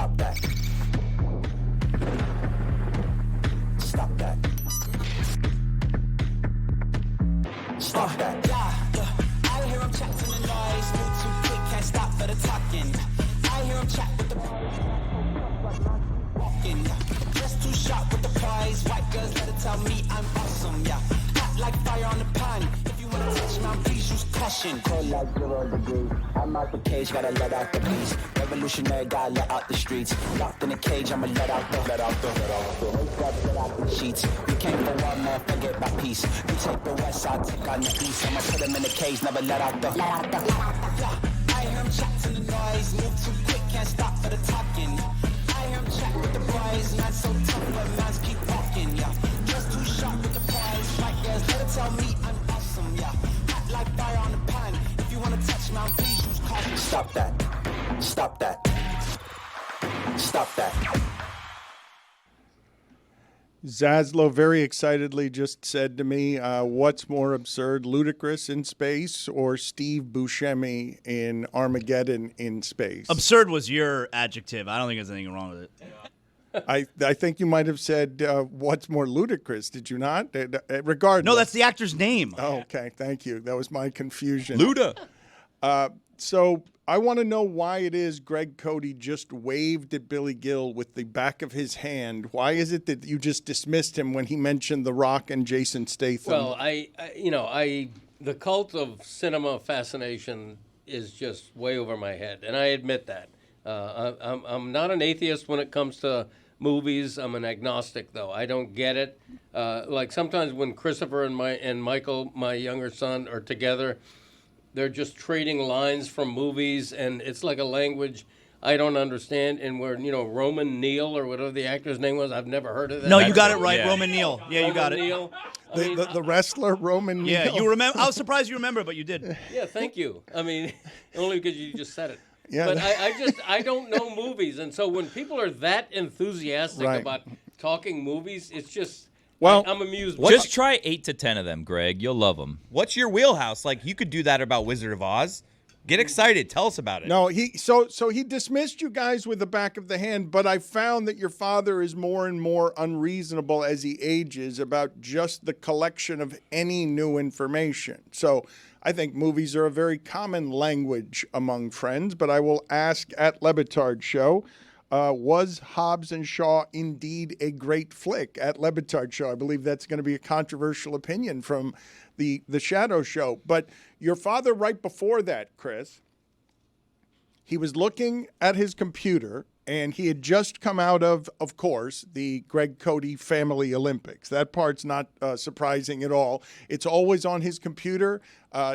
Stop that. Stop that. Stop that. Yeah. I hear him chat to the noise. Move too quick, can't stop for the talking. I hear him chat with the walking. Just too sharp with the prize. White girls let it tell me I'm awesome. Yeah. Hot like fire on the pan. If you wanna touch me, please use caution. Cold like 0 degrees. I'm out the cage, gotta let out the beast. Revolutionary, gotta let out the streets. Locked in a cage, I'ma let out the sheets. We came for one man, forget my peace. You take the west side, take on the east. I'ma put him in the cage, never let out the. Yeah, I hear him chat to the noise. Move too quick, can't stop for the talking. I hear him chat with the boys. Man so tough, but mans keep walking. Yeah, just too sharp with the prize. Right guys, let it tell me I'm awesome. Yeah, hot like fire on the pan. If you wanna touch me, please use caution. Stop that. Stop that. Stop that. Zaslow very excitedly just said to me, what's more absurd, Ludacris in space or Steve Buscemi in Armageddon in space? Absurd was your adjective. I don't think there's anything wrong with it. I think you might have said, what's more ludicrous, did you not? Regardless. No, that's the actor's name. Oh, okay, thank you. That was my confusion. Luda. So I want to know why it is Greg Cote just waved at Billy Gill with the back of his hand. Why is it that you just dismissed him when he mentioned The Rock and Jason Statham? Well, the cult of cinema fascination is just way over my head, and I admit that. I'm not an atheist when it comes to movies. I'm an agnostic, though. I don't get it. Like sometimes when Christopher and Michael, my younger son, are together, they're just trading lines from movies, and it's like a language I don't understand. And where, Roman Neal or whatever the actor's name was, I've never heard of that. No, you got it right, Yeah. Roman Neal. Yeah, you got it. Neal. The wrestler Roman Neal. Yeah, you remember. I was surprised you remember, but you did. Yeah, thank you. I mean, only because you just said it. Yeah. But I don't know movies, and so when people are that enthusiastic Right. about talking movies, it's just Well, I'm amused. By Just it. try 8 to 10 of them, Greg. You'll love them. What's your wheelhouse? Like, you could do that about Wizard of Oz. Get excited. Tell us about it. No, he dismissed you guys with the back of the hand, but I found that your father is more and more unreasonable as he ages about just the collection of any new information. So I think movies are a very common language among friends, but I will ask at Le Batard Show, was Hobbs and Shaw indeed a great flick at Le Batard Show? I believe that's going to be a controversial opinion from the Shadow Show. But your father, right before that, Chris, he was looking at his computer, and he had just come out of course, the Greg Cote Family Olympics. That part's not surprising at all. It's always on his computer.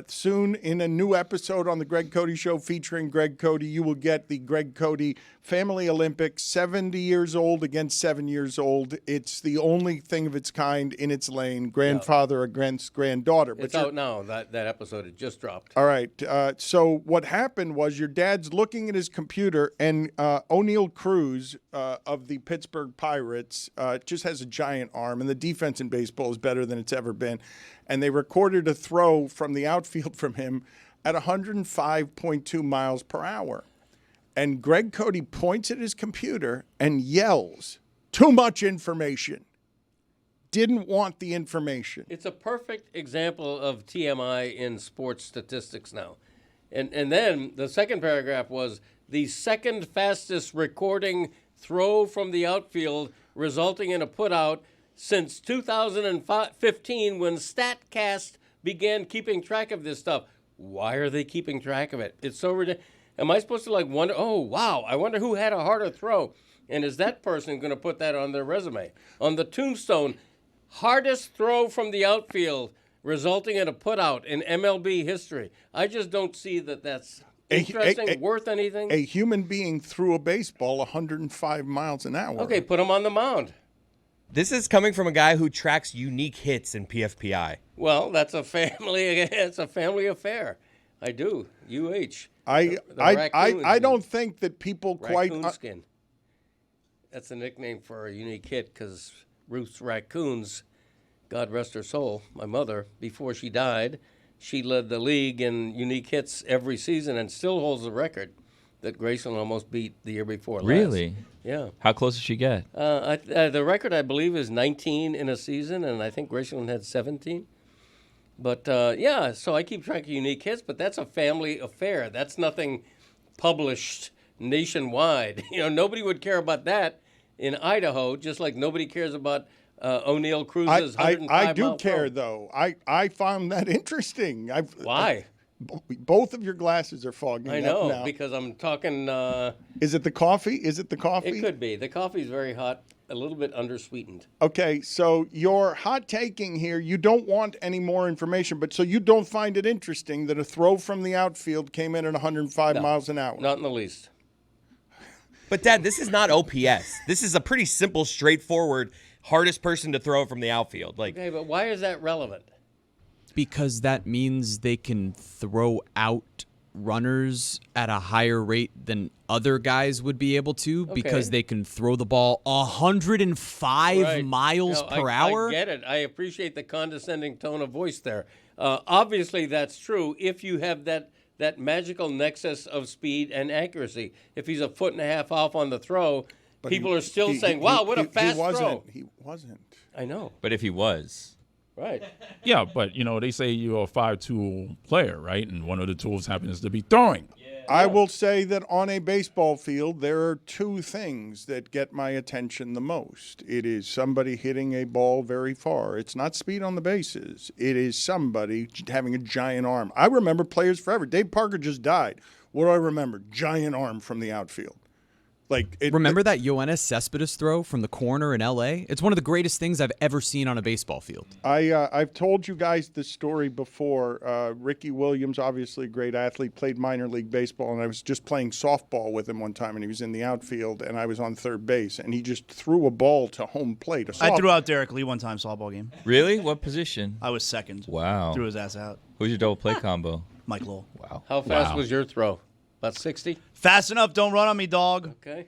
Soon, in a new episode on the Greg Cote Show featuring Greg Cote, you will get the Greg Cote Family Olympics, 70 years old against 7 years old. It's the only thing of its kind in its lane, grandfather against granddaughter. It's out now. That episode had just dropped. All right. So what happened was your dad's looking at his computer, and O'Neal Cruz of the Pittsburgh Pirates just has a giant arm, and the defense in baseball is better than it's ever been. And they recorded a throw from the outfield from him at 105.2 miles per hour. And Greg Cote points at his computer and yells, "Too much information." Didn't want the information. It's a perfect example of TMI in sports statistics now. And then the second paragraph was the second fastest recording throw from the outfield, resulting in a putout since 2015 when StatCast began keeping track of this stuff. Why are they keeping track of it? It's so ridiculous. Am I supposed to wonder, oh, wow, I wonder who had a harder throw? And is that person going to put that on their resume? On the tombstone, hardest throw from the outfield, resulting in a putout in MLB history. I just don't see that that's interesting, worth anything. A human being threw a baseball 105 miles an hour. Okay, put him on the mound. This is coming from a guy who tracks unique hits in PFPI. Well, that's a family. It's a family affair. I do. UH. I don't think that people quite. Raccoon skin. That's a nickname for a unique hit because Ruth's Raccoons, God rest her soul, my mother, before she died, she led the league in unique hits every season and still holds the record. that Graceland almost beat the year before last. Really? Yeah. How close did she get? The record, I believe, is 19 in a season, and I think Graceland had 17. But, so I keep track of unique hits, but that's a family affair. That's nothing published nationwide. Nobody would care about that in Idaho, just like nobody cares about O'Neill Cruz's 105 I do mile care, throw. though. I found that interesting. Why? Both of your glasses are fogging I up know, now. because I'm talking... Is it the coffee? It could be. The coffee's very hot, a little bit undersweetened. Okay, so your hot taking here, you don't want any more information, but so you don't find it interesting that a throw from the outfield came in at 105 miles an hour? Not in the least. But, Dad, this is not OPS. This is a pretty simple, straightforward, hardest person to throw from the outfield. Okay, but why is that relevant? Because that means they can throw out runners at a higher rate than other guys would be able to because they can throw the ball 105 miles per hour. I get it. I appreciate the condescending tone of voice there. Obviously, that's true if you have that magical nexus of speed and accuracy. If he's a foot and a half off on the throw, people are still saying, wow, what a fast throw. He wasn't. I know. But if he was... Right. Yeah, but, they say you're a 5-tool player, right? And one of the tools happens to be throwing. I will say that on a baseball field, there are two things that get my attention the most. It is somebody hitting a ball very far. It's not speed on the bases. It is somebody having a giant arm. I remember players forever. Dave Parker just died. What do I remember? Giant arm from the outfield. Remember that Yoenis Cespedes throw from the corner in L.A.? It's one of the greatest things I've ever seen on a baseball field. I've told you guys this story before. Ricky Williams, obviously a great athlete, played minor league baseball, and I was just playing softball with him one time, and he was in the outfield, and I was on third base, and he just threw a ball to home plate. I threw out Derek Lee one time softball game. Really? What position? I was second. Wow. Threw his ass out. Who's your double play combo? Mike Lowell. Wow. How fast was your throw? About 60? Fast enough, don't run on me, dog. Okay.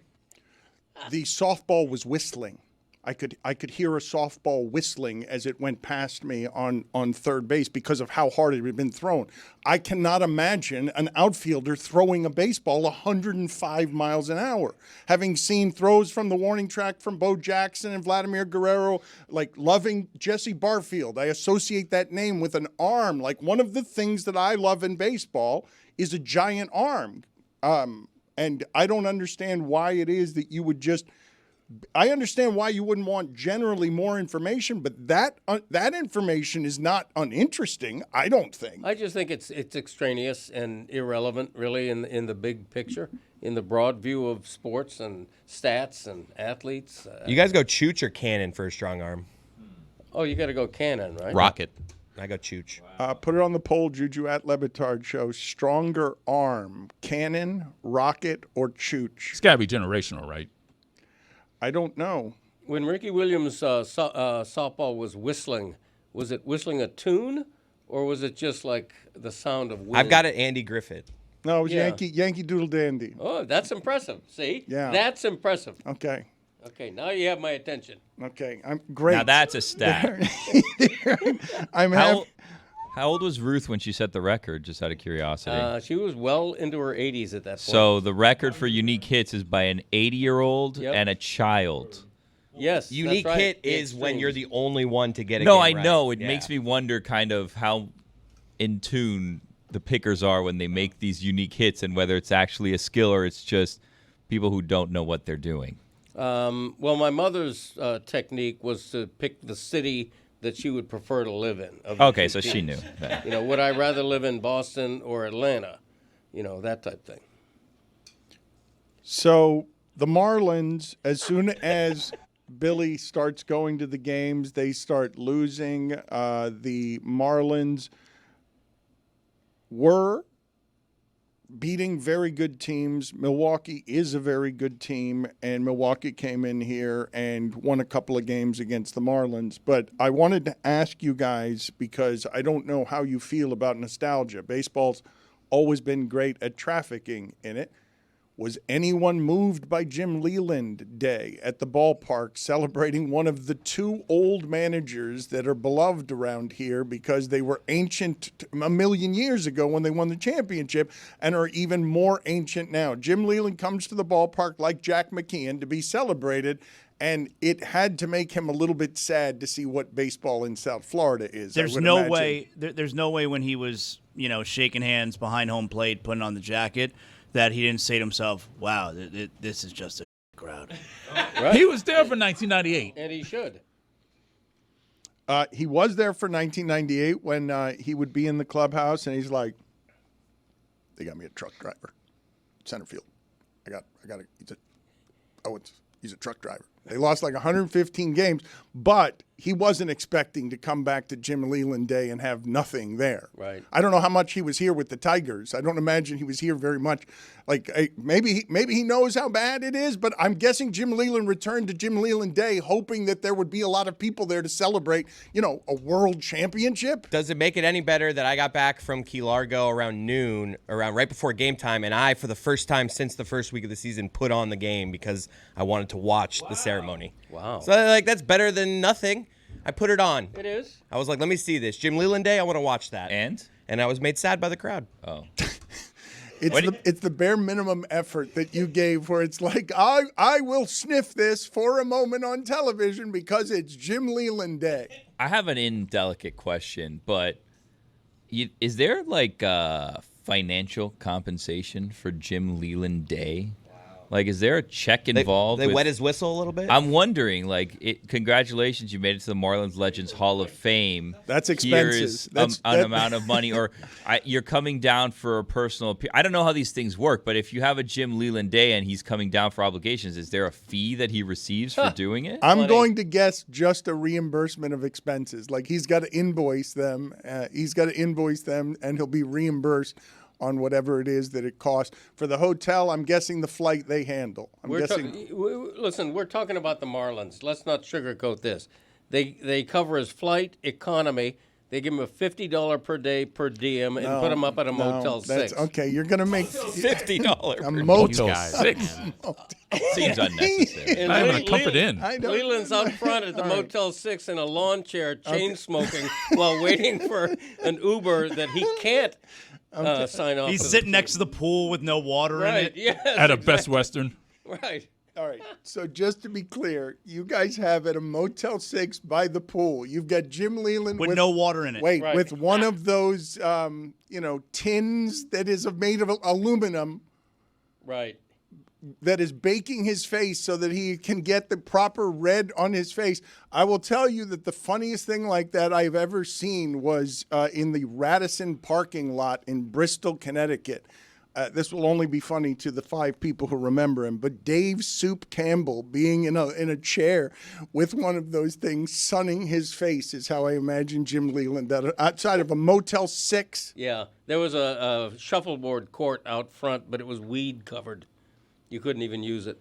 The softball was whistling. I could hear a softball whistling as it went past me on third base because of how hard it had been thrown. I cannot imagine an outfielder throwing a baseball 105 miles an hour. Having seen throws from the warning track from Bo Jackson and Vladimir Guerrero, loving Jesse Barfield, I associate that name with an arm. One of the things that I love in baseball is a giant arm. And I don't understand why it is that you would just – I understand why you wouldn't want generally more information, but that information is not uninteresting, I don't think. I just think it's extraneous and irrelevant, really, in the big picture, in the broad view of sports and stats and athletes. You guys go Chooch or Cannon for a strong arm? Oh, you got to go Cannon, right? Rocket. I go Chooch. Put it on the poll, Juju at Le Batard Show. Stronger arm, Cannon, Rocket, or Chooch? It's got to be generational, right? I don't know. When Ricky Williams' softball was whistling, was it whistling a tune, or was it just like the sound of wind? I've got it, Andy Griffith. No, it was Yankee Doodle Dandy. Oh, that's impressive. See? Yeah. That's impressive. Okay. Okay, now you have my attention. Okay, I'm great. Now that's a stat. How old was Ruth when she set the record, just out of curiosity? She was well into her 80s at that point. So the record for unique hits is by an 80-year-old and a child. Yes, Unique that's right. hit is when you're the only one to get it. No, I know. It makes me wonder kind of how in tune the pickers are when they make these unique hits and whether it's actually a skill or it's just people who don't know what they're doing. Well, my mother's technique was to pick the city that she would prefer to live in. Okay, so she knew that. Would I rather live in Boston or Atlanta? That type thing. So the Marlins, as soon as Billy starts going to the games, they start losing. The Marlins were beating very good teams. Milwaukee is a very good team, and Milwaukee came in here and won a couple of games against the Marlins. But I wanted to ask you guys, because I don't know how you feel about nostalgia. Baseball's always been great at trafficking in it. Was anyone moved by Jim Leyland Day at the ballpark, celebrating one of the two old managers that are beloved around here because they were ancient a million years ago when they won the championship and are even more ancient now? Jim Leyland comes to the ballpark like Jack McKeon to be celebrated, and it had to make him a little bit sad to see what baseball in South Florida is. There's no way. There's no way when he was, shaking hands behind home plate, putting on the jacket, that he didn't say to himself, "Wow, this is just a crowd." Right. He was there for 1998, and he should. He was there for 1998 when he would be in the clubhouse, and he's like, "They got me a truck driver, center field. He's a truck driver." They lost like 115 games, but he wasn't expecting to come back to Jim Leyland Day and have nothing there. Right. I don't know how much he was here with the Tigers. I don't imagine he was here very much. Like maybe he knows how bad it is, but I'm guessing Jim Leyland returned to Jim Leyland Day hoping that there would be a lot of people there to celebrate, a world championship. Does it make it any better that I got back from Key Largo around noon, right before game time, and I, for the first time since the first week of the season, put on the game because I wanted to watch the ceremony. Wow. So that's better than nothing. I put it on. It is. I was like, let me see this. Jim Leyland Day, I want to watch that. And I was made sad by the crowd. Oh. It's the bare minimum effort that you gave where it's like, I will sniff this for a moment on television because it's Jim Leyland Day. I have an indelicate question, but is there like financial compensation for Jim Leyland Day? Like, is there a check involved? They wet his whistle a little bit? I'm wondering, congratulations, you made it to the Marlins Legends Hall of Fame. That's expenses. Here is an amount of money. Or you're coming down for a personal – I don't know how these things work, but if you have a Jim Leyland Day and he's coming down for obligations, is there a fee that he receives for doing it? I'm going to guess just a reimbursement of expenses. Like, he's got to invoice them. And he'll be reimbursed on whatever it is that it costs. For the hotel, I'm guessing the flight they handle. Listen, we're talking about the Marlins. Let's not sugarcoat this. They cover his flight, economy. They give him a $50 per day per diem and put him up at a Motel 6. Okay, you're going to make $50 a Motel 6. Seems unnecessary. Not even a Comfort Inn. Leland's out front at the Motel 6 in a lawn chair, chain smoking, while waiting for an Uber that he can't sign off. He's sitting next to the pool with no water in it. Yes, at a Best Western. Right. All right. So just to be clear, you guys have at a Motel 6 by the pool. You've got Jim Leyland with no water in it. Wait, right. with one of those, tins that is made of aluminum. Right. That is baking his face so that he can get the proper red on his face. I will tell you that the funniest thing like that I've ever seen was in the Radisson parking lot in Bristol, Connecticut. This will only be funny to the 5 people who remember him, but Dave Soup Campbell being in a chair with one of those things sunning his face is how I imagine Jim Leyland outside of a Motel 6. Yeah, there was a shuffleboard court out front, but it was weed covered. You couldn't even use it.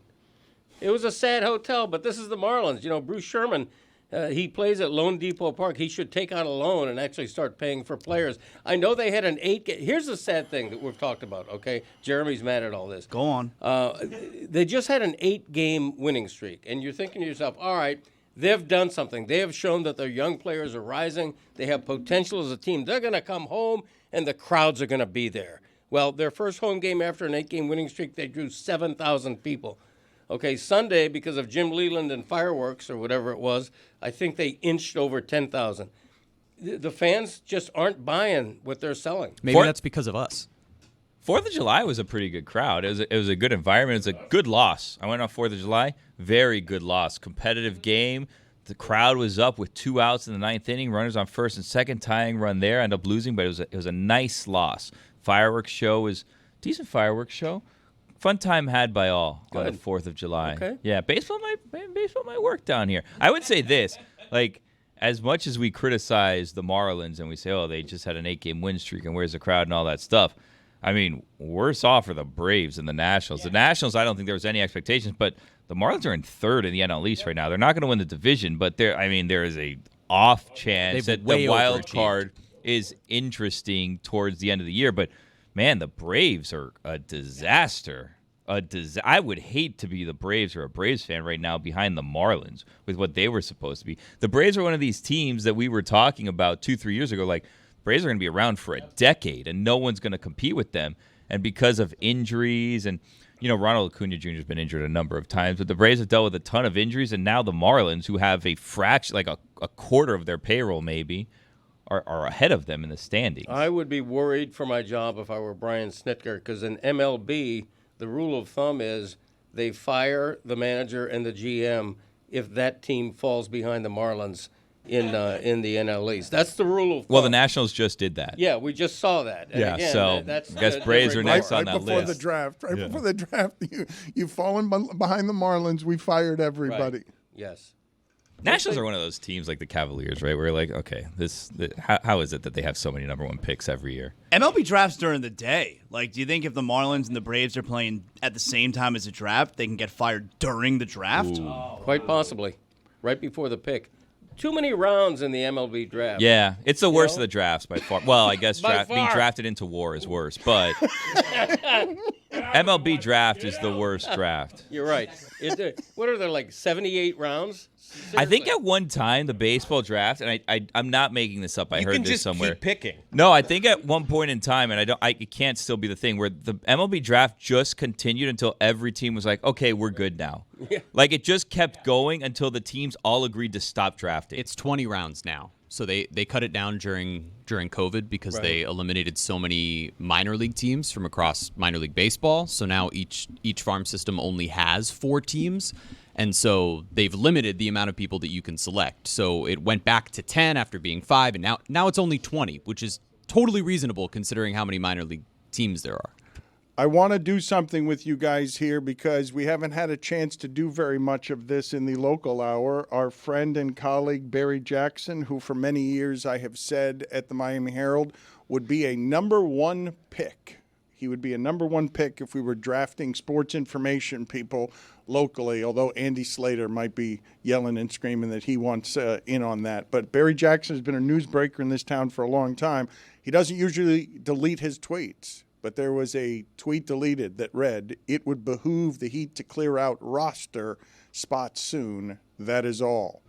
It was a sad hotel, but this is the Marlins. Bruce Sherman, he plays at Lone Depot Park. He should take out a loan and actually start paying for players. I know they had an 8-game. Here's the sad thing that we've talked about, okay? Jeremy's mad at all this. Go on. They just had an 8-game winning streak, and you're thinking to yourself, all right, they've done something. They have shown that their young players are rising. They have potential as a team. They're going to come home, and the crowds are going to be there. Well, their first home game after an 8-game winning streak, they drew 7,000 people. Okay, Sunday, because of Jim Leyland and fireworks or whatever it was, I think they inched over 10,000. The fans just aren't buying what they're selling. Maybe that's because of us. 4th of July was a pretty good crowd. It was a good environment. It was a good loss. I went on 4th of July. Very good loss. Competitive game. The crowd was up with 2 outs in the 9th inning. Runners on first and second. Tying run there. Ended up losing, but it was a nice loss. Fireworks show was decent. Fireworks show. Fun time had by all on the 4th of July. Okay. Yeah, baseball might work down here. I would say this, as much as we criticize the Marlins and we say, oh, they just had an 8-game win streak and where's the crowd and all that stuff, I mean, worse off are the Braves and the Nationals. The Nationals, I don't think there was any expectations, but the Marlins are in 3rd in the NL East right now. They're not going to win the division, but there is a off chance that the wild card is interesting towards the end of the year. But, man, the Braves are a disaster. I would hate to be the Braves or a Braves fan right now behind the Marlins with what they were supposed to be. The Braves are one of these teams that we were talking about 2-3 years ago. Like, Braves are going to be around for a decade, and no one's going to compete with them. And because of injuries, and Ronald Acuna Jr. has been injured a number of times, but the Braves have dealt with a ton of injuries, and now the Marlins, who have a fraction, like a quarter of their payroll maybe, are ahead of them in the standings. I would be worried for my job if I were Brian Snitker, because in MLB, the rule of thumb is they fire the manager and the GM if that team falls behind the Marlins in the NL East. That's the rule of thumb. Well, the Nationals just did that. Yeah, we just saw that. And yeah, again, so that's I guess Braves are next on that before list. Before the draft, you've fallen behind the Marlins. We fired everybody. Right. Yes. Nationals are one of those teams like the Cavaliers, right? Where you're like, okay, how is it that they have so many number one picks every year? MLB drafts during the day. Like, do you think if the Marlins and the Braves are playing at the same time as the draft, they can get fired during the draft? Quite possibly. Right before the pick. Too many rounds in the MLB draft. Yeah, it's the worst of the drafts by far. Well, I guess being drafted into war is worse, but MLB draft is the worst draft. You're right. What are there, like 78 rounds? Seriously. I think at one time the baseball draft, and I'm not making this up. I heard this somewhere. You can just keep picking. No, I think at one point in time, and it can't still be the thing where the MLB draft just continued until every team was like, okay, we're good now. Yeah. Like it just kept going until the teams all agreed to stop drafting. It's 20 rounds now. So they cut it down during COVID because they eliminated so many minor league teams from across minor league baseball. So now each farm system only has 4 teams. And so they've limited the amount of people that you can select. So it went back to 10 after being 5, and now it's only 20, which is totally reasonable considering how many minor league teams there are. I want to do something with you guys here because we haven't had a chance to do very much of this in the local hour. Our friend and colleague Barry Jackson, who for many years I have said at the Miami Herald would be a number 1 pick. He would be a number 1 pick if we were drafting sports information people locally, although Andy Slater might be yelling and screaming that he wants in on that. But Barry Jackson has been a newsbreaker in this town for a long time. He doesn't usually delete his tweets, but there was a tweet deleted that read, "It would behoove the Heat to clear out roster spots soon. That is all."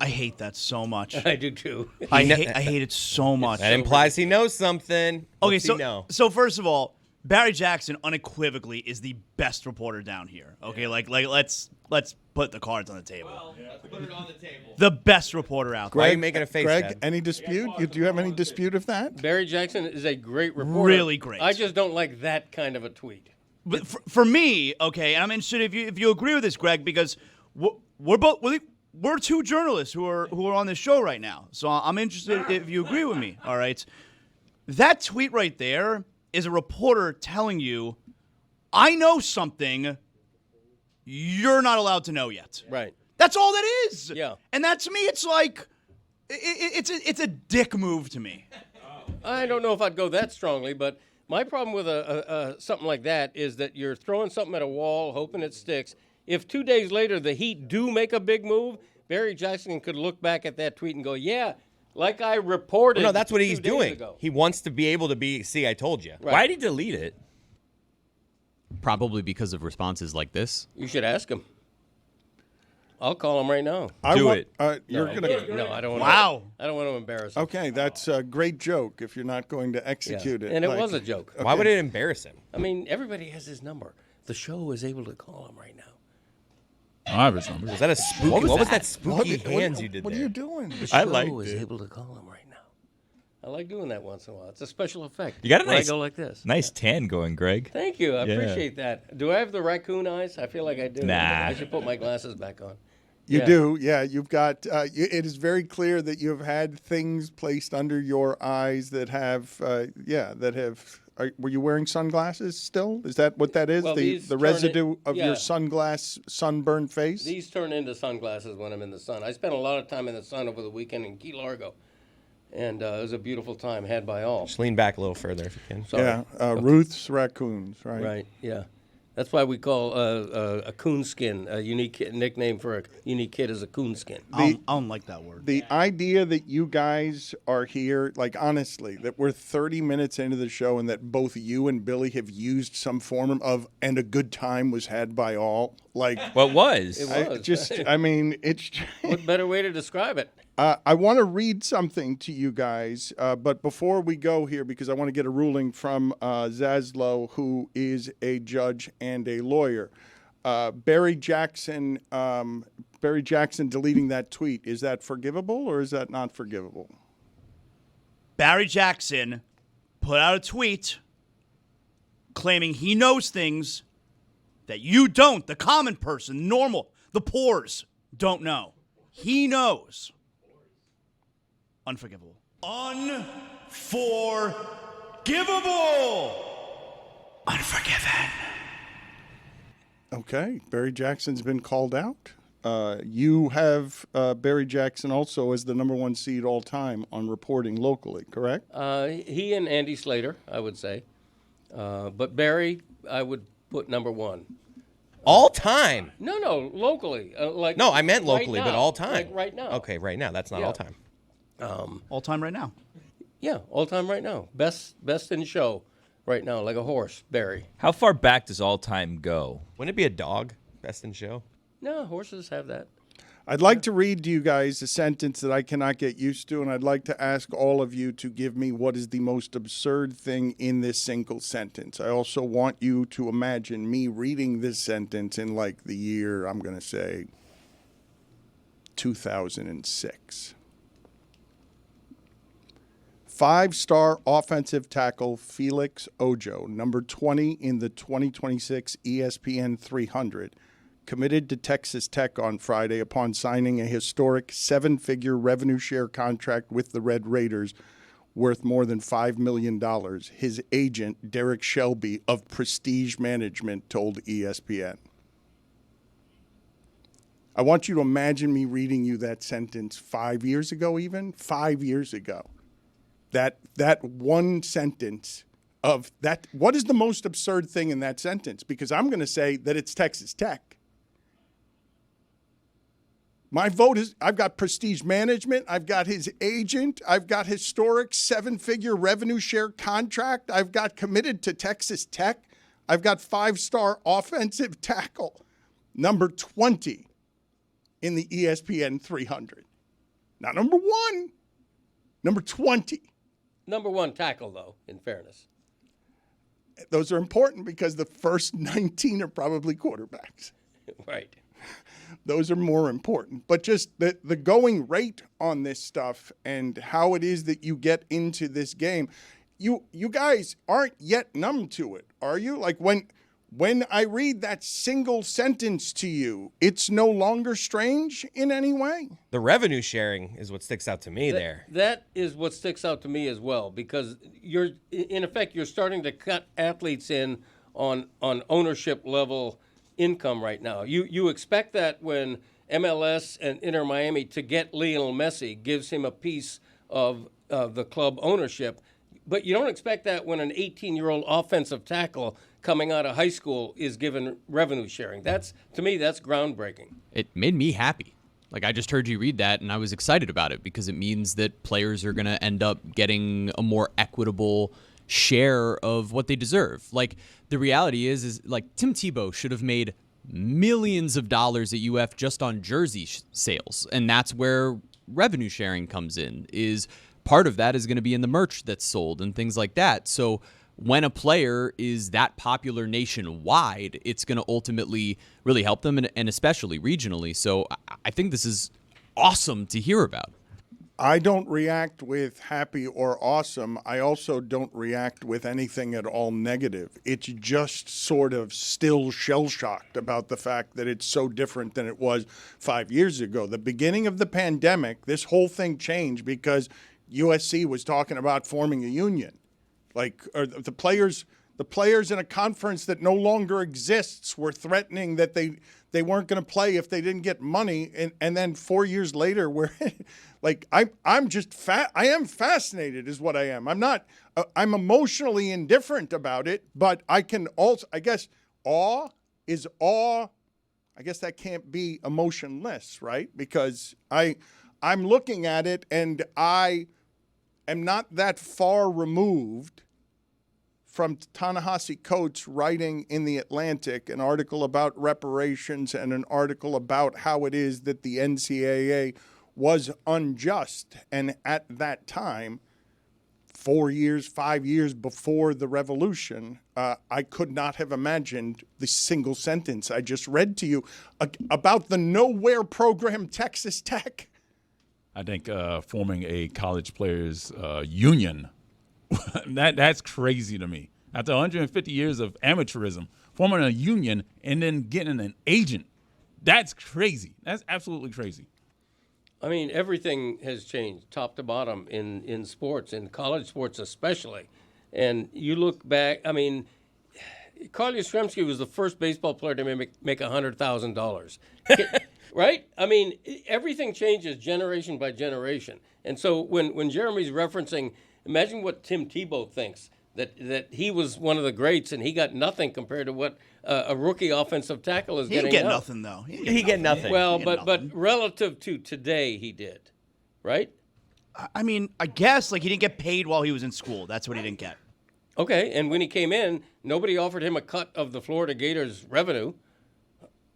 I hate that so much. I do too. I hate it so much. That implies he knows something. Okay, so first of all, Barry Jackson unequivocally is the best reporter down here. Okay, like let's put the cards on the table. Well, let's put it on the table. The best reporter out there. Why are you making a face, Greg, Dad? any dispute? Do you have any dispute of that? Barry Jackson is a great reporter. Really great. I just don't like that kind of a tweet. But for me, okay, and I'm interested if you agree with this, Greg, because we're 2 journalists who are on this show right now. So I'm interested if you agree with me. All right, that tweet right there is a reporter telling you, I know something you're not allowed to know yet. Right. That's all that is. Yeah. And that to me, it's like, it's a dick move to me. I don't know if I'd go that strongly, but my problem with something like that is that you're throwing something at a wall, hoping it sticks. If 2 days later the Heat do make a big move, Barry Jackson could look back at that tweet and go, yeah, like I reported. No, that's what 2 he's days doing. ago. He wants to be able to be, see, I told you. Right. Why did he delete it? Probably because of responses like this. You should ask him. I'll call him right now. Do it. You're No, gonna. No, I don't want Wow. I don't want to embarrass him. Okay, that's a great joke if you're not going to execute it. And it Like- was a joke. Why would it embarrass him? I mean, everybody has his number. The show is able to call him right now. I have his number. Was that a spooky? What was that spooky hands you did What there? are you doing? The I show liked is it. able to call him right now. I like doing that once in a while. It's a special effect. You got a when nice- I go like this. Nice tan going, Greg. Thank you. I Yeah. appreciate that. Do I have the raccoon eyes? I feel like I do. Nah. I should put my glasses back on. You Yeah. do, yeah. You've got. It is very clear that you have had things placed under your eyes that have, that have. Were you wearing sunglasses still? Is that what that is? Well, the these turn residue it- of yeah. your sunburned face. These turn into sunglasses when I'm in the sun. I spent a lot of time in the sun over the weekend in Key Largo, and it was a beautiful time had by all. Just lean back a little further if you can. Sorry. Yeah, Ruth's raccoons, right? Right. Yeah. That's why we call a coonskin a unique nickname for a unique kid is a coonskin. I don't like that word. The idea that you guys are here, like honestly, that we're 30 minutes into the show and that both you and Billy have used some form of "and a good time was had by all." Like, What was? It was. It's. What better way to describe it? I want to read something to you guys, but before we go here, because I want to get a ruling from Zaslow, who is a judge and a lawyer. Barry Jackson deleting that tweet, is that forgivable or is that not forgivable? Barry Jackson put out a tweet claiming he knows things that you don't, the common person, normal, the poors, don't know. He knows. Unforgivable. Unforgivable. Unforgiven. Okay, Barry Jackson's been called out. You have Barry Jackson also as the number 1 seed all time on reporting locally, correct? He and Andy Slater, I would say. But Barry, I would put number 1. All time? No, locally. No, I meant locally, right but now, all time. Like right now. Okay, right now. That's not Yeah. all time. All time right now. Yeah, all time right now. Best in show right now, like a horse, Barry. How far back does all time go? Wouldn't it be a dog? Best in show? No, horses have that. I'd like to read to you guys a sentence that I cannot get used to, and I'd like to ask all of you to give me what is the most absurd thing in this single sentence. I also want you to imagine me reading this sentence in like the year, I'm going to say, 2006. 5-star offensive tackle Felix Ojo, number 20 in the 2026 ESPN 300, committed to Texas Tech on Friday upon signing a historic 7-figure revenue share contract with the Red Raiders worth more than $5 million. His agent, Derek Shelby of Prestige Management, told ESPN. I want you to imagine me reading you that sentence 5 years ago, even 5 years ago. That one sentence of that, what is the most absurd thing in that sentence? Because I'm going to say that it's Texas Tech. My vote is, I've got Prestige Management, I've got his agent, I've got historic 7-figure revenue share contract, I've got committed to Texas Tech, I've got 5-star offensive tackle, number 20 in the ESPN 300. Not number 1, number 20. Number 1 tackle, though, in fairness. Those are important because the first 19 are probably quarterbacks. Right. Those are more important. But just the going rate on this stuff and how it is that you get into this game, you guys aren't yet numb to it, are you? Like when I read that single sentence to you, it's no longer strange in any way? The revenue sharing is what sticks out to me there. That is what sticks out to me as well, because you're starting to cut athletes in on ownership level income right now. You expect that when MLS and Inter Miami to get Lionel Messi gives him a piece of the club ownership, but you don't expect that when an 18-year-old offensive tackle coming out of high school is given revenue sharing. To me, that's groundbreaking. It made me happy. Like, I just heard you read that, and I was excited about it because it means that players are going to end up getting a more equitable share of what they deserve. Like, the reality is like Tim Tebow should have made millions of dollars at UF just on jersey sales, and that's where revenue sharing comes in. Is part of that is going to be in the merch that's sold and things like that. So when a player is that popular nationwide, it's going to ultimately really help them, and especially regionally. So I think this is awesome to hear about. I don't react with happy or awesome. I also don't react with anything at all negative. It's just sort of still shell-shocked about the fact that it's so different than it was 5 years ago. The beginning of the pandemic, this whole thing changed because USC was talking about forming a union. Or the players in a conference that no longer exists were threatening that they weren't going to play if they didn't get money, and then 4 years later, we're like I am fascinated, is what I am. I'm not. I'm emotionally indifferent about it, but I can also, I guess, awe? Is awe, I guess that can't be emotionless, right? Because I'm looking at it and I am not that far removed from Ta-Nehisi Coates writing in The Atlantic an article about reparations and an article about how it is that the NCAA was unjust. And at that time, 4 years, 5 years before the revolution, I could not have imagined the single sentence I just read to you about the nowhere program, Texas Tech. I think forming a college players union, that's crazy to me. After 150 years of amateurism, forming a union and then getting an agent, that's crazy. That's absolutely crazy. I mean, everything has changed, top to bottom, in sports, in college sports especially. And you look back, I mean, Carl Yastrzemski was the first baseball player to make $100,000. Right? I mean, everything changes generation by generation. And so when Jeremy's referencing, imagine what Tim Tebow thinks, that he was one of the greats and he got nothing compared to what a rookie offensive tackle is getting. He didn't get nothing, though. He get nothing. Well, but relative to today, he did, right? I mean, I guess, like, he didn't get paid while he was in school. That's what he didn't get. Okay, and when he came in, nobody offered him a cut of the Florida Gators' revenue.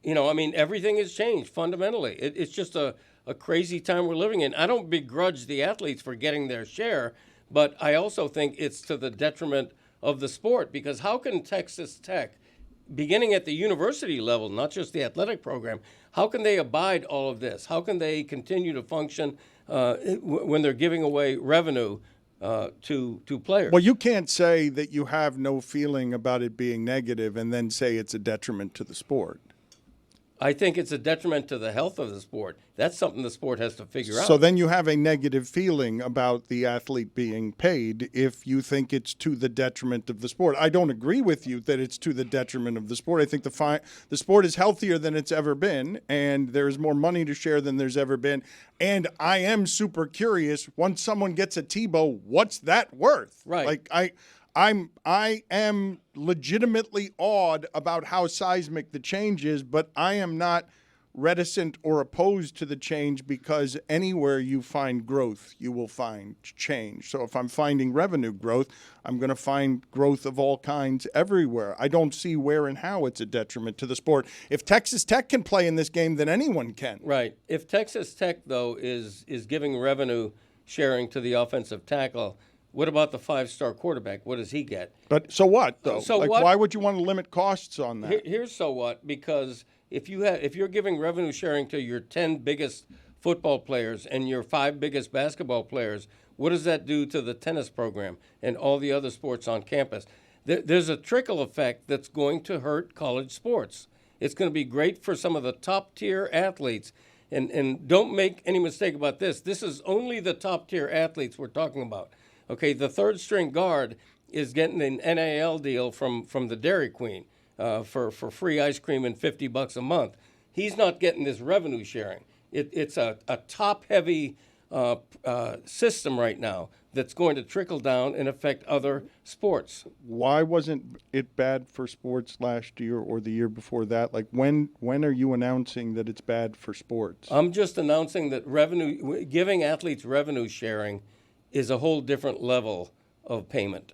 You know, I mean, everything has changed fundamentally. It's just a crazy time we're living in. I don't begrudge the athletes for getting their share, but I also think it's to the detriment of the sport, because how can Texas Tech, beginning at the university level, not just the athletic program, how can they abide all of this? How can they continue to function when they're giving away revenue to players? Well, you can't say that you have no feeling about it being negative and then say it's a detriment to the sport. I think it's a detriment to the health of the sport. That's something the sport has to figure out. So then you have a negative feeling about the athlete being paid if you think it's to the detriment of the sport. I don't agree with you that it's to the detriment of the sport. I think the sport is healthier than it's ever been, and there's more money to share than there's ever been. And I am super curious, once someone gets a Tebow, what's that worth? Right. Like I am legitimately awed about how seismic the change is, but I am not reticent or opposed to the change, because anywhere you find growth, you will find change. So if I'm finding revenue growth, I'm going to find growth of all kinds everywhere. I don't see where and how it's a detriment to the sport. If Texas Tech can play in this game, then anyone can. Right. If Texas Tech, though, is giving revenue sharing to the offensive tackle, what about the five-star quarterback? What does he get? But so what, though? So like, what? Why would you want to limit costs on that? Here's so what, because if you're giving revenue sharing to your 10 biggest football players and your 5 biggest basketball players, what does that do to the tennis program and all the other sports on campus? There's a trickle effect that's going to hurt college sports. It's going to be great for some of the top-tier athletes. And don't make any mistake about this. This is only the top-tier athletes we're talking about. Okay, the third-string guard is getting an NIL deal from the Dairy Queen for free ice cream and $50 a month. He's not getting this revenue sharing. It's a top-heavy system right now that's going to trickle down and affect other sports. Why wasn't it bad for sports last year or the year before that? Like, when are you announcing that it's bad for sports? I'm just announcing that giving athletes revenue sharing is a whole different level of payment.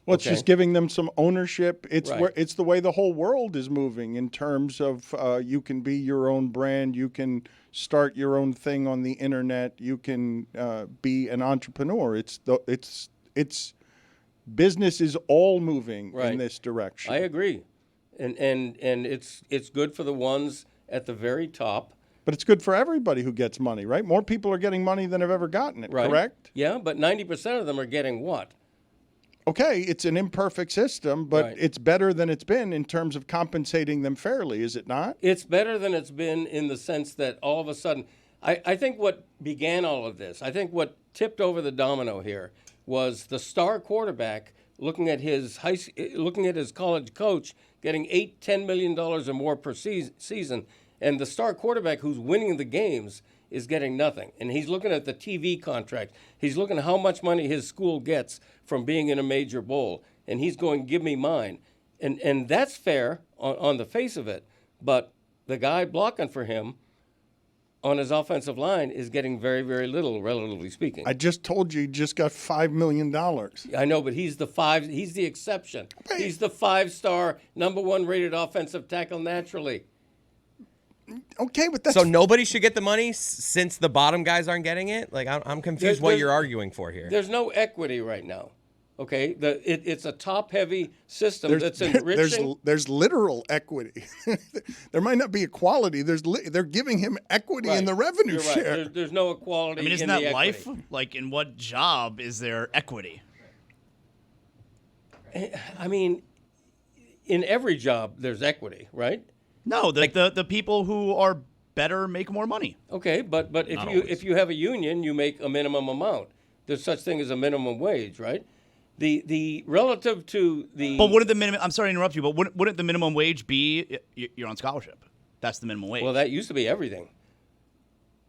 Well, it's just giving them some ownership. It's Right. It's the way the whole world is moving in terms of you can be your own brand, you can start your own thing on the internet, you can be an entrepreneur. It's business is all moving in this direction. I agree, and it's good for the ones at the very top. But it's good for everybody who gets money, right? More people are getting money than have ever gotten it, Right. correct? Yeah, but 90% of them are getting what? Okay, it's an imperfect system, but Right. it's better than it's been in terms of compensating them fairly, is it not? It's better than it's been in the sense that all of a sudden, I think what began all of this, I think what tipped over the domino here was the star quarterback looking at his college coach getting $8-10 million or more per season, and the star quarterback who's winning the games is getting nothing. And he's looking at the TV contract. He's looking at how much money his school gets from being in a major bowl. And he's going, give me mine. And that's fair on the face of it, but the guy blocking for him on his offensive line is getting very, very little, relatively speaking. I just told you he just got $5 million. I know, but he's the exception. He's the 5-star, #1 rated offensive tackle naturally. Okay, but that's... So nobody should get the money since the bottom guys aren't getting it? Like, I'm confused what you're arguing for here. There's no equity right now. Okay, it's a top-heavy system that's enriching. There's literal equity. There might not be equality. They're giving him equity in the revenue You're share. Right. There's no equality. I mean, isn't in that the life? equity. Like, in what job is there equity? I mean, in every job there's equity, right? No, the people who are better make more money. Okay, but if you have a union, you make a minimum amount. There's such thing as a minimum wage, right? The relative to the. But wouldn't the minimum? I'm sorry to interrupt you, but wouldn't the minimum wage be you're on scholarship? That's the minimum wage. Well, that used to be everything.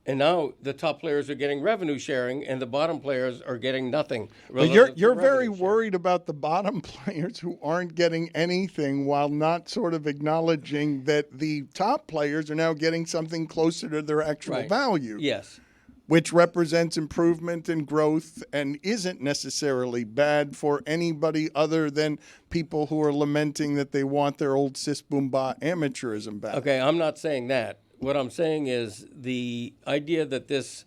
And now the top players are getting revenue sharing, and the bottom players are getting nothing. But you're very worried about the bottom players who aren't getting anything, while not sort of acknowledging that the top players are now getting something closer to their actual value. Yes. Which represents improvement and growth and isn't necessarily bad for anybody other than people who are lamenting that they want their old sis boom ba amateurism back. Okay, I'm not saying that. What I'm saying is the idea that this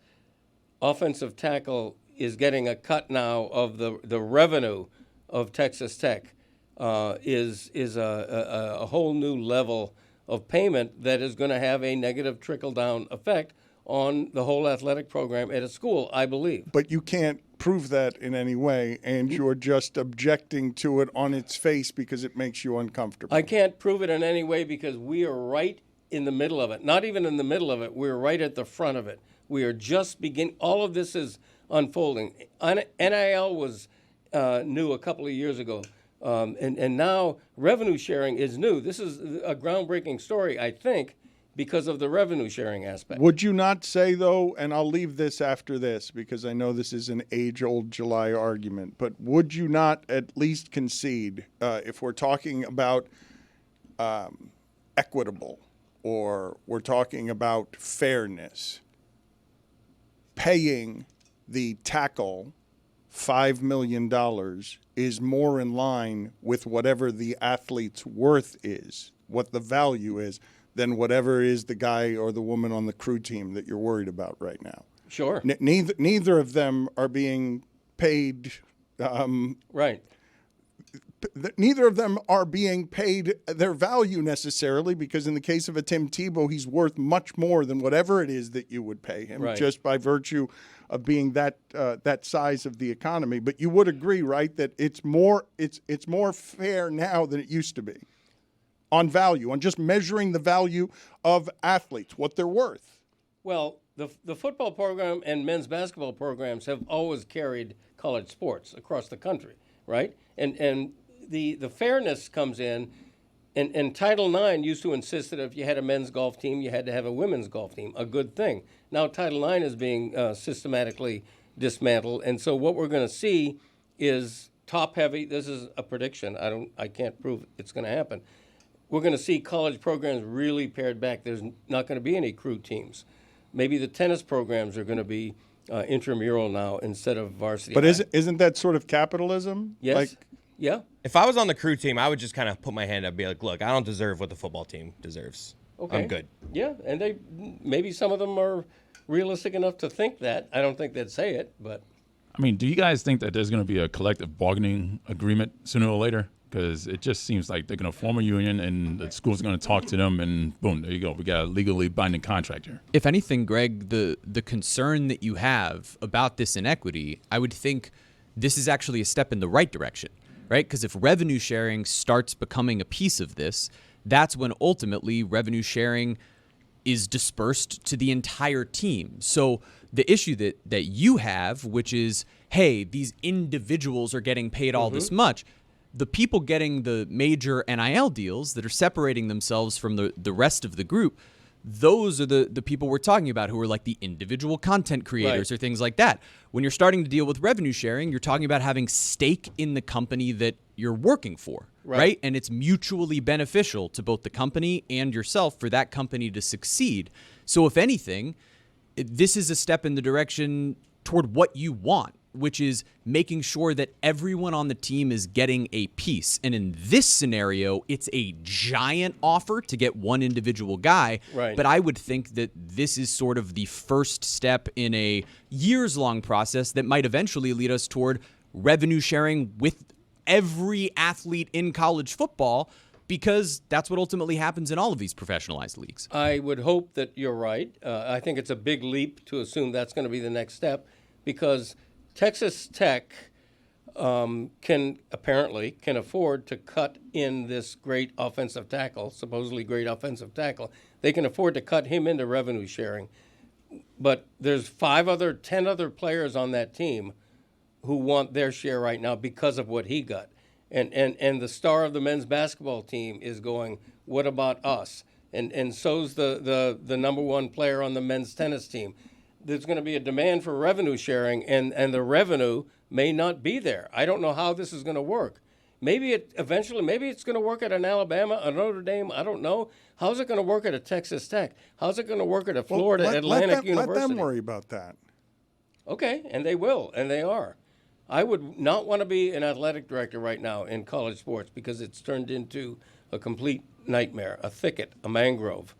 offensive tackle is getting a cut now of the revenue of Texas Tech is a whole new level of payment that is going to have a negative trickle-down effect on the whole athletic program at a school, I believe. But you can't prove that in any way, and you're just objecting to it on its face because it makes you uncomfortable. I can't prove it in any way because we are right in the middle of it. Not even in the middle of it. We're right at the front of it. We are just beginning. All of this is unfolding. NIL was new a couple of years ago, and now revenue sharing is new. This is a groundbreaking story, I think, because of the revenue sharing aspect. Would you not say, though, and I'll leave this after this because I know this is an age-old July argument, but would you not at least concede, if we're talking about equitable or we're talking about fairness, paying the tackle $5 million is more in line with whatever the athlete's worth is, what the value is, than whatever is the guy or the woman on the crew team that you're worried about right now. Sure. Neither of them are being paid. Right. Neither of them are being paid their value necessarily, because in the case of a Tim Tebow, he's worth much more than whatever it is that you would pay him, just by virtue of being that size of the economy. But you would agree, right, that it's more fair now than it used to be. On value, on just measuring the value of athletes, what they're worth. Well, the football program and men's basketball programs have always carried college sports across the country, right? And the fairness comes in, and Title IX used to insist that if you had a men's golf team, you had to have a women's golf team, a good thing. Now Title IX is being systematically dismantled, and so what we're going to see is top-heavy. This is a prediction. I can't prove it's going to happen. We're going to see college programs really pared back. There's not going to be any crew teams. Maybe the tennis programs are going to be intramural now instead of varsity. But isn't that sort of capitalism? Yes. Yeah. If I was on the crew team, I would just kind of put my hand up and be like, look, I don't deserve what the football team deserves. Okay. I'm good. Yeah, and maybe some of them are realistic enough to think that. I don't think they'd say it, but. I mean, do you guys think that there's going to be a collective bargaining agreement sooner or later? Because it just seems like they're going to form a union and the school's going to talk to them, and boom, there you go. We got a legally binding contract here. If anything, Greg, the concern that you have about this inequity, I would think this is actually a step in the right direction, right? Because if revenue sharing starts becoming a piece of this, that's when ultimately revenue sharing is dispersed to the entire team. So the issue that you have, which is, hey, these individuals are getting paid all this much, the people getting the major NIL deals that are separating themselves from the rest of the group, those are the people we're talking about who are like the individual content creators or things like that. When you're starting to deal with revenue sharing, you're talking about having stake in the company that you're working for, right? And it's mutually beneficial to both the company and yourself for that company to succeed. So if anything, this is a step in the direction toward what you want, which is making sure that everyone on the team is getting a piece. And in this scenario, it's a giant offer to get one individual guy. Right. But I would think that this is sort of the first step in a years-long process that might eventually lead us toward revenue sharing with every athlete in college football, because that's what ultimately happens in all of these professionalized leagues. I would hope that you're right. I think it's a big leap to assume that's going to be the next step, because Texas Tech can afford to cut in this great offensive tackle, supposedly great offensive tackle. They can afford to cut him into revenue sharing. But there's 10 other players on that team who want their share right now because of what he got. And the star of the men's basketball team is going, what about us? And so's the number one player on the men's tennis team. There's going to be a demand for revenue sharing, and the revenue may not be there. I don't know how this is going to work. Maybe it's going to work at an Alabama, a Notre Dame. I don't know. How's it going to work at a Texas Tech? How's it going to work at a Florida Atlantic University? Let them worry about that. Okay, and they will, and they are. I would not want to be an athletic director right now in college sports, because it's turned into a complete nightmare, a thicket, a mangrove.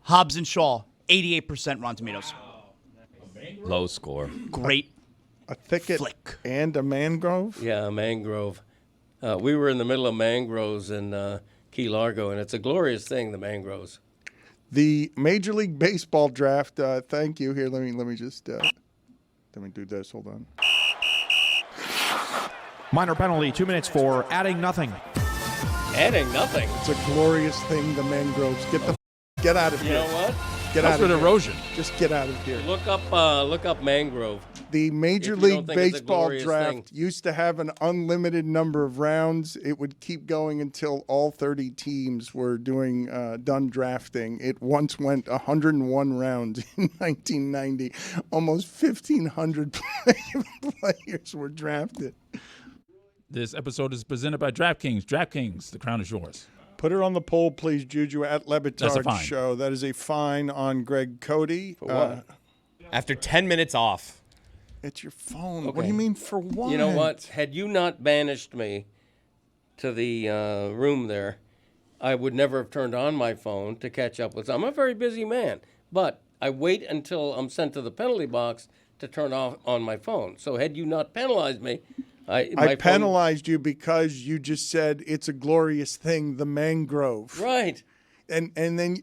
Hobbs and Shaw, 88% Rotten Tomatoes. Low score. Great. A thicket and a mangrove? Yeah, a mangrove. We were in the middle of mangroves in Key Largo, and it's a glorious thing, the mangroves. The Major League Baseball draft, thank you. Here, let me just let me do this. Hold on. Minor penalty, 2 minutes for adding nothing. Adding nothing? It's a glorious thing, the mangroves. Get out of here. You know what? Get out of here. erosion. Just get out of here. Look up mangrove. The Major League Baseball draft used to have an unlimited number of rounds. It would keep going until all 30 teams were done drafting. It once went 101 rounds in 1990. Almost 1,500 players were drafted. This episode is presented by DraftKings. DraftKings, the crown is yours. Put it on the poll, please, Juju, at Le Batard fine. Show. That is a fine on Greg Cote. For what? After 10 minutes off. It's your phone. Okay. What do you mean for what? You know what? Had you not banished me to the room there, I would never have turned on my phone to catch up with. I'm a very busy man, but I wait until I'm sent to the penalty box to turn off on my phone. So had you not penalized me, I penalized you because you just said it's a glorious thing, the mangrove. Right. And then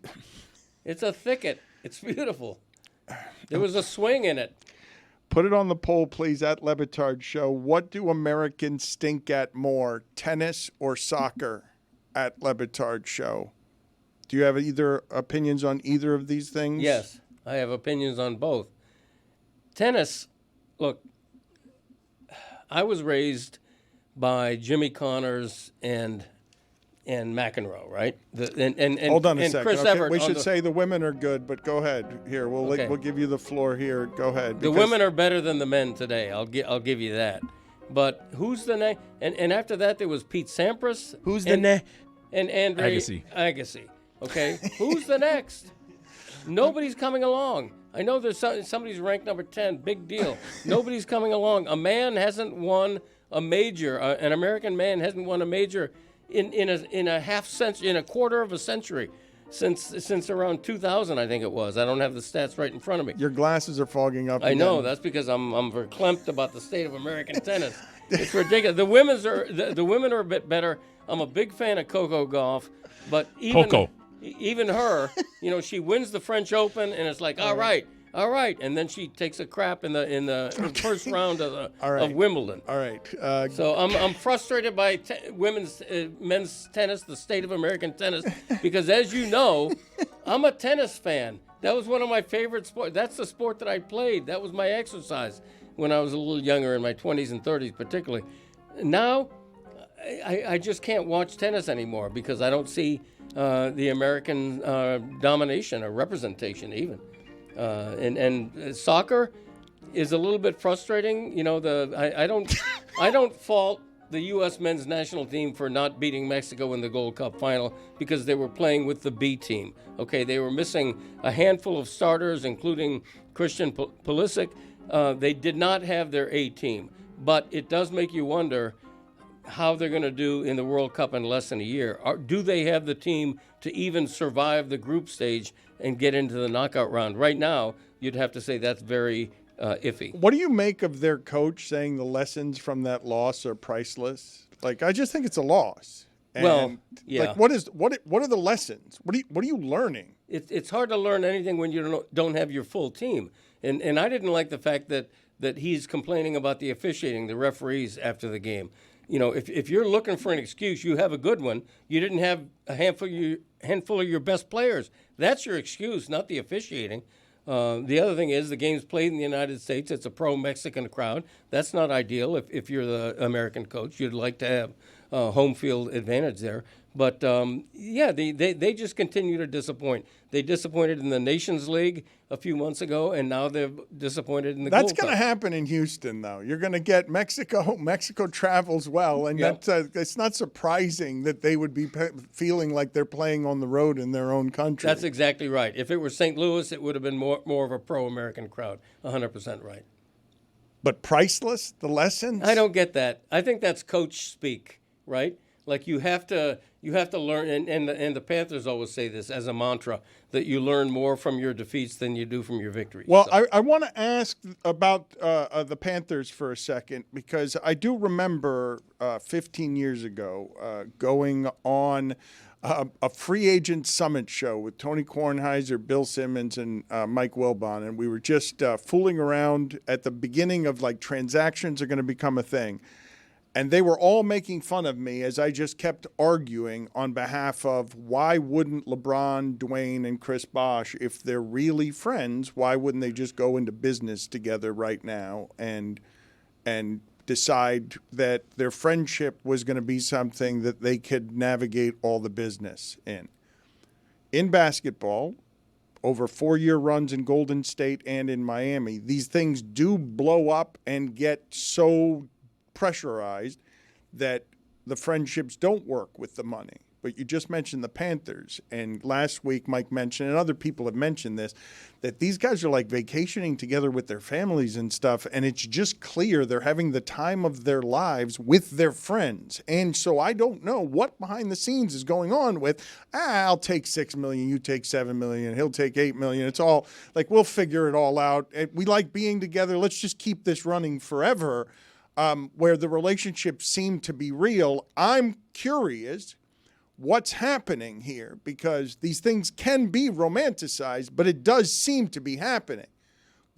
it's a thicket. It's beautiful. There was a swing in it. Put it on the poll, please, at Le Batard Show. What do Americans stink at more, tennis or soccer? At Le Batard Show. Do you have either opinions on either of these things? Yes, I have opinions on both. Tennis, look, I was raised by Jimmy Connors and McEnroe, right? Hold on a second. Chris Okay, Evert. we should say the women are good, but go ahead. Here, we'll give you the floor here. Go ahead. The women are better than the men today. I'll give you that. But who's the next? And after that, there was Pete Sampras. Who's the next? And Andre Agassi. Okay, who's the next? Nobody's coming along. I know there's somebody's ranked number 10. Big deal. Nobody's coming along. A man hasn't won a major. An American man hasn't won a major in a half century, in a quarter of a century, since around 2000, I think it was. I don't have the stats right in front of me. Your glasses are fogging up. I know. That's because I'm verklempt about the state of American tennis. It's ridiculous. The women are a bit better. I'm a big fan of Coco Gauff, but even her, she wins the French Open, and it's like, all right, and then she takes a crap in the first round of Wimbledon. All right. So I'm frustrated by men's tennis, the state of American tennis, because as you know, I'm a tennis fan. That was one of my favorite sports. That's the sport that I played. That was my exercise when I was a little younger, in my 20s and 30s particularly. Now, I just can't watch tennis anymore because I don't see the American domination or representation even. And soccer is a little bit frustrating. You know, I don't fault the U.S. men's national team for not beating Mexico in the Gold Cup final because they were playing with the B team. Okay, they were missing a handful of starters, including Christian Pulisic. They did not have their A team, but it does make you wonder how they're going to do in the World Cup in less than a year. Do they have the team to even survive the group stage and get into the knockout round? Right now, you'd have to say that's very iffy. What do you make of their coach saying the lessons from that loss are priceless? Like, I just think it's a loss. And, well, yeah. Like, what are the lessons? What are you learning? It's hard to learn anything when you don't have your full team. And I didn't like the fact that he's complaining about the officiating, the referees after the game. You know, if you're looking for an excuse, you have a good one. You didn't have a handful of your best players. That's your excuse, not the officiating. The other thing is the game's played in the United States. It's a pro-Mexican crowd. That's not ideal if you're the American coach. You'd like to have home field advantage there. But, they just continue to disappoint. They disappointed in the Nations League a few months ago, and now they're disappointed in the Gold Cup. That's going to happen in Houston, though. You're going to get Mexico. Mexico travels well, and it's not surprising that they would be feeling like they're playing on the road in their own country. That's exactly right. If it were St. Louis, it would have been more of a pro-American crowd. 100% right. But priceless, the lessons? I don't get that. I think that's coach speak, right? Like you have to learn, and the Panthers always say this as a mantra, that you learn more from your defeats than you do from your victories. Well, so. I want to ask about the Panthers for a second, because I do remember 15 years ago going on a free agent summit show with Tony Kornheiser, Bill Simmons, and Mike Wilbon, and we were just fooling around at the beginning of like transactions are going to become a thing. And they were all making fun of me as I just kept arguing on behalf of why wouldn't LeBron, Dwayne, and Chris Bosh, if they're really friends, why wouldn't they just go into business together right now and decide that their friendship was going to be something that they could navigate all the business in? In basketball, over 4-year runs in Golden State and in Miami, these things do blow up and get so pressurized that the friendships don't work with the money. But you just mentioned the Panthers, and last week Mike mentioned, and other people have mentioned this, that these guys are like vacationing together with their families and stuff, and it's just clear they're having the time of their lives with their friends. And so I don't know what behind the scenes is going on with, I'll take $6 million, you take $7 million, he'll take $8 million. It's all like, we'll figure it all out. We like being together. Let's just keep this running forever. Where the relationships seem to be real. I'm curious what's happening here, because these things can be romanticized, but it does seem to be happening.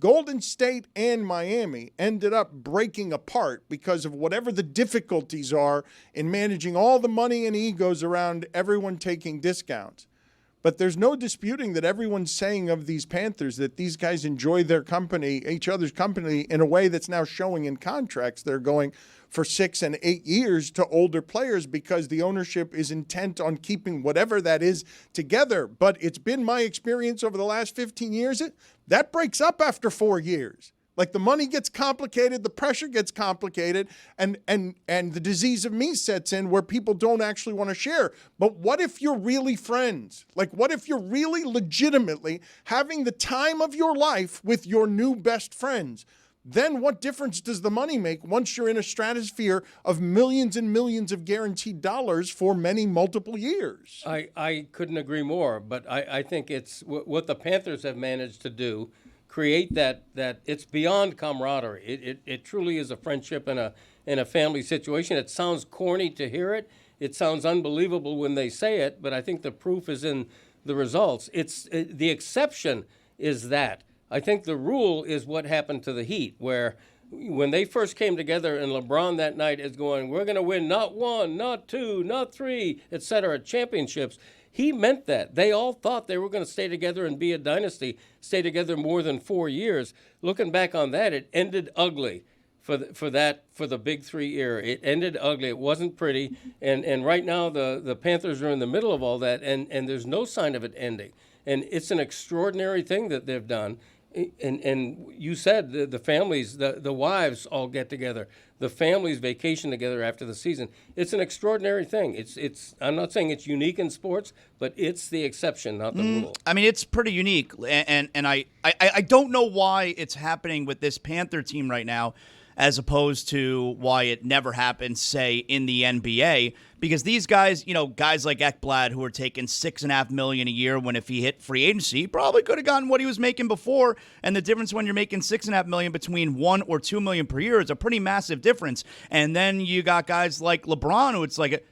Golden State and Miami ended up breaking apart because of whatever the difficulties are in managing all the money and egos around everyone taking discounts. But there's no disputing that everyone's saying of these Panthers that these guys enjoy their company, each other's company, in a way that's now showing in contracts. They're going for 6 and 8 years to older players because the ownership is intent on keeping whatever that is together. But it's been my experience over the last 15 years, that breaks up after 4 years. Like the money gets complicated, the pressure gets complicated, and the disease of me sets in where people don't actually want to share. But what if you're really friends? Like what if you're really legitimately having the time of your life with your new best friends? Then what difference does the money make once you're in a stratosphere of millions and millions of guaranteed dollars for many multiple years? I couldn't agree more, but I think it's what the Panthers have managed to do, create that it's beyond camaraderie. It truly is a friendship and a family situation. It sounds corny to hear it. It sounds unbelievable when they say it, but I think the proof is in the results. The exception is that. I think the rule is what happened to the Heat, where when they first came together and LeBron that night is going, we're going to win not 1, not 2, not 3, et cetera, championships. He meant that. They all thought they were going to stay together and be a dynasty, stay together more than 4 years. Looking back on that, it ended ugly for the Big Three era. It ended ugly. It wasn't pretty. And right now the Panthers are in the middle of all that, and there's no sign of it ending. And it's an extraordinary thing that they've done. And you said the families, the wives all get together. The families vacation together after the season. It's an extraordinary thing. It's. I'm not saying it's unique in sports, but it's the exception, not the rule. I mean, it's pretty unique, and I don't know why it's happening with this Panther team right now, as opposed to why it never happened, say, in the NBA. Because these guys, guys like Ekblad, who are taking $6.5 million a year, when if he hit free agency, he probably could have gotten what he was making before. And the difference when you're making $6.5 million between $1 or $2 million per year is a pretty massive difference. And then you got guys like LeBron, who it's like,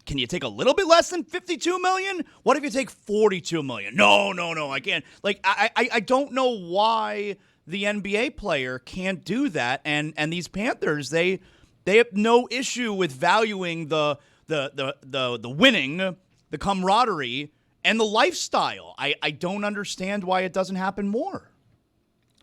can you take a little bit less than $52 million? What if you take $42 million? No, I can't. I don't know why the NBA player can't do that, and these Panthers, they have no issue with valuing the winning, the camaraderie, and the lifestyle. I don't understand why it doesn't happen more.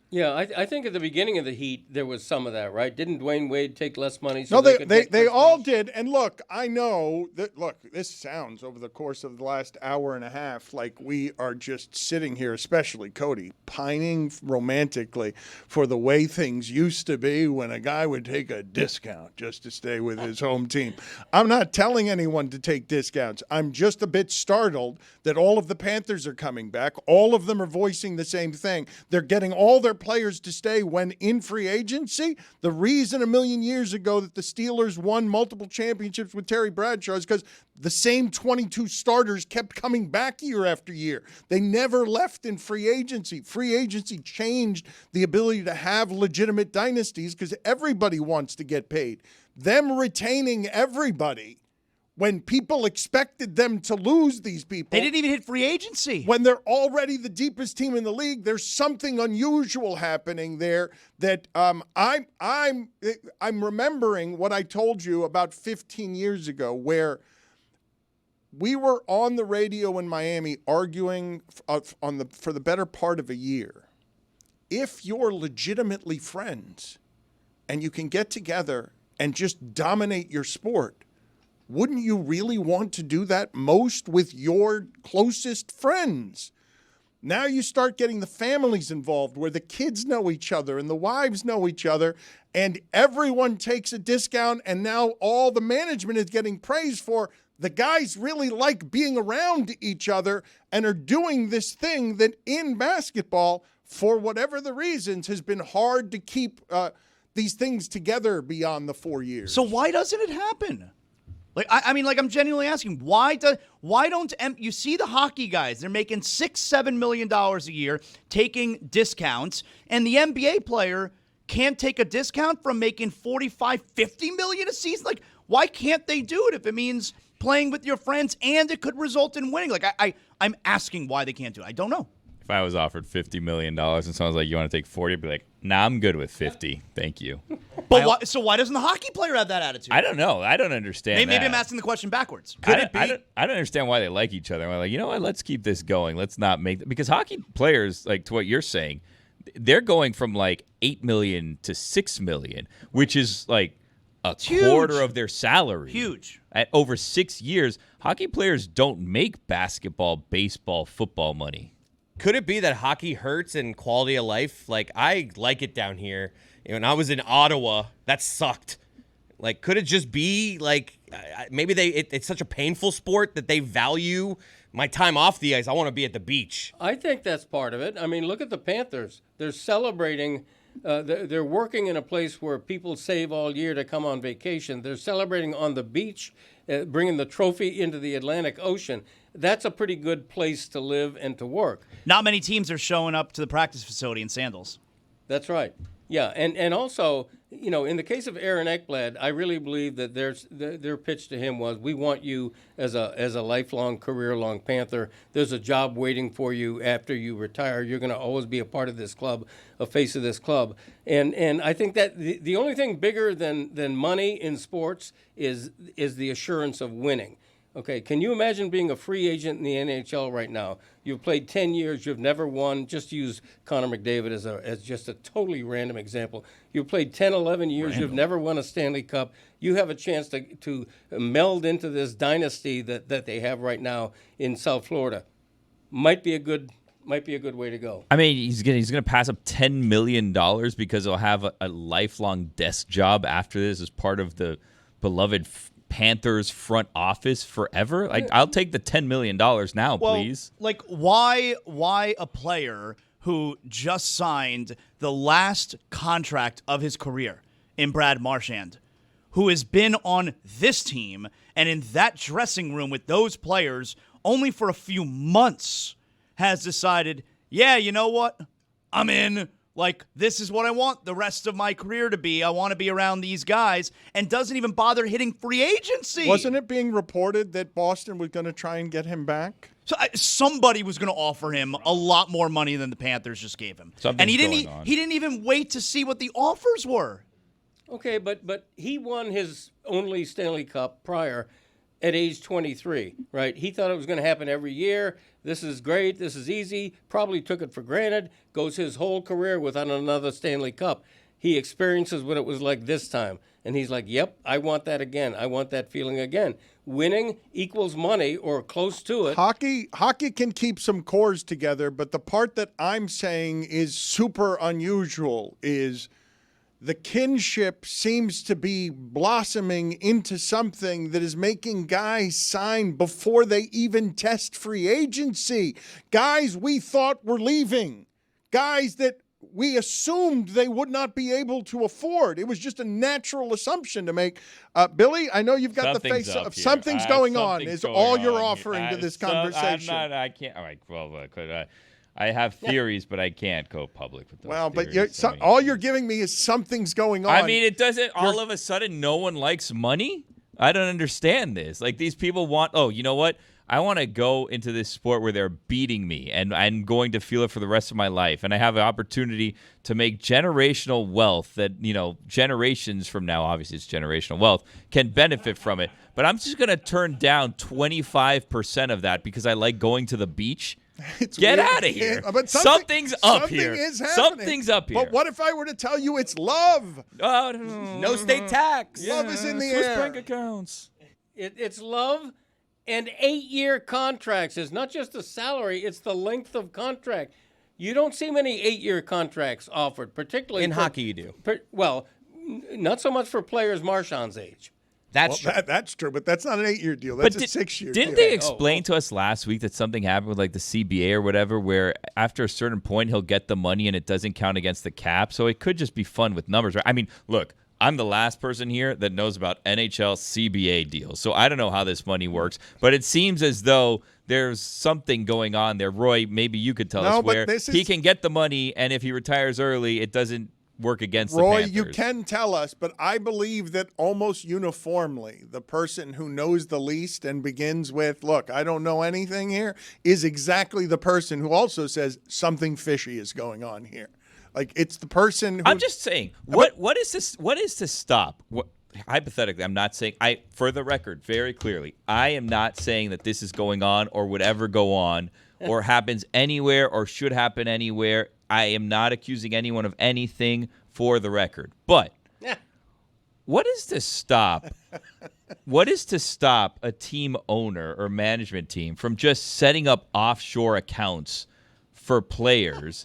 Yeah, I think at the beginning of the Heat there was some of that, right? Didn't Dwayne Wade take less money? So no, they all did. And look, I know that. Look, this sounds over the course of the last hour and a half like we are just sitting here, especially Cote, pining romantically for the way things used to be when a guy would take a discount just to stay with his home team. I'm not telling anyone to take discounts. I'm just a bit startled that all of the Panthers are coming back. All of them are voicing the same thing. They're getting all their players to stay when in free agency. The reason a million years ago that the Steelers won multiple championships with Terry Bradshaw is because the same 22 starters kept coming back year after year. They never left in free agency. Free agency changed the ability to have legitimate dynasties because everybody wants to get paid. Them retaining everybody when people expected them to lose these people. They didn't even hit free agency. When they're already the deepest team in the league, there's something unusual happening there that I'm remembering what I told you about 15 years ago, where we were on the radio in Miami arguing for the better part of a year. If you're legitimately friends and you can get together and just dominate your sport, wouldn't you really want to do that most with your closest friends? Now you start getting the families involved where the kids know each other and the wives know each other, and everyone takes a discount, and now all the management is getting praised for the guys really like being around each other and are doing this thing that in basketball, for whatever the reasons, has been hard to keep these things together beyond the 4 years. So why doesn't it happen? I'm genuinely asking, why don't you see the hockey guys? They're making $6-7 million a year, taking discounts, and the NBA player can't take a discount from making $45-50 million a season. Why can't they do it if it means playing with your friends and it could result in winning? I'm asking why they can't do it. I don't know. If I was offered $50 million and someone's like, you want to take 40, I'd be like, nah, I'm good with 50. Thank you. But why doesn't the hockey player have that attitude? I don't know. I don't understand Maybe I'm asking the question backwards. Could it be? I don't understand why they like each other. I'm like, you know what? Let's keep this going. Let's not make – because hockey players, to what you're saying, they're going from $8 million to $6 million, which is a quarter of their salary. Huge. At over 6 years, hockey players don't make basketball, baseball, football money. Could it be that hockey hurts in quality of life? I like it down here. When I was in Ottawa, that sucked. Could it just be maybe it's such a painful sport that they value my time off the ice. I want to be at the beach. I think that's part of it. I mean, look at the Panthers. They're celebrating. They're working in a place where people save all year to come on vacation. They're celebrating on the beach, bringing the trophy into the Atlantic Ocean. That's a pretty good place to live and to work. Not many teams are showing up to the practice facility in sandals. That's right. Yeah, and also, in the case of Aaron Ekblad, I really believe that their pitch to him was, we want you as a lifelong, career-long Panther. There's a job waiting for you after you retire. You're going to always be a part of this club, a face of this club. And I think that the only thing bigger than money in sports is the assurance of winning. Okay, can you imagine being a free agent in the NHL right now? You've played 10 years, you've never won. Just use Connor McDavid as just a totally random example. You've played 10, 11 years, you've never won a Stanley Cup. You have a chance to meld into this dynasty that they have right now in South Florida. Might be a good way to go. I mean, he's gonna pass up $10 million because he'll have a lifelong desk job after this as part of the beloved Panthers front office forever. Like, I'll take the $10 million now, please. Like, why a player who just signed the last contract of his career in Brad Marchand, who has been on this team and in that dressing room with those players only for a few months, has decided, yeah, you know what? I'm in. Like, this is what I want the rest of my career to be. I want to be around these guys, and doesn't even bother hitting free agency. Wasn't it being reported that Boston was going to try and get him back? So somebody was going to offer him a lot more money than the Panthers just gave him. And he didn't even wait to see what the offers were. Okay, but he won his only Stanley Cup prior at age 23, right? He thought it was going to happen every year. This is great. This is easy. Probably took it for granted. Goes his whole career without another Stanley Cup. He experiences what it was like this time. And he's like, yep, I want that again. I want that feeling again. Winning equals money or close to it. Hockey can keep some cores together, but the part that I'm saying is super unusual is the kinship seems to be blossoming into something that is making guys sign before they even test free agency. Guys we thought were leaving. Guys that we assumed they would not be able to afford. It was just a natural assumption to make. Billy, I know you've got the face of something's going on is all you're offering to this conversation. I can't. All right, well, I have theories, but I can't go public with those. Well, but theories, all you're giving me is something's going on. I mean, it doesn't. All of a sudden, no one likes money. I don't understand this. Like, these people want. Oh, you know what? I want to go into this sport where they're beating me, and I'm going to feel it for the rest of my life. And I have an opportunity to make generational wealth that, generations from now, obviously it's generational wealth, can benefit from it. But I'm just going to turn down 25% of that because I like going to the beach. Get out of here. But something's up here. Is happening. Something's up here. But what if I were to tell you it's love? No state tax. Love is in the Swiss air. bank accounts. It's love and 8-year contracts. It's not just the salary, it's the length of contract. You don't see many 8-year contracts offered, particularly in hockey you do. Not so much for players Marchand's age. That's true. That's true, but that's not an 8-year deal. That's a 6-year deal. Didn't they explain to us last week that something happened with, like, the CBA or whatever, where after a certain point he'll get the money and it doesn't count against the cap? So it could just be fun with numbers, right? I mean, look, I'm the last person here that knows about NHL CBA deals, so I don't know how this money works, but it seems as though there's something going on there. Roy, maybe you could tell us where he can get the money, and if he retires early, it doesn't work against the Panthers. Roy, you can tell us, but I believe that almost uniformly, the person who knows the least and begins with, look, I don't know anything here, is exactly the person who also says something fishy is going on here. Like, it's the person who... I'm just saying, what is this? What is to stop? Hypothetically, I'm not saying, for the record, very clearly, I am not saying that this is going on or would ever go on or happens anywhere or should happen anywhere. I am not accusing anyone of anything, for the record. But what is to stop? What is to stop a team owner or management team from just setting up offshore accounts for players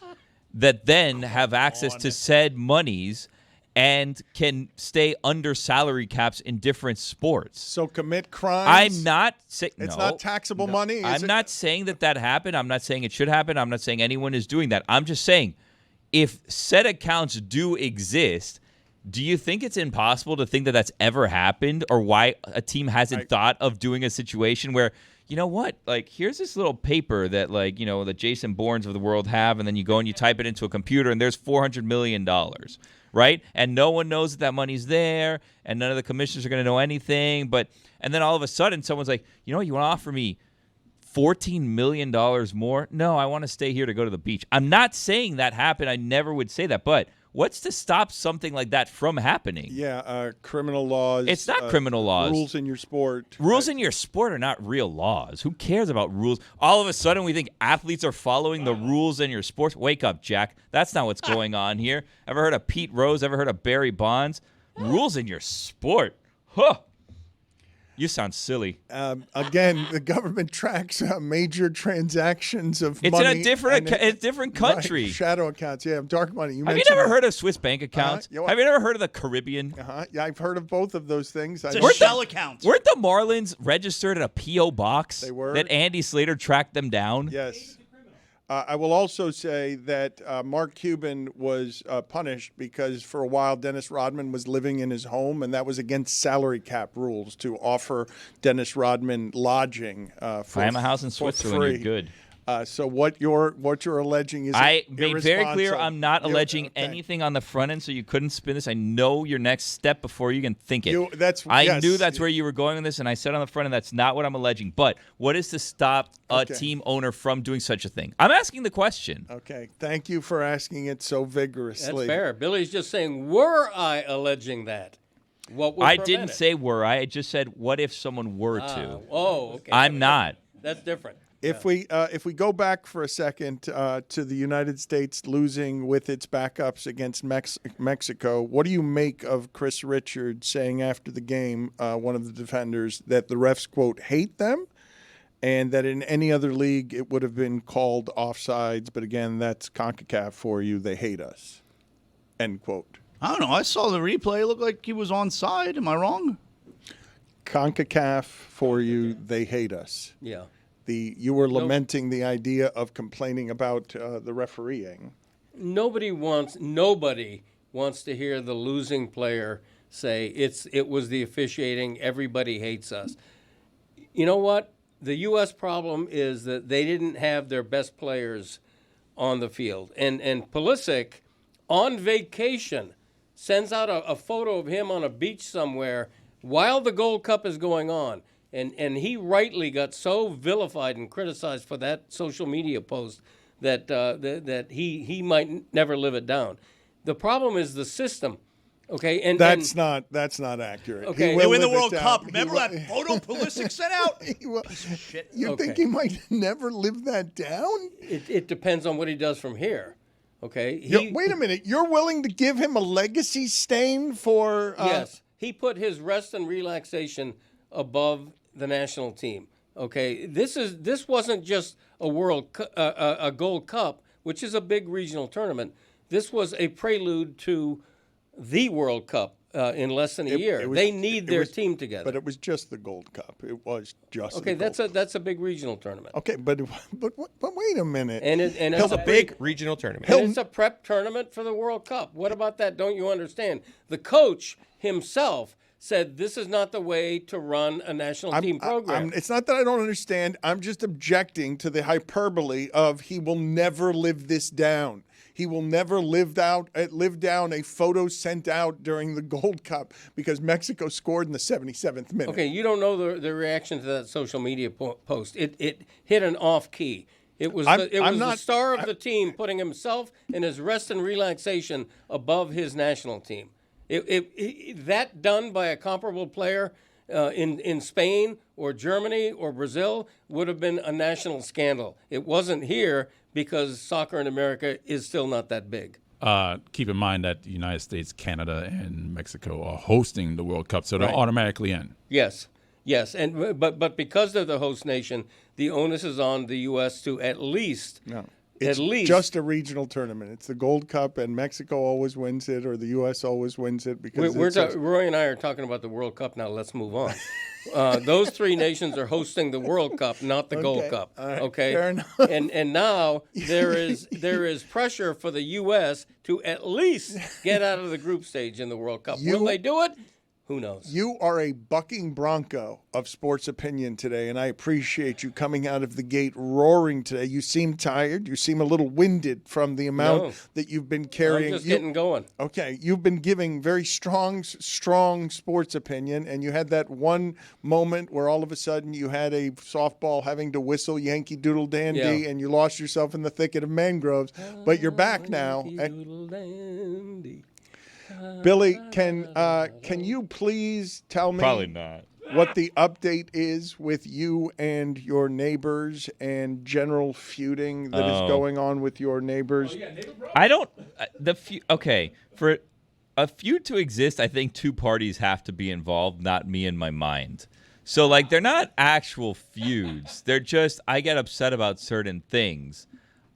that then have access to said monies and can stay under salary caps in different sports? So commit crimes? I'm not saying... It's not taxable money? I'm not saying that happened. I'm not saying it should happen. I'm not saying anyone is doing that. I'm just saying, if said accounts do exist, do you think it's impossible to think that that's ever happened, or why a team hasn't thought of doing a situation where, you know what, like, here's this little paper that, like, the Jason Bournes of the world have, and then you go and you type it into a computer, and there's $400 million, right? And no one knows that money's there, and none of the commissioners are going to know anything. And then all of a sudden, someone's like, you want to offer me $14 million more? No, I want to stay here to go to the beach. I'm not saying that happened. I never would say that. But What's to stop something like that from happening? Yeah, criminal laws. It's not criminal laws. Rules in your sport. Rules in your sport are not real laws. Who cares about rules? All of a sudden, we think athletes are following the rules in your sports. Wake up, Jack. That's not what's going on here. Ever heard of Pete Rose? Ever heard of Barry Bonds? Rules in your sport. Huh. You sound silly. Again, the government tracks major transactions of it's money. It's in a different country. Right, shadow accounts. Yeah, dark money. Have you never heard of Swiss bank accounts? Have you never heard of the Caribbean? Yeah, I've heard of both of those things. It's a shell account. Weren't the Marlins registered at a P.O. box? They were. That Andy Slater tracked them down? Yes. I will also say that Mark Cuban was punished because for a while Dennis Rodman was living in his home, and that was against salary cap rules to offer Dennis Rodman lodging for I am a house in Switzerland. free. You're good. So what you're alleging is I made very clear I'm not alleging okay. anything on the front end, so you couldn't spin this. I know your next step before you can think it. I yes. knew that's where you were going with this, and I said on the front end that's not what I'm alleging. But what is to stop a team owner from doing such a thing? I'm asking the question. Okay, thank you for asking it so vigorously. That's fair. Billy's just saying, were I alleging that? What would I prevent didn't it? say were I. I just said what if someone were to. Oh, okay. I'm not. That's different. If we go back for a second to the United States losing with its backups against Mexico, what do you make of Chris Richards saying after the game, one of the defenders, that the refs, quote, hate them, and that in any other league it would have been called offsides, but again, that's CONCACAF for you. They hate us, end quote. I don't know. I saw the replay. It looked like he was onside. Am I wrong? CONCACAF for you. They hate us. Yeah. You were lamenting the idea of complaining about the refereeing. Nobody wants to hear the losing player say it was the officiating. Everybody hates us. You know what? The U.S. problem is that they didn't have their best players on the field, and Pulisic on vacation sends out a photo of him on a beach somewhere while the Gold Cup is going on. And he rightly got so vilified and criticized for that social media post that that he might never live it down. The problem is the system, okay? And that's not accurate. Okay, they win the World Cup. Remember that photo Pulisic sent out? Shit. You think he might never live that down? It depends on what he does from here. Okay. Wait a minute. You're willing to give him a legacy stain for? Yes, he put his rest and relaxation above the national team. Okay, this wasn't just a Gold Cup, which is a big regional tournament. This was a prelude to the World Cup in less than a year. They need their team together. But it was just the Gold Cup. It was just okay. The Gold That's a big regional tournament. Okay, but wait a minute. And it's a big regional tournament. And it's a prep tournament for the World Cup. What about that? Don't you understand? The coach himself said this is not the way to run a national team program. It's not that I don't understand. I'm just objecting to the hyperbole of he will never live this down. He will never live down a photo sent out during the Gold Cup because Mexico scored in the 77th minute. Okay, you don't know the reaction to that social media post. It hit an off key. It was the star of the team putting himself and his rest and relaxation above his national team. That done by a comparable player in Spain or Germany or Brazil would have been a national scandal. It wasn't here because soccer in America is still not that big. Keep in mind that the United States, Canada, and Mexico are hosting the World Cup, so they're automatically in. Yes, and but because they're the host nation, the onus is on the U.S. to at least. No. It's just a regional tournament. It's the Gold Cup, and Mexico always wins it, or the U.S. always wins it. Because Roy and I are talking about the World Cup now. Let's move on. Those three nations are hosting the World Cup, not the Gold Cup. Right, okay, fair enough. And now there is pressure for the U.S. to at least get out of the group stage in the World Cup. Will they do it? Who knows? You are a bucking bronco of sports opinion today, and I appreciate you coming out of the gate roaring today. You seem tired. You seem a little winded from the amount that you've been carrying. I'm just getting going. Okay, you've been giving very strong sports opinion, and you had that one moment where all of a sudden you had a softball having to whistle Yankee Doodle Dandy, and you lost yourself in the thicket of mangroves. But you're back now. Billy, can you please tell me Probably not. what the update is with you and your neighbors and general feuding that is going on with your neighbors? I don't for a feud to exist, I think two parties have to be involved, not me and my mind. So like they're not actual feuds. They're just I get upset about certain things.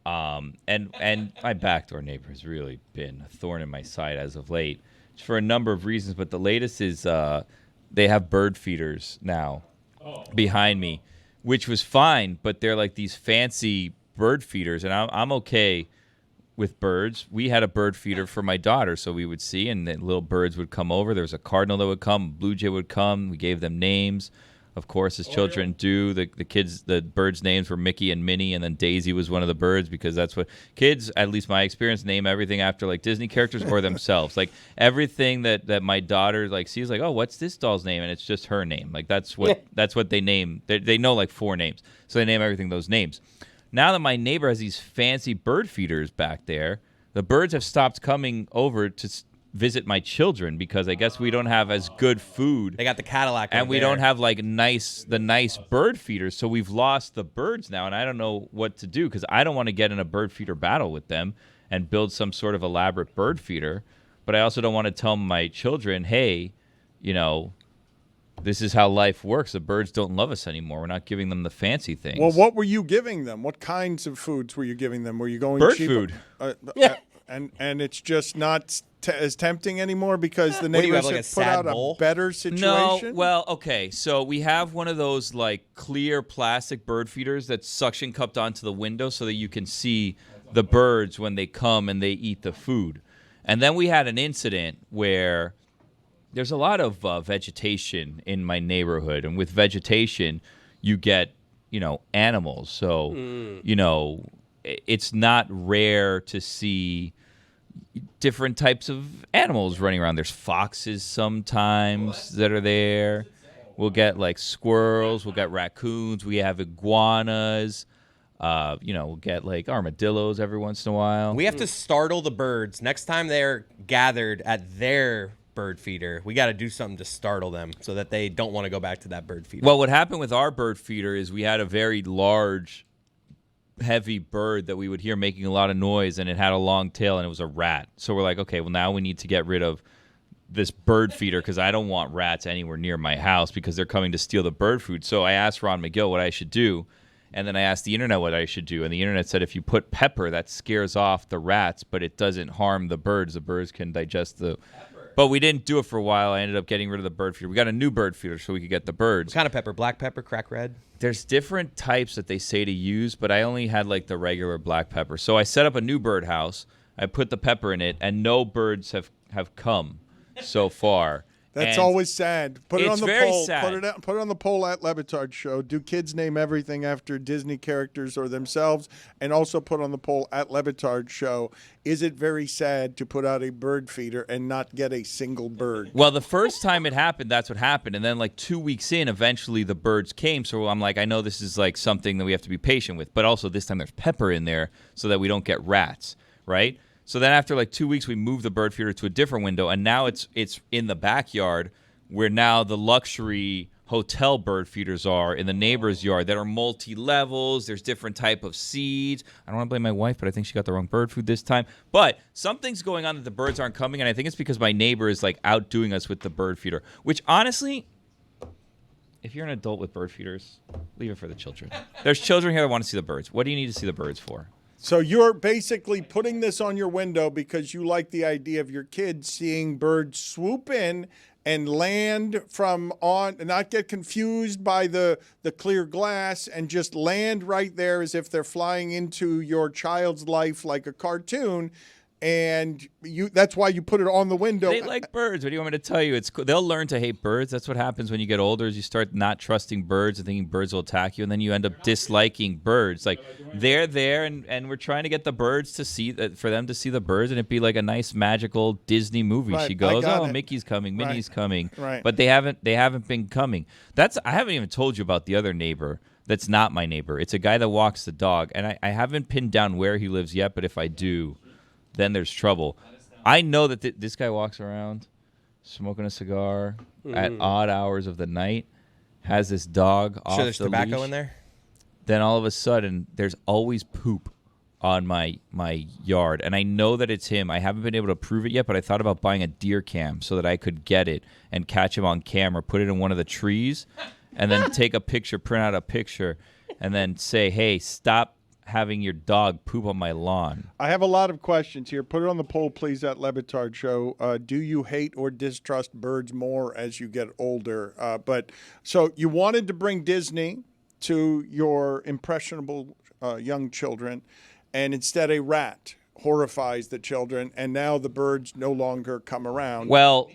And my backdoor neighbor has really been a thorn in my side as of late for a number of reasons. But the latest is they have bird feeders now behind me, which was fine. But they're like these fancy bird feeders. And I'm okay with birds. We had a bird feeder for my daughter. So we would see and then little birds would come over. There was a cardinal that would come. Blue jay would come. We gave them names. Of course, as children do, the birds' names were Mickey and Minnie, and then Daisy was one of the birds because that's what kids, at least my experience, name everything after like Disney characters or themselves. Like everything that my daughter like sees, like, oh, what's this doll's name? And it's just her name. Like that's what they name. They know like 4 names, so they name everything those names. Now that my neighbor has these fancy bird feeders back there, the birds have stopped coming over to visit my children because I guess we don't have as good food. They got the Cadillac and we don't have like the nice bird feeders, so we've lost the birds now, and I don't know what to do because I don't want to get in a bird feeder battle with them and build some sort of elaborate bird feeder, but I also don't want to tell my children, hey, this is how life works. The birds don't love us anymore. We're not giving them the fancy things. Well, what were you giving them? What kinds of foods were you giving them? Were you going bird cheap? Food? And it's just not as tempting anymore because the neighbors have put out a better situation? No, well, okay. So we have one of those like clear plastic bird feeders that's suction cupped onto the window so that you can see the birds when they come and they eat the food. And then we had an incident where there's a lot of vegetation in my neighborhood. And with vegetation, you get, animals. So, it's not rare to see different types of animals running around. There's foxes sometimes that are there. We'll get like squirrels. We'll get raccoons. We have iguanas. We'll get like armadillos every once in a while. We have to startle the birds. Next time they're gathered at their bird feeder, we got to do something to startle them so that they don't want to go back to that bird feeder. Well, what happened with our bird feeder is we had a very large, heavy bird that we would hear making a lot of noise, and it had a long tail, and it was a rat. So we're like, okay, well, now we need to get rid of this bird feeder because I don't want rats anywhere near my house because they're coming to steal the bird food. So I asked Ron McGill what I should do, and then I asked the internet what I should do, and the internet said if you put pepper, that scares off the rats, but it doesn't harm the birds. The birds can digest the... But we didn't do it for a while. I ended up getting rid of the bird feeder. We got a new bird feeder so we could get the birds. What kind of pepper? Black pepper, crack red? There's different types that they say to use, but I only had like the regular black pepper. So I set up a new bird house. I put the pepper in it, and no birds have come so far. That's always sad. Put it on the poll. Sad. Put it on the poll at Le Batard Show. Do kids name everything after Disney characters or themselves? And also put on the poll at Le Batard Show. Is it very sad to put out a bird feeder and not get a single bird? Well, the first time it happened, that's what happened. And then like 2 weeks in, eventually the birds came. So I'm like, I know this is like something that we have to be patient with. But also this time there's pepper in there so that we don't get rats, right? So then after like 2 weeks, we moved the bird feeder to a different window, and now it's in the backyard where now the luxury hotel bird feeders are in the neighbor's yard that are multi-levels. There's different type of seeds. I don't want to blame my wife, but I think she got the wrong bird food this time. But something's going on that the birds aren't coming, and I think it's because my neighbor is like outdoing us with the bird feeder, which honestly, if you're an adult with bird feeders, leave it for the children. There's children here that want to see the birds. What do you need to see the birds for? So you're basically putting this on your window because you like the idea of your kids seeing birds swoop in and land from on, and not get confused by the clear glass, and just land right there as if they're flying into your child's life like a cartoon. and that's why you put it on the window. They like birds. What do you want me to tell you? It's cool. They'll learn to hate birds. That's what happens when you get older is you start not trusting birds and thinking birds will attack you, and then you end up disliking birds. Like, they're there, and we're trying to get the birds to see for them to see the birds, and it'd be like a nice magical Disney movie. Right, She goes, I got oh, it. Mickey's coming, Minnie's coming. Right. But they haven't been coming. I haven't even told you about the other neighbor. That's not my neighbor. It's a guy that walks the dog, and I haven't pinned down where he lives yet, but if I do, then there's trouble. I know that this guy walks around smoking a cigar at odd hours of the night, has this dog off the Sure there's tobacco leash. in there? Then all of a sudden, there's always poop on my yard, and I know that it's him. I haven't been able to prove it yet, but I thought about buying a deer cam so that I could get it and catch him on camera, put it in one of the trees, and then take a picture, print out a picture, and then say, hey, stop having your dog poop on my lawn. I have a lot of questions here. Put it on the poll, please, at Le Batard Show. Do you hate or distrust birds more as you get older? So you wanted to bring Disney to your impressionable young children, and instead a rat horrifies the children, and now the birds no longer come around. Well,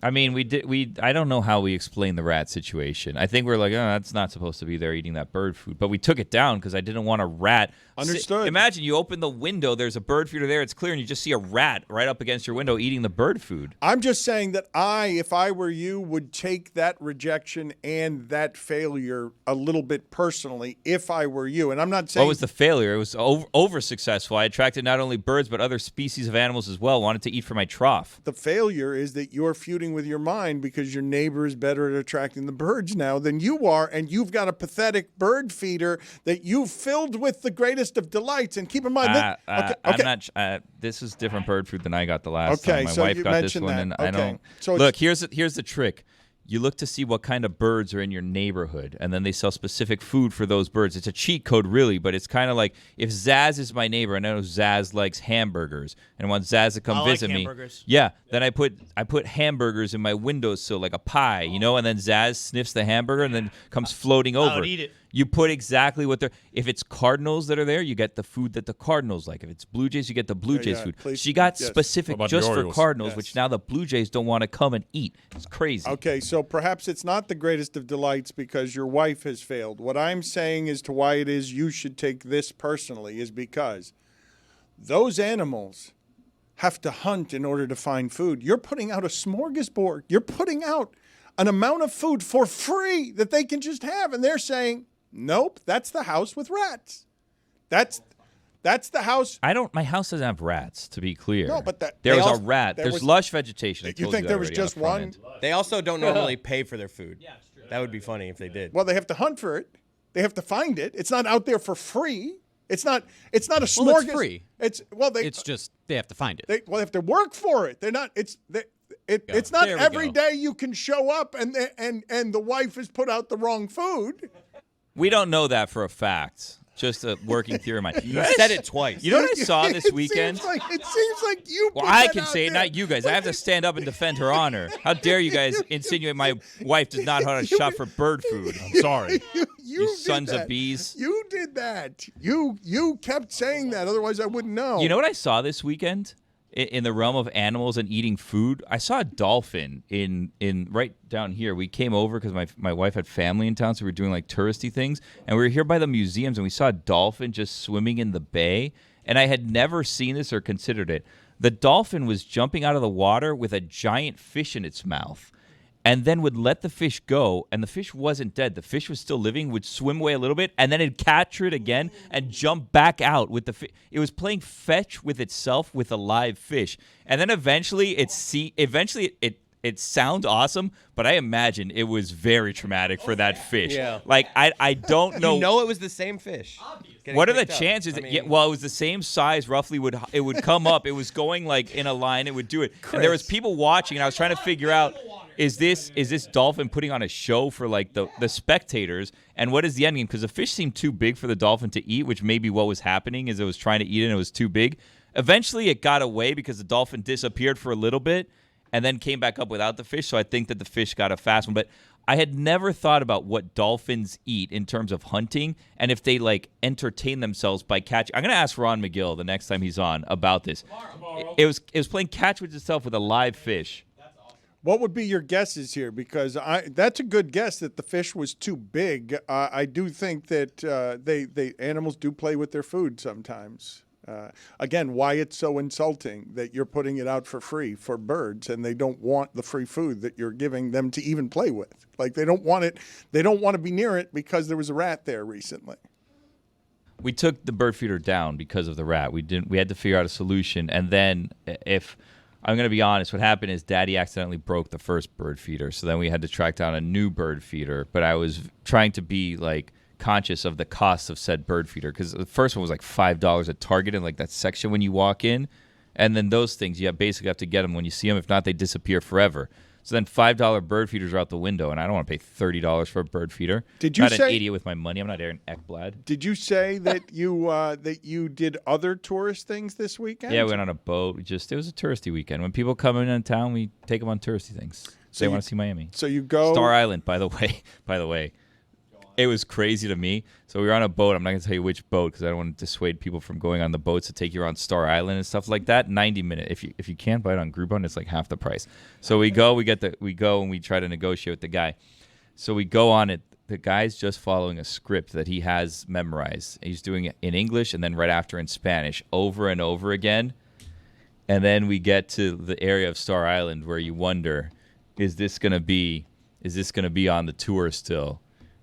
I don't know how we explain the rat situation. I think we're like, oh, that's not supposed to be there eating that bird food. But we took it down because I didn't want a rat. Understood. Imagine you open the window, there's a bird feeder there, it's clear, and you just see a rat right up against your window eating the bird food. I'm just saying that if I were you, would take that rejection and that failure a little bit personally if I were you. And I'm not saying... What was the failure? It was over successful. I attracted not only birds, but other species of animals as well, wanted to eat from my trough. The failure is that you're feuding with your mind because your neighbor is better at attracting the birds now than you are, and you've got a pathetic bird feeder that you've filled with the greatest of delights. And keep in mind, I'm not. This is different bird food than I got the last time. My so wife you got this mentioned one, that. and I don't. So look, here's the trick. You look to see what kind of birds are in your neighborhood, and then they sell specific food for those birds. It's a cheat code, really, but it's kind of like if Zaz is my neighbor, and I know Zaz likes hamburgers, and I want Zaz to come visit me. Yeah, then I put hamburgers in my windowsill like a pie, and then Zaz sniffs the hamburger and then comes floating over. I'll eat it. You put exactly what they're. If it's Cardinals that are there, you get the food that the Cardinals like. If it's Blue Jays, you get the Blue Jays food. Please, She got yes. specific What about just the for Orioles? Cardinals, Yes. which now the Blue Jays don't want to come and eat. It's crazy. Okay, so perhaps it's not the greatest of delights because your wife has failed. What I'm saying as to why it is you should take this personally is because those animals have to hunt in order to find food. You're putting out a smorgasbord. You're putting out an amount of food for free that they can just have, and they're saying, nope, that's the house with rats. That's the house. My house doesn't have rats, to be clear. No, but there was also- a rat. there There's was- lush vegetation. I You told think that there was already on just the front one? end. They also don't normally pay for their food. Yeah, it's true. That would be funny if they did. Well, they have to hunt for it. They have to find it. It's not out there for free. It's not a smorgasbord. Well, it's free. It's just they have to find it. they have to work for it. They're not. It's not There we every go. day you can show up and the wife has put out the wrong food. We don't know that for a fact. Just a working theory of mine. You said it twice. You know what I saw this weekend? It seems like you. Well, put I that can out say it, there. not you guys. I have to stand up and defend her honor. How dare you guys insinuate my wife does not know how to shop for bird food? I'm sorry. You You did sons of that. bees. You did that. You kept saying that. Otherwise, I wouldn't know. You know what I saw this weekend in the realm of animals and eating food? I saw a dolphin in right down here. We came over because my wife had family in town, so we were doing like touristy things. And we were here by the museums, and we saw a dolphin just swimming in the bay. And I had never seen this or considered it. The dolphin was jumping out of the water with a giant fish in its mouth, and then would let the fish go, and the fish wasn't dead. The fish was still living, would swim away a little bit, and then it'd capture it again and jump back out with the fish. It was playing fetch with itself with a live fish. And then eventually it sounds awesome, but I imagine it was very traumatic for that fish. Yeah. Like, I don't know. You know it was the same fish. What are the chances? It was the same size roughly. It would come up. It was going like in a line. It would do it. And there was people watching, and I was trying to figure out, is this dolphin putting on a show for like the spectators? And what is the end game? Because the fish seemed too big for the dolphin to eat, which may be what was happening, is it was trying to eat it and it was too big. Eventually, it got away because the dolphin disappeared for a little bit and then came back up without the fish. So I think that the fish got a fast one. But I had never thought about what dolphins eat in terms of hunting and if they like entertain themselves by catching. I'm going to ask Ron McGill the next time he's on about this. Tomorrow. It was playing catch with itself with a live fish. What would be your guesses here? Because that's a good guess that the fish was too big. I do think that they animals do play with their food sometimes. Again, why it's so insulting that you're putting it out for free for birds and they don't want the free food that you're giving them to even play with. Like they don't want it. They don't want to be near it because there was a rat there recently. We took the bird feeder down because of the rat. We had to figure out a solution. And then if I'm going to be honest, what happened is Daddy accidentally broke the first bird feeder. So then we had to track down a new bird feeder. But I was trying to be like conscious of the cost of said bird feeder because the first one was like $5 at Target in like that section when you walk in, and then those things you basically have to get them when you see them. If not, they disappear forever. So then $5 bird feeders are out the window, and I don't want to pay $30 for a bird feeder. Did you not say, an idiot with my money? I'm not Aaron Ekblad. Did you say that you did other tourist things this weekend? Yeah, we went on a boat. It was a touristy weekend. When people come in town, we take them on touristy things. So they want to see Miami. So you go Star Island, by the way. It was crazy to me. So we were on a boat. I'm not going to tell you which boat because I don't want to dissuade people from going on the boats to take you around Star Island and stuff like that. 90 minutes. If you can't buy it on Groupon, it's like half the price. So we go and we try to negotiate with the guy. So we go on it. The guy's just following a script that he has memorized. He's doing it in English and then right after in Spanish over and over again. And then we get to the area of Star Island where you wonder, is this going to be on the tour still?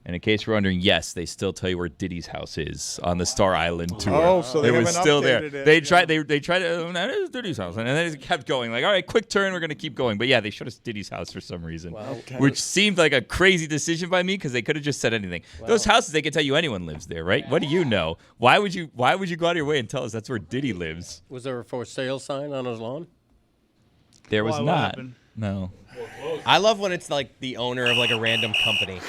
And in case you're wondering, yes, they still tell you where Diddy's house is on the Star Island tour. Oh, so they was still there. It. They tried. They tried to. That is Diddy's house, and then they kept going. Like, all right, quick turn. We're gonna keep going. But yeah, they showed us Diddy's house for some reason, which seemed like a crazy decision by me because they could have just said anything. Wow. Those houses, they can tell you anyone lives there, right? What do you know? Why would you go out of your way and tell us that's where Diddy lives? Was there a for sale sign on his lawn? There was not. No. I love when it's like the owner of like a random company.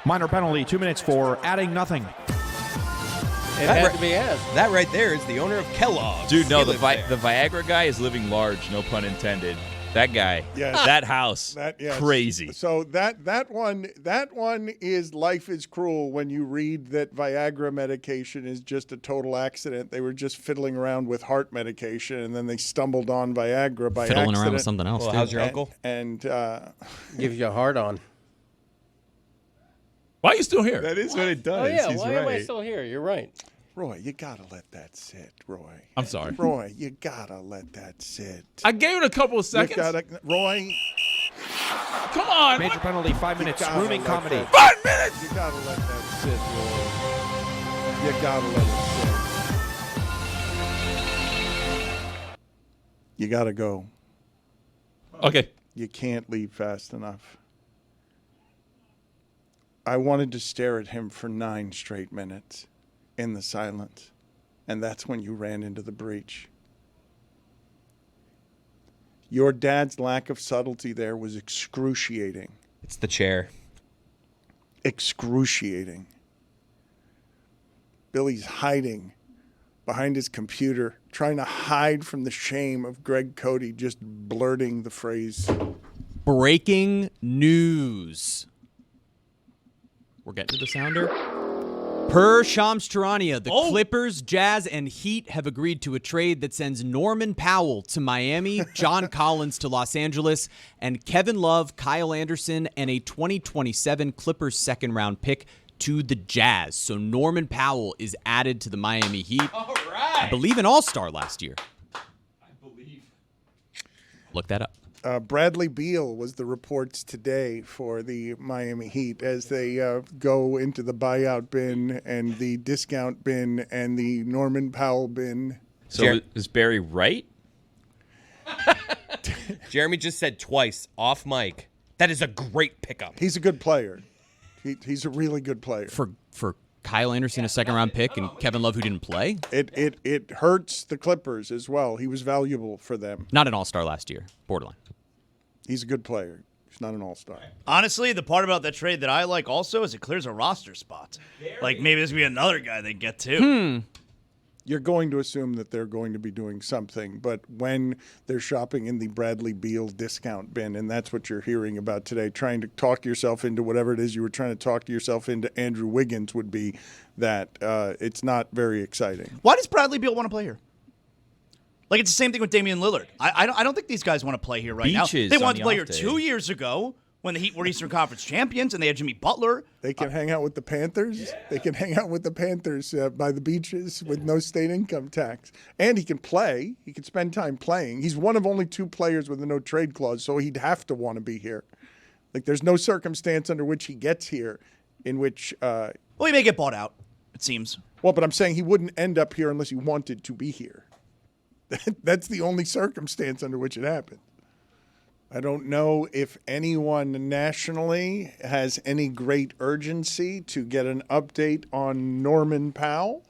Minor penalty, 2 minutes for adding nothing. It had to be asked. That right there is the owner of Kellogg's. Dude, no, the Viagra guy is living large, no pun intended. That guy, that house, crazy. So that one is life is cruel when you read that Viagra medication is just a total accident. They were just fiddling around with heart medication, and then they stumbled on Viagra by accident. Fiddling around with something else. Well, how's your uncle? And gives you a hard on. Why are you still here? That is what it does. Oh, yeah. He's Why right. am I still here? You're right. Roy, you gotta let that sit, Roy. I'm sorry. Roy, you gotta let that sit. I gave it a couple of seconds. Roy. Come on. Major penalty, 5 minutes. Grooming comedy. 5 minutes. You gotta let that sit, Roy. You gotta let it sit. You gotta go. Okay. You can't leave fast enough. I wanted to stare at him for 9 straight minutes in the silence, and that's when you ran into the breach. Your dad's lack of subtlety there was excruciating. It's the chair. Excruciating. Billy's hiding behind his computer, trying to hide from the shame of Greg Cote just blurting the phrase. Breaking news. We're getting to the sounder. Per Shams Charania, the Clippers, Jazz, and Heat have agreed to a trade that sends Norman Powell to Miami, John Collins to Los Angeles, and Kevin Love, Kyle Anderson, and a 2027 Clippers second-round pick to the Jazz. So Norman Powell is added to the Miami Heat. All right. I believe an all-star last year. I believe. Look that up. Bradley Beal was the reports today for the Miami Heat as they go into the buyout bin and the discount bin and the Norman Powell bin. So is Barry right? Jeremy just said twice off mic. That is a great pickup. He's a good player. He's a really good player. For Kyle Anderson, a second-round pick, and Kevin Love, who didn't play? It hurts the Clippers as well. He was valuable for them. Not an all-star last year. Borderline. He's a good player. He's not an all-star. Honestly, the part about that trade that I like also is it clears a roster spot. Like maybe there's going to be another guy they get too. You're going to assume that they're going to be doing something, but when they're shopping in the Bradley Beal discount bin, and that's what you're hearing about today, trying to talk yourself into whatever it is you were trying to talk yourself into Andrew Wiggins would be that it's not very exciting. Why does Bradley Beal want to play here? Like, it's the same thing with Damian Lillard. I don't think these guys want to play here right now. They wanted to play here 2 years ago when the Heat were Eastern Conference champions and they had Jimmy Butler. They can hang out with the Panthers. Yeah. They can hang out with the Panthers by the beaches with no state income tax. And he can play. He can spend time playing. He's one of only 2 players with a no-trade clause, so he'd have to want to be here. Like, there's no circumstance under which he gets here in which... well, he may get bought out, it seems. Well, but I'm saying he wouldn't end up here unless he wanted to be here. That's the only circumstance under which it happened. I don't know if anyone nationally has any great urgency to get an update on Norman Powell,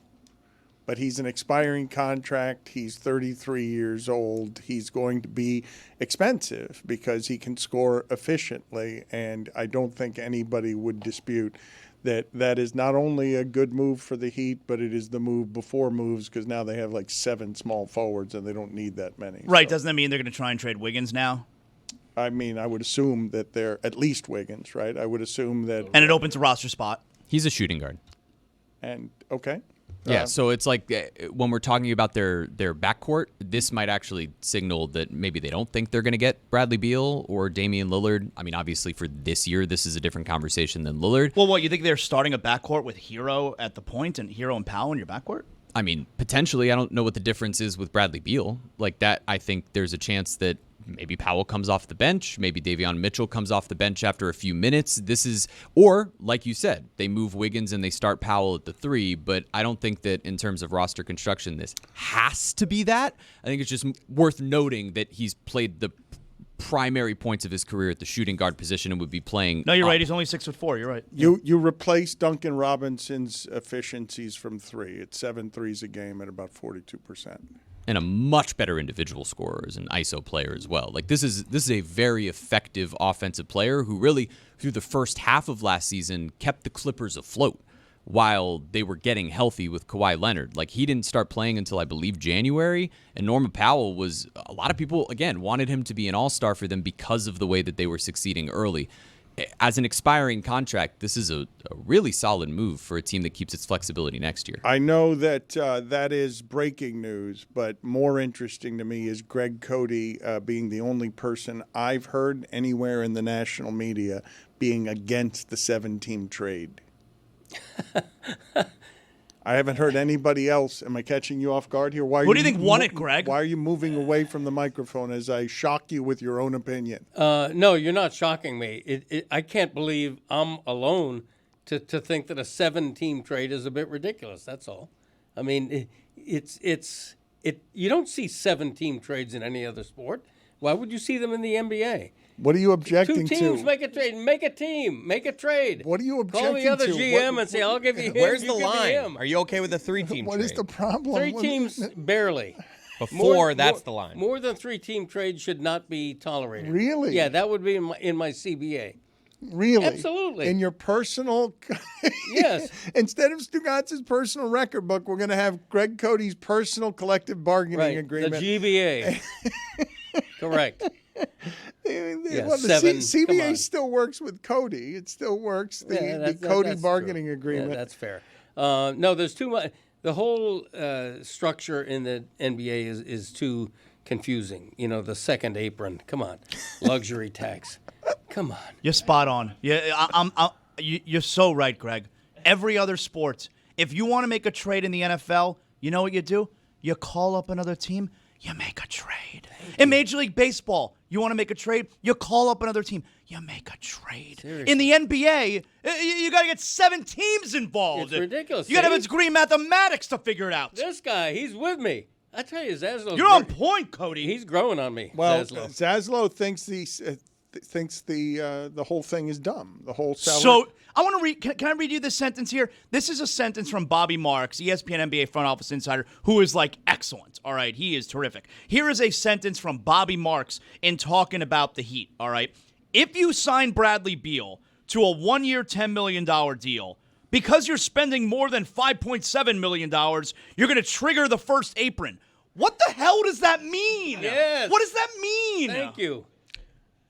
but he's an expiring contract. He's 33 years old. He's going to be expensive because he can score efficiently, and I don't think anybody would dispute that is not only a good move for the Heat, but it is the move before moves because now they have like 7 small forwards and they don't need that many. Right. So. Doesn't that mean they're going to try and trade Wiggins now? I mean, I would assume that they're at least Wiggins, right? I would assume that. And it opens a roster spot. He's a shooting guard. And, okay. Yeah, so it's like when we're talking about their backcourt, this might actually signal that maybe they don't think they're going to get Bradley Beal or Damian Lillard. I mean, obviously for this year, this is a different conversation than Lillard. Well, what, you think they're starting a backcourt with Hero at the point and Hero and Powell in your backcourt? I mean, potentially. I don't know what the difference is with Bradley Beal. Like that, I think there's a chance that maybe Powell comes off the bench. Maybe Davion Mitchell comes off the bench after a few minutes. Or like you said, they move Wiggins and they start Powell at the 3. But I don't think that in terms of roster construction, this has to be that. I think it's just worth noting that he's played the primary points of his career at the shooting guard position and would be playing. No, you're right. He's only 6'4". You're right. You replace Duncan Robinson's efficiencies from 3. It's 7 threes a game at about 42%. And a much better individual scorer as an ISO player as well. Like this is a very effective offensive player who really, through the first half of last season, kept the Clippers afloat while they were getting healthy with Kawhi Leonard. Like he didn't start playing until I believe January, and Norman Powell was, a lot of people again wanted him to be an all-star for them because of the way that they were succeeding early. As an expiring contract, this is a really solid move for a team that keeps its flexibility next year. I know that that is breaking news, but more interesting to me is Greg Cote being the only person I've heard anywhere in the national media being against the 7-team trade. I haven't heard anybody else. Am I catching you off guard here? Who do you think won it, Greg? Why are you moving away from the microphone as I shock you with your own opinion? No, you're not shocking me. I can't believe I'm alone to think that a 7-team trade is a bit ridiculous. That's all. I mean, you don't see 7-team trades in any other sport. Why would you see them in the NBA? What are you objecting to? 2 teams make a trade. Make a team. Make a trade. What are you objecting to? Call the other GM and say, I'll give you him. Where's the you give me line? him. Are you okay with a 3-team trade? What is the problem? 3 teams, barely. Before, that's the line. More than 3-team trades should not be tolerated. Really? Yeah, that would be in my CBA. Really? Absolutely. In your personal... Yes. Instead of Stugotz's personal record book, we're going to have Greg Cote's personal collective bargaining agreement. The GBA. Correct. Well, the CBA still works with Cote. It still works. The Cote bargaining true. agreement. Yeah, that's fair. No, there's too much. The whole structure in the NBA is too confusing. You know, the second apron. Come on. Luxury tax. Come on. You're spot on. Yeah, you're so right, Greg. Every other sport, if you want to make a trade in the NFL, you know what you do? You call up another team, you make a trade. In Major League Baseball, you want to make a trade, you call up another team, you make a trade. Seriously. In the NBA, you got to get 7 teams involved. It's ridiculous. You got to have degree in mathematics to figure it out. This guy, he's with me. I tell you, Zaslow. You're on point, Cody. He's growing on me. Well, Zaslow thinks the whole thing is dumb. The whole salary. So I want to read. Can I read you this sentence here? This is a sentence from Bobby Marks, ESPN NBA front office insider, who is like excellent. All right, he is terrific. Here is a sentence from Bobby Marks in talking about the Heat. All right, if you sign Bradley Beal to a 1-year, $10 million deal, because you're spending more than $5.7 million, you're going to trigger the first apron. What the hell does that mean? Yes. What does that mean? Thank you.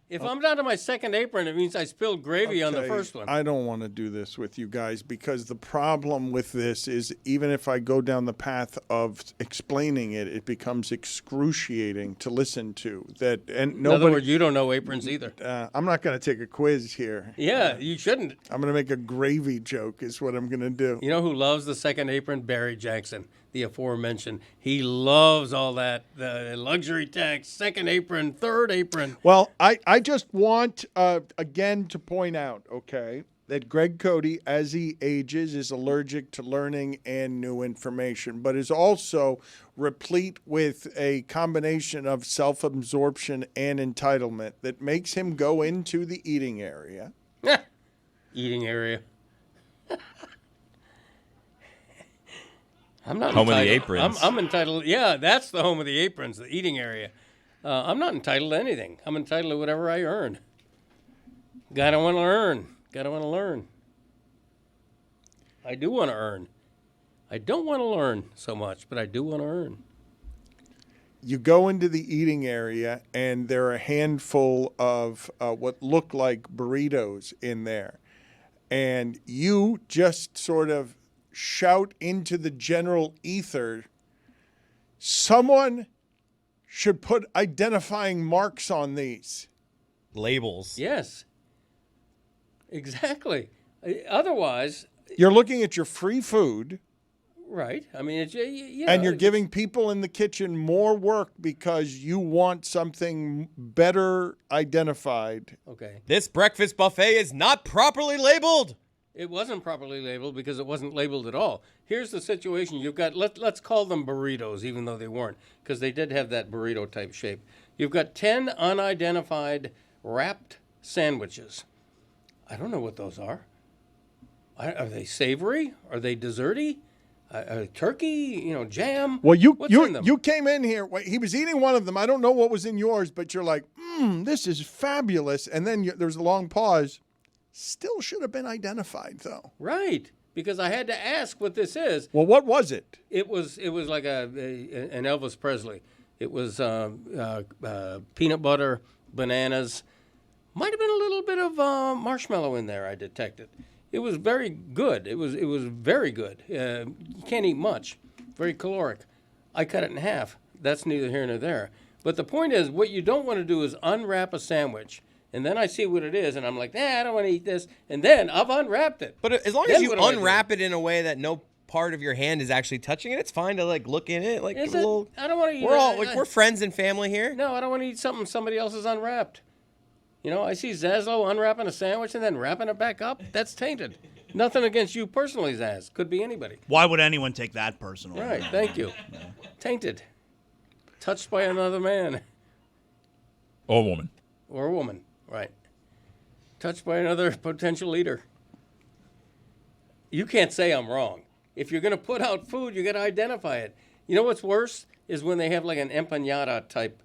If I'm down to my second apron, it means I spilled gravy on the first one. I don't want to do this with you guys because the problem with this is even if I go down the path of explaining it, it becomes excruciating to listen to. In other words, you don't know aprons either. I'm not going to take a quiz here. Yeah, you shouldn't. I'm going to make a gravy joke is what I'm going to do. You know who loves the second apron? Barry Jackson, the aforementioned. He loves all that, the luxury tax, second apron, third apron. Well, I just want, again, to point out, okay, that Greg Cote, as he ages, is allergic to learning and new information, but is also replete with a combination of self-absorption and entitlement that makes him go into the eating area. Eating area. I'm not home entitled. of the aprons. I'm entitled. Yeah, that's the home of the aprons, the eating area. I'm not entitled to anything. I'm entitled to whatever I earn. Gotta want to earn. Gotta want to learn. I do want to earn. I don't want to learn so much, but I do want to earn. You go into the eating area, and there are a handful of what look like burritos in there. And you just sort of shout into the general ether, someone should put identifying marks on these. Labels. Yes. Exactly. Otherwise, you're looking at your free food. Right. I mean, it's, you and know, you're giving people in the kitchen more work because you want something better identified. Okay. This breakfast buffet is not properly labeled. It wasn't properly labeled because it wasn't labeled at all. Here's the situation. You've got, let's call them burritos, even though they weren't, because they did have that burrito type shape. You've got 10 unidentified wrapped sandwiches. I don't know what those are. Are they savory? Are they desserty? Turkey? Jam? Well, What's in them? you came in here. He was eating one of them. I don't know what was in yours, but you're like, this is fabulous. And then there's a long pause. Still should have been identified, though. Right, because I had to ask what this is. Well, what was it? It was like an Elvis Presley. It was peanut butter, bananas. Might have been a little bit of marshmallow in there. I detected. It was very good. It was very good. You can't eat much. Very caloric. I cut it in half. That's neither here nor there. But the point is, what you don't want to do is unwrap a sandwich. And then I see what it is, and I'm like, I don't want to eat this. And then I've unwrapped it. But as long as you unwrap it in a way that no part of your hand is actually touching it, it's fine to look in it. I don't want to eat. We're friends and family here. No, I don't want to eat something somebody else has unwrapped. I see Zaslow unwrapping a sandwich and then wrapping it back up. That's tainted. Nothing against you personally, Zaz. Could be anybody. Why would anyone take that personally? Right. Thank you. Tainted. Touched by another man. Or woman. Or a woman. Right. Touched by another potential leader. You can't say I'm wrong. If you're going to put out food, you got to identify it. You know what's worse is when they have like an empanada type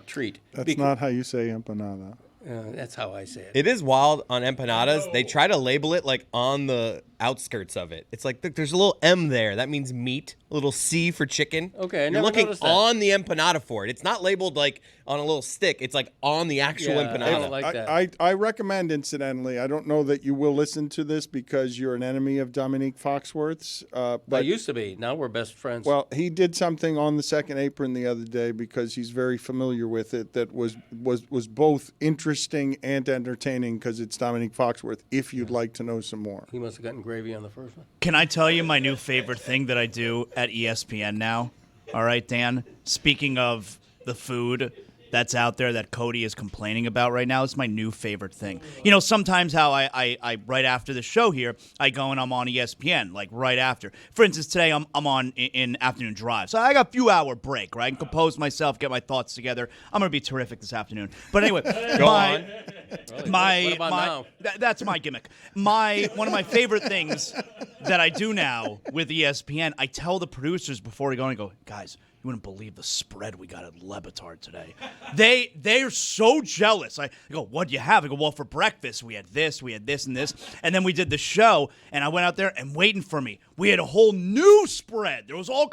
treat. That's not how you say empanada. That's how I say it. It is wild on empanadas. They try to label it on the outskirts of it. It's like, look, there's a little M there. That means meat. A little C for chicken. Okay, You're looking on the empanada for it. It's not labeled on a little stick. It's on the actual empanada. I don't like that. I recommend, incidentally, I don't know that you will listen to this because you're an enemy of Dominique Foxworth's. But I used to be. Now we're best friends. Well, he did something on the second apron the other day because he's very familiar with it that was both interesting and entertaining because it's Dominique Foxworth, if you'd like to know some more. He must have gotten gravy on the first one. Can I tell you my new favorite thing that I do at ESPN now? All right, Dan. Speaking of the food that's out there that Cote is complaining about right now, it's my new favorite thing. Sometimes how I right after the show here, I go and I'm on ESPN, right after. For instance, today I'm on in afternoon drive. So I got a few hour break, right? I can compose myself, get my thoughts together. I'm going to be terrific this afternoon. But anyway, What about now? That's my gimmick. One of my favorite things that I do now with ESPN, I tell the producers before we go, and I go, guys, you wouldn't believe the spread we got at Le Batard today. They're so jealous. I go, what'd you have? I go, well, for breakfast, we had this, and this. And then we did the show, and I went out there, and waiting for me, we had a whole new spread. There was all...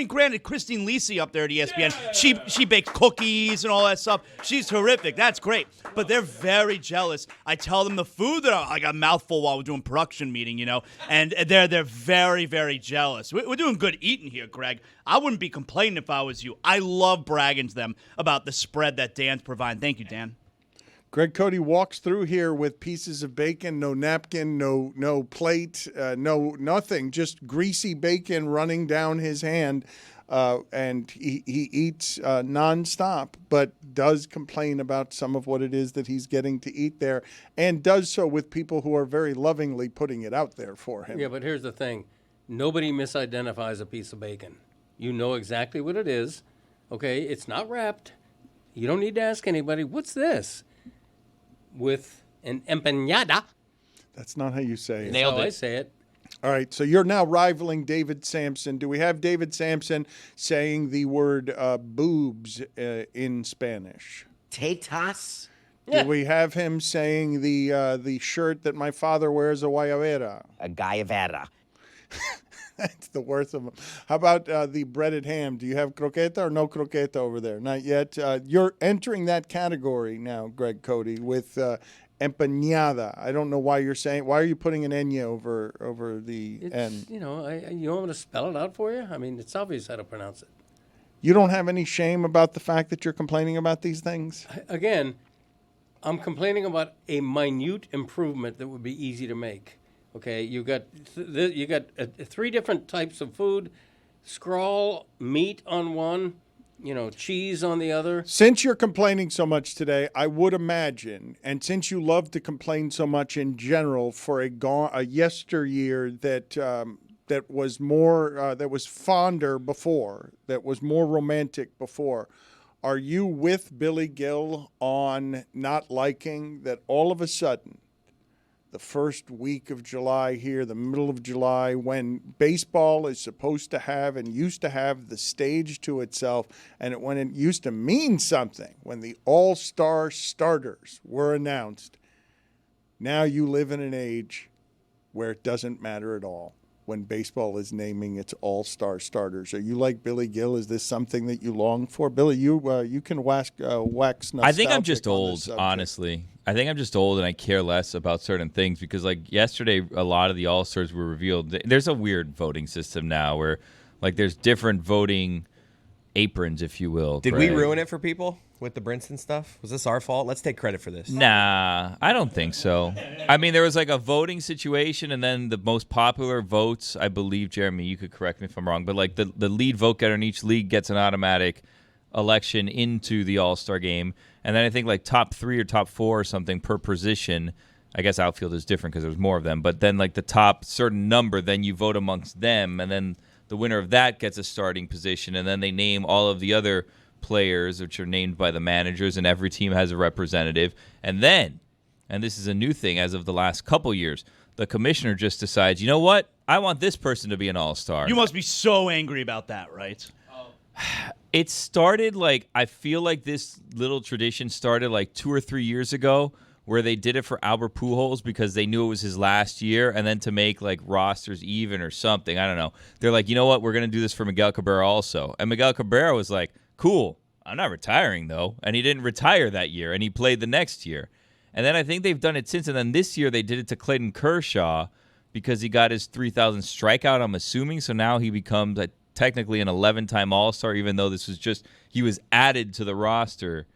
granted, Christine Lisi up there at ESPN, she bakes cookies and all that stuff. She's terrific. That's great. But they're very jealous. I tell them the food that I got a mouthful while we're doing production meeting, and they're very, very jealous. We're doing good eating here, Greg. I wouldn't be complaining if I was you. I love bragging to them about the spread that Dan's providing. Thank you, Dan. Greg Cote walks through here with pieces of bacon, no napkin, no plate, no nothing, just greasy bacon running down his hand, and he eats nonstop, but does complain about some of what it is that he's getting to eat there, and does so with people who are very lovingly putting it out there for him. Yeah, but here's the thing. Nobody misidentifies a piece of bacon. You know exactly what it is. Okay, it's not wrapped. You don't need to ask anybody, what's this? With an empanada. That's not how you say it. Nailed it. I say it. All right, so you're now rivaling David Sampson. Do we have David Sampson saying the word boobs in Spanish? Tetas? Do we have him saying the shirt that my father wears, a guayabera? A guayabera. That's the worst of them. How about the breaded ham? Do you have croqueta or no croqueta over there? Not yet. You're entering that category now, Greg Cote, with Empañada. I don't know why you're saying. Why are you putting an Enya over the N? You want me to spell it out for you? I mean, it's obvious how to pronounce it. You don't have any shame about the fact that you're complaining about these things? Again, I'm complaining about a minute improvement that would be easy to make. Okay, you got three different types of food: scrawl, meat on one, cheese on the other. Since you're complaining so much today, I would imagine, and since you love to complain so much in general, for a yesteryear that was more that was fonder before, that was more romantic before. Are you with Billy Gill on not liking that all of a sudden, the first week of July here, the middle of July, when baseball is supposed to have and used to have the stage to itself, and when it used to mean something, when the all-star starters were announced, now you live in an age where it doesn't matter at all when baseball is naming its all-star starters. Are you like Billy Gill? Is this something that you long for? Billy, you can wax nostalgic. I think I'm just old, honestly. I think I'm just old and I care less about certain things because, like, yesterday, a lot of the All-Stars were revealed. There's a weird voting system now where, like, there's different voting aprons, if you will. Did we ruin it for people with the Brinson stuff? Was this our fault? Let's take credit for this. Nah, I don't think so. I mean, there was like a voting situation, and then the most popular votes, I believe, Jeremy, you could correct me if I'm wrong, but like the lead vote getter in each league gets an automatic election into the All-Star game. And then I think like top 3 or top 4 or something per position. I guess outfield is different because there's more of them. But then like the top certain number, then you vote amongst them, and then the winner of that gets a starting position, and then they name all of the other players, which are named by the managers, and every team has a representative. And then, and this is a new thing as of the last couple years, the commissioner just decides, you know what? I want this person to be an all-star. You must be so angry about that, right? It started like, I feel like this little tradition started like 2 or 3 years ago, where they did it for Albert Pujols because they knew it was his last year, and then to make like rosters even or something. I don't know. They're like, you know what? We're going to do this for Miguel Cabrera also. And Miguel Cabrera was like, cool. I'm not retiring, though. And he didn't retire that year, and he played the next year. And then I think they've done it since. And then this year they did it to Clayton Kershaw because he got his 3,000th strikeout, I'm assuming. So now he becomes technically an 11-time All-Star, even though this was just he was added to the roster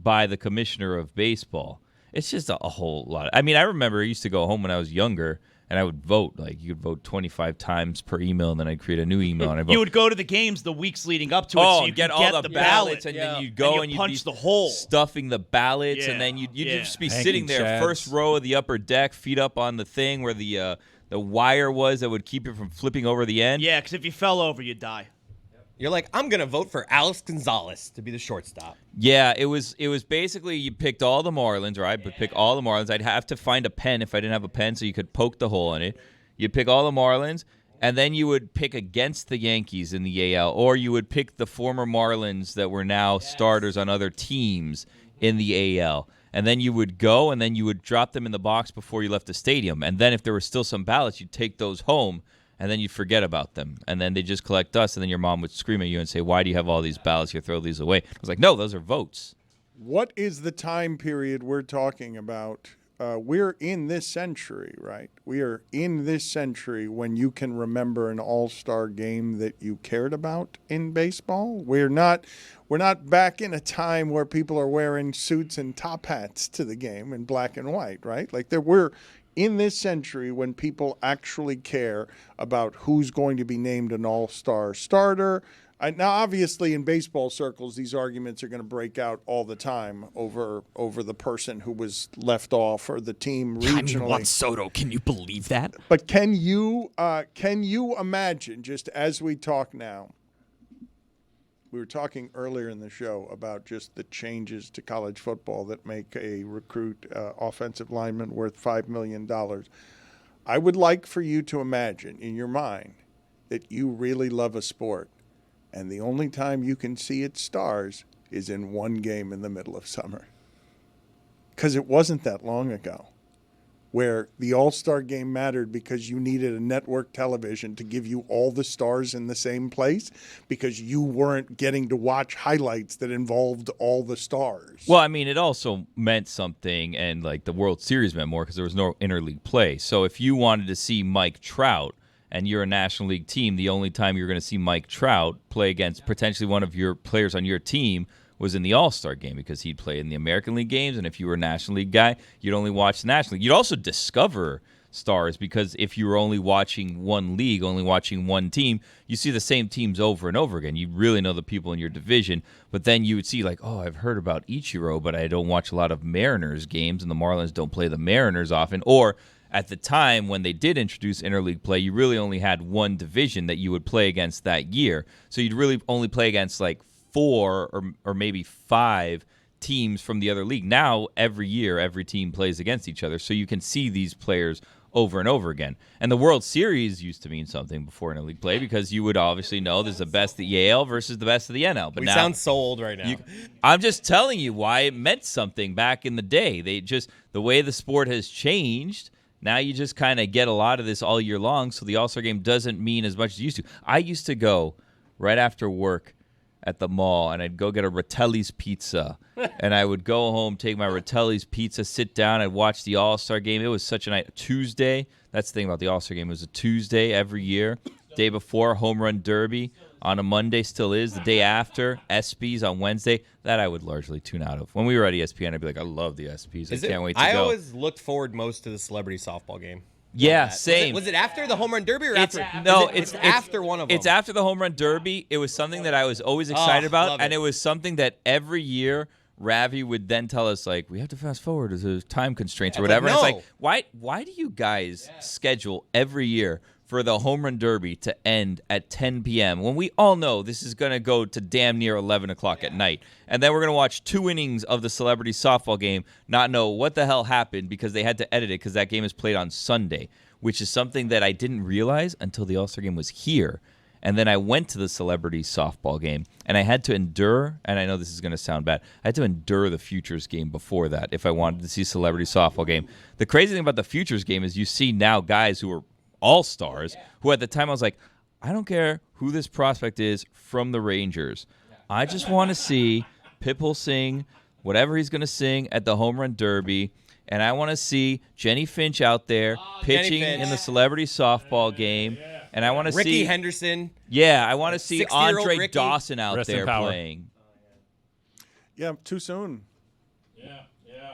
by the commissioner of baseball. It's just a whole lot. I mean, I remember I used to go home when I was younger, and I would vote. Like, you could vote 25 times per email, and then I'd create a new email. And I'd vote. You would go to the games the weeks leading up to it, so you get could all the ballots, ballot, and then you'd go and you'd punch be the hole, stuffing the ballots, and then you'd just be sitting there, first row of the upper deck, feet up on the thing where the wire was that would keep you from flipping over the end. Yeah, because if you fell over, you'd die. You're like, I'm going to vote for Alex Gonzalez to be the shortstop. Yeah, it was basically you picked all the Marlins, or I would pick all the Marlins. I'd have to find a pen if I didn't have a pen so you could poke the hole in it. You'd pick all the Marlins, and then you would pick against the Yankees in the AL, or you would pick the former Marlins that were now starters on other teams in the AL. And then you would go, and then you would drop them in the box before you left the stadium. And then if there were still some ballots, you'd take those home, and then you'd forget about them. And then they'd just collect dust, and then your mom would scream at you and say, why do you have all these ballots? You throw these away. I was like, no, those are votes. What is the time period we're talking about? We're in this century, right? We are in this century when you can remember an all-star game that you cared about in baseball. We're not back in a time where people are wearing suits and top hats to the game in black and white, right? Like we're in this century when people actually care about who's going to be named an all-star starter. Now, obviously, in baseball circles, these arguments are going to break out all the time over the person who was left off or the team regionally. Juan Soto, can you believe that? But can you imagine, just as we talk now, we were talking earlier in the show about just the changes to college football that make a recruit offensive lineman worth $5 million. I would like for you to imagine in your mind that you really love a sport, and the only time you can see its stars is in one game in the middle of summer. Because it wasn't that long ago where the All-Star game mattered because you needed a network television to give you all the stars in the same place because you weren't getting to watch highlights that involved all the stars. Well, I mean, it also meant something, and like the World Series meant more because there was no interleague play. So if you wanted to see Mike Trout and you're a National League team, the only time you're going to see Mike Trout play against potentially one of your players on your team was in the All-Star game because he'd play in the American League games, and if you were a National League guy, you'd only watch the National League. You'd also discover stars because if you were only watching one league, only watching one team, you see the same teams over and over again. You really know the people in your division, but then you would see like, oh, I've heard about Ichiro, but I don't watch a lot of Mariners games, and the Marlins don't play the Mariners often. Or at the time when they did introduce interleague play, you really only had one division that you would play against that year. So you'd really only play against like 4 or maybe 5 teams from the other league. Now, every year, every team plays against each other, so you can see these players over and over again. And the World Series used to mean something before interleague play because you would obviously know there's the best of the AL versus the best of the NL. But we now, sound so old right now. I'm just telling you why it meant something back in the day. The way the sport has changed, now you just kind of get a lot of this all year long, so the All-Star game doesn't mean as much as it used to. I used to go right after work at the mall, and I'd go get a Rotelli's pizza, and I would go home, take my Rotelli's pizza, sit down, I'd watch the All-Star game. It was such a night. Tuesday, that's the thing about the All-Star game. It was a Tuesday every year. Day before, Home Run Derby on a Monday, still is. The day after, ESPYs on Wednesday. That I would largely tune out of. When we were at ESPN, I'd be like, I love the ESPYs. I can't wait to go. I always looked forward most to the Celebrity Softball Game. Yeah, same. Was it after the Home Run Derby or it's, after? No, it's after one of them. It's after the Home Run Derby. It was something that I was always excited about, and it was something that every year Ravi would then tell us, like, we have to fast forward as a time constraints or whatever. And it's like, why do you guys schedule every year for the Home Run Derby to end at 10 p.m. when we all know this is going to go to damn near 11 o'clock at night? And then we're going to watch 2 innings of the Celebrity Softball Game, not know what the hell happened because they had to edit it because that game is played on Sunday, which is something that I didn't realize until the All-Star Game was here. And then I went to the Celebrity Softball Game, and I had to endure, and I know this is going to sound bad, I had to endure the Futures Game before that if I wanted to see Celebrity Softball Game. The crazy thing about the Futures Game is you see now guys who are all-stars, who at the time I was like, I don't care who this prospect is from the Rangers. I just want to see Pitbull sing whatever he's going to sing at the Home Run Derby, and I want to see Jenny Finch out there pitching in the Celebrity Softball Game, and I want to see Ricky Henderson. Yeah, I want to see Andre Ricky Dawson out there playing. Yeah, too soon.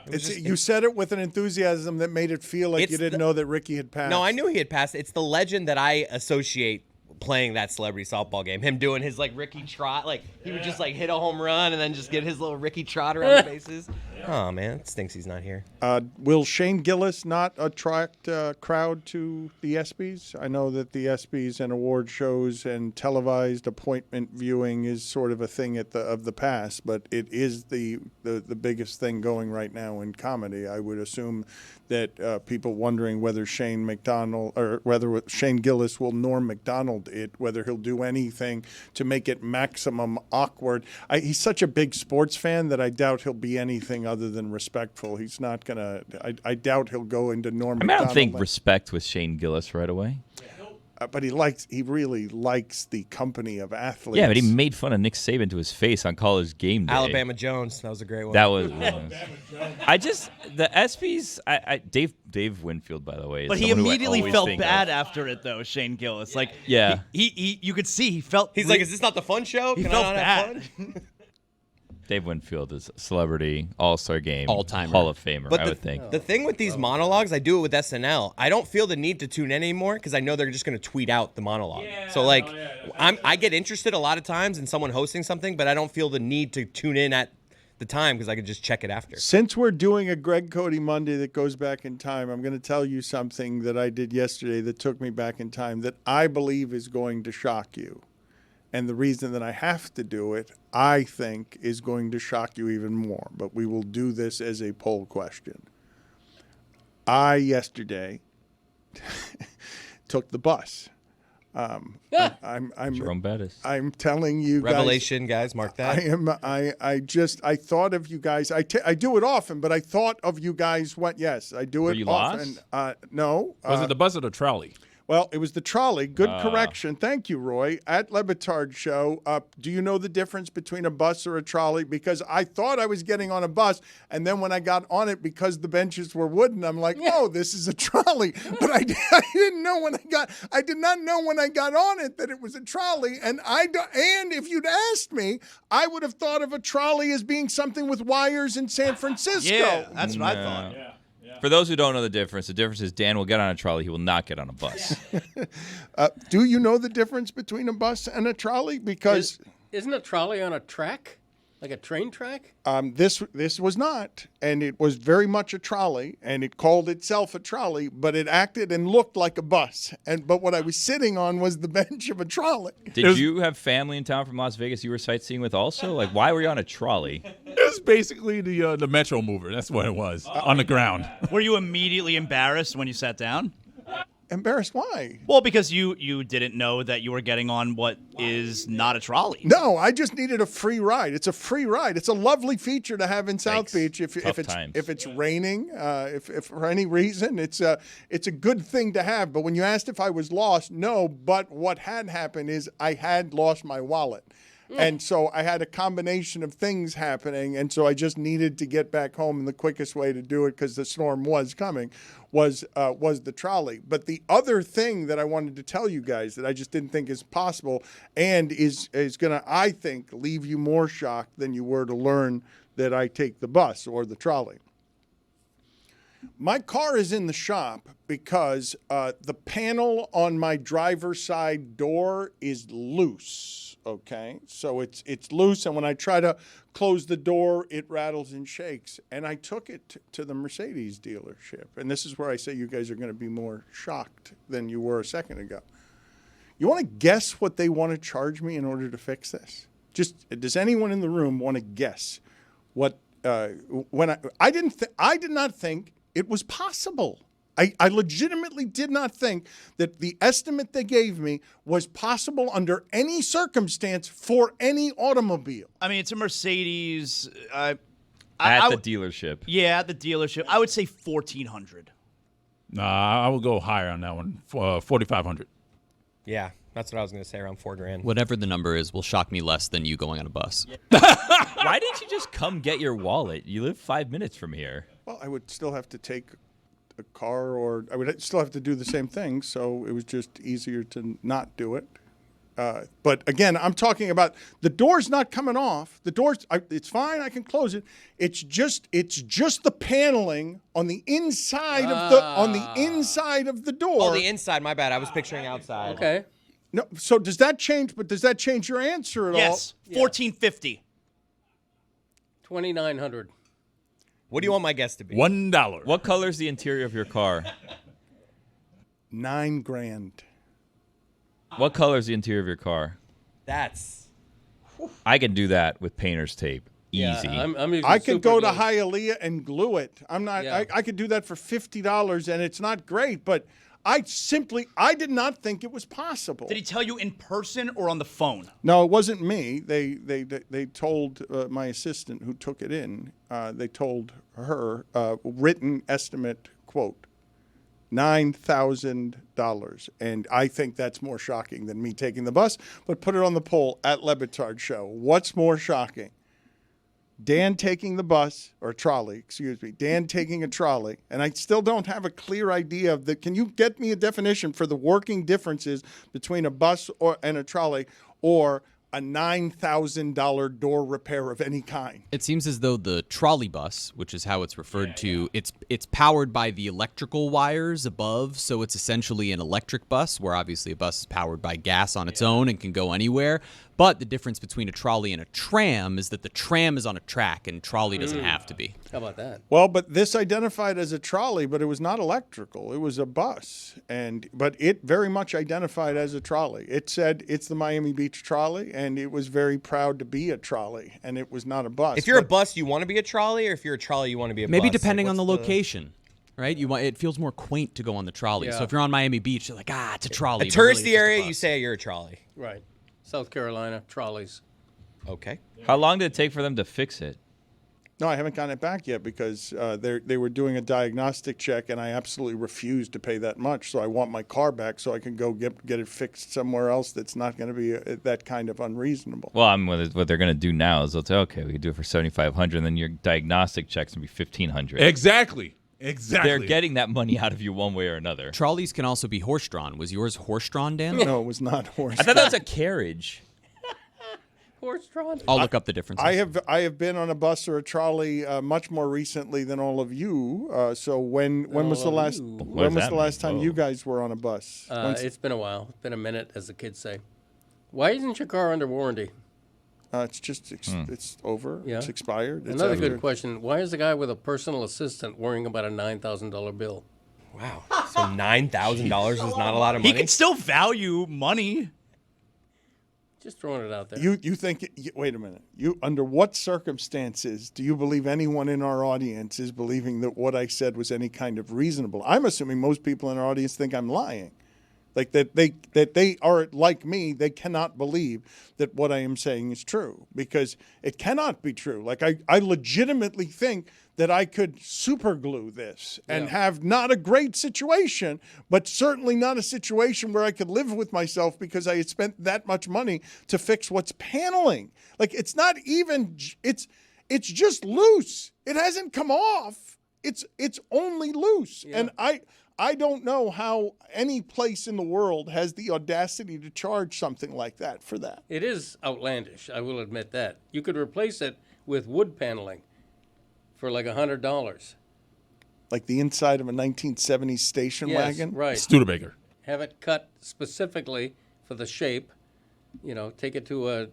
You said it with an enthusiasm that made it feel like you didn't know that Ricky had passed. No, I knew he had passed. It's the legend that I associate playing that Celebrity Softball Game. Him doing his like Ricky Trot, like he would just like hit a home run and then just get his little Ricky Trot around the bases. Oh, man, it stinks he's not here. Will Shane Gillis not attract crowd to the ESPYs? I know that the ESPYs and award shows and televised appointment viewing is sort of a thing of the past, but it is the biggest thing going right now in comedy. I would assume that people wondering whether Shane Gillis will Norm Macdonald it, whether he'll do anything to make it maximum awkward. He's such a big sports fan that I doubt he'll be anything other than respectful. He's not gonna. I doubt he'll go into Norm. I don't think respect with Shane Gillis right away. But he really likes the company of athletes. Yeah, but he made fun of Nick Saban to his face on College Game Day. Alabama Jones, that was a great one. That was. The ESPYs. Dave Winfield, by the way. But he immediately felt bad after it, though. Shane Gillis, yeah, he you could see he felt. He's like, is this not the fun show? He Can felt I not bad. have fun? Dave Winfield is a celebrity, all-star game, all-timer, Hall of Famer, But I would think. The thing with these monologues, I do it with SNL. I don't feel the need to tune in anymore because I know they're just going to tweet out the monologue. I get interested a lot of times in someone hosting something, but I don't feel the need to tune in at the time because I could just check it after. Since we're doing a Greg Cote Monday that goes back in time, I'm going to tell you something that I did yesterday that took me back in time that I believe is going to shock you. And the reason that I have to do it, I think, is going to shock you even more. But we will do this as a poll question. I, yesterday, took the bus. I'm Jerome Bettis. I'm telling you guys. Revelation, guys, mark that. I thought of you guys. I do it often, but I thought of you guys. Yes, I do it you often. lost? No. Was it the bus or the trolley? Well, it was the trolley. Good correction. Thank you, Roy. At Le Batard Show, do you know the difference between a bus or a trolley? Because I thought I was getting on a bus, and then when I got on it, because the benches were wooden, I'm like, oh, this is a trolley. But I didn't know I did not know when I got on it that it was a trolley. And if you'd asked me, I would have thought of a trolley as being something with wires in San Francisco. Yeah, that's what I thought. Yeah. For those who don't know the difference is Dan will get on a trolley. He will not get on a bus. Do you know the difference between a bus and a trolley? Because Isn't a trolley on a track? Like a train track? This was not, and it was very much a trolley, and it called itself a trolley, but it acted and looked like a bus. But what I was sitting on was the bench of a trolley. Did you have family in town from Las Vegas you were sightseeing with also? Like, why were you on a trolley? It was basically the Metro Mover. That's what it was, on the ground. Were you immediately embarrassed when you sat down? Embarrassed? Why? Well, because you didn't know that you were getting on what is not a trolley. No, I just needed a free ride. It's a free ride. It's a lovely feature to have in South Beach. If it's raining, if for any reason, it's a good thing to have. But when you asked if I was lost, no. But what had happened is I had lost my wallet. And so I had a combination of things happening, and so I just needed to get back home, and the quickest way to do it, because the storm was coming, was the trolley. But the other thing that I wanted to tell you guys that I just didn't think is possible and is going to, I think, leave you more shocked than you were to learn that I take the bus or the trolley. My car is in the shop because the panel on my driver's side door is loose. Okay, so it's loose, and when I try to close the door, it rattles and shakes. And I took it to the Mercedes dealership, and this is where I say you guys are going to be more shocked than you were a second ago. You want to guess what they want to charge me in order to fix this? Does anyone in the room want to guess what? When I did not think it was possible. I legitimately did not think that the estimate they gave me was possible under any circumstance for any automobile. I mean, it's a Mercedes. At the dealership. Yeah, at the dealership. I would say $1,400. Nah, I would go higher on that one, $4,500. Yeah, that's what I was going to say, around $4,000. Whatever the number is will shock me less than you going on a bus. Why didn't you just come get your wallet? You live 5 minutes from here. Well, I would still have to take a car, or I would still have to do the same thing, so it was just easier to not do it. But again, I'm talking about the door's not coming off. The door's it's fine. I can close it. It's just the paneling on the inside of the door. Oh, the inside. My bad. I was picturing outside. Okay. No. So does that change? But does that change your answer at all? Yes, $1,450. $2,900. What do you want my guess to be? $1. What color is the interior of your car? $9,000. What color is the interior of your car? That's I can do that with painter's tape. Yeah, Easy. I'm using I could go to super glue. Hialeah and glue it. I'm not. Yeah. I could do that for $50, and it's not great. But I did not think it was possible. Did he tell you in person or on the phone? No, it wasn't me. They told my assistant who took it in. They told her written estimate quote $9,000, and I think that's more shocking than me taking the bus. But put it on the poll at Le Batard Show. What's more shocking? Dan taking the bus, or trolley, excuse me, Dan taking a trolley, and I still don't have a clear idea of can you get me a definition for the working differences between a bus and a trolley, or a $9,000 door repair of any kind? It seems as though the trolley bus, which is how it's referred to, it's powered by the electrical wires above, so it's essentially an electric bus, where obviously a bus is powered by gas on its own and can go anywhere. But the difference between a trolley and a tram is that the tram is on a track and trolley doesn't have to be. How about that? Well, but this identified as a trolley, but it was not electrical. It was a bus, but it very much identified as a trolley. It said it's the Miami Beach trolley, and it was very proud to be a trolley, and it was not a bus. if you're a bus, you want to be a trolley, or if you're a trolley, you want to be a bus. Maybe depending Like, on the what's location, right? It feels more quaint to go on the trolley. Yeah. So if you're on Miami Beach, you're like, it's a trolley. a but really it's touristy just a area. bus. You say you're a trolley. Right. South Carolina, trolleys. Okay. How long did it take for them to fix it? No, I haven't gotten it back yet because they were doing a diagnostic check, and I absolutely refused to pay that much. So I want my car back so I can go get it fixed somewhere else that's not going to be that kind of unreasonable. Well, I mean, what they're going to do now is they'll say, okay, we can do it for $7,500, and then your diagnostic check's going to be $1,500. Exactly. They're getting that money out of you one way or another. Trolleys can also be horse-drawn. Was yours horse-drawn, Dan? No, it was not horse. I thought that was a carriage. Horse-drawn. I'll look up the differences. I have been on a bus or a trolley much more recently than all of you. So when was the last time you guys were on a bus? It's been a while. It's been a minute, as the kids say. Why isn't your car under warranty? It's just it's over. Yeah. It's expired. It's Another after. good question. Why is the guy with a personal assistant worrying about a $9,000 bill? Wow. So $9,000 is not a lot of money. He can still value money. Just throwing it out there. You think? Wait a minute. Under what circumstances do you believe anyone in our audience is believing that what I said was any kind of reasonable? I'm assuming most people in our audience think I'm lying, like that they are like me. They cannot believe that what I am saying is true because it cannot be true. Like I legitimately think that I could super glue this and have not a great situation, but certainly not a situation where I could live with myself because I had spent that much money to fix what's paneling. Like it's not even, it's just loose. It hasn't come off. It's only loose. Yeah. And I don't know how any place in the world has the audacity to charge something like that for that. It is outlandish, I will admit that. You could replace it with wood paneling for like $100. Like the inside of a 1970s station wagon? Right. Studebaker. Have it cut specifically for the shape. Take it to a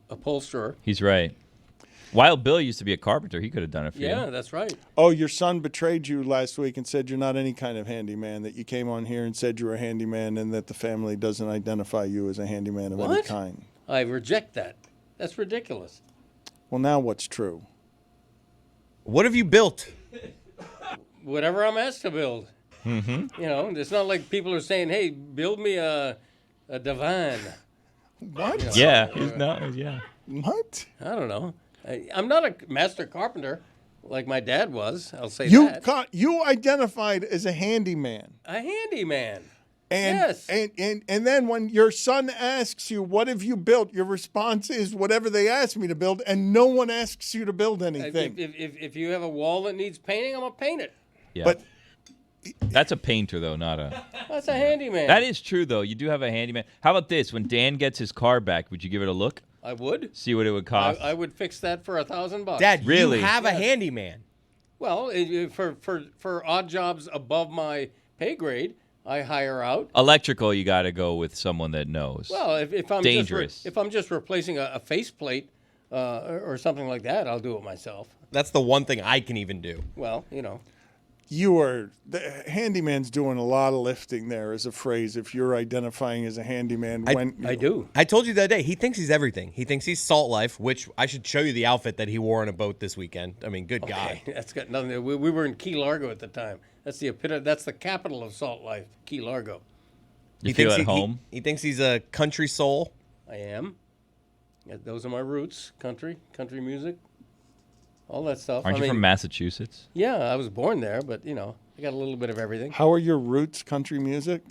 upholsterer. He's right. Wild Bill used to be a carpenter. He could have done it for you. Yeah, that's right. Oh, your son betrayed you last week and said you're not any kind of handyman, that you came on here and said you're a handyman and that the family doesn't identify you as a handyman of any kind. I reject that. That's ridiculous. Well, now what's true? What have you built? Whatever I'm asked to build. Mm-hmm. It's not like people are saying, hey, build me a divan. What? Yeah. What? I don't know. I'm not a master carpenter like my dad was. I'll say that. You identified as a handyman. A handyman. And, yes. And then when your son asks you, what have you built? Your response is whatever they asked me to build, and no one asks you to build anything. If you have a wall that needs painting, I'm going to paint it. Yeah. But that's a painter, though, not a... That's a handyman. That is true, though. You do have a handyman. How about this? When Dan gets his car back, would you give it a look? I would. See what it would cost? I would fix that for $1,000. Dad, really? You have a handyman. Well, for odd jobs above my pay grade, I hire out. Electrical, you got to go with someone that knows. Well, if I'm dangerous. if I'm just replacing a faceplate or something like that, I'll do it myself. That's the one thing I can even do. Well, the handyman's doing a lot of lifting there as a phrase if you're identifying as a handyman. I do. I told you the other day, he thinks he's everything. He thinks he's Salt Life, which I should show you the outfit that he wore on a boat this weekend. I mean, good guy. That's got nothing. We were in Key Largo at the time. That's the capital of Salt Life, Key Largo. You feel at home? He thinks he's a country soul. I am. Yeah, those are my roots. Country music. All that stuff. Aren't you from Massachusetts? Yeah, I was born there, but, I got a little bit of everything. How are your roots country music?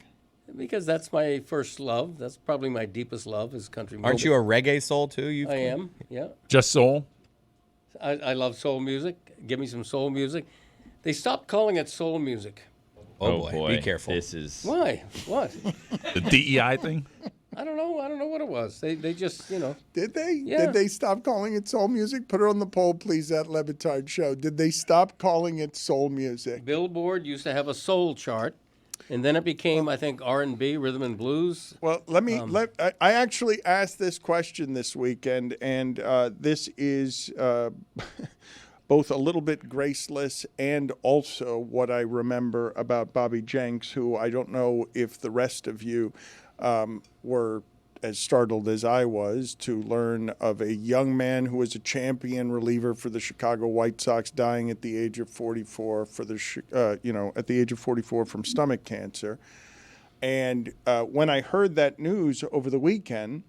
Because that's my first love. That's probably my deepest love is country music. Aren't you a reggae soul, too? I am, yeah. Just soul? I love soul music. Give me some soul music. They stopped calling it soul music. Oh, boy. Be careful. This is... Why? What? The DEI thing? I don't know what it was. They just, Did they? Yeah. Did they stop calling it soul music? Put it on the poll, please, at Le Batard Show. Did they stop calling it soul music? Billboard used to have a soul chart, and then it became, I think, R&B, rhythm and blues. Well, I actually asked this question this weekend, and this is both a little bit graceless and also what I remember about Bobby Jenks, who I don't know if the rest of you were as startled as I was to learn of a young man who was a champion reliever for the Chicago White Sox dying at the age of 44 at the age of 44 from stomach cancer. And when I heard that news over the weekend,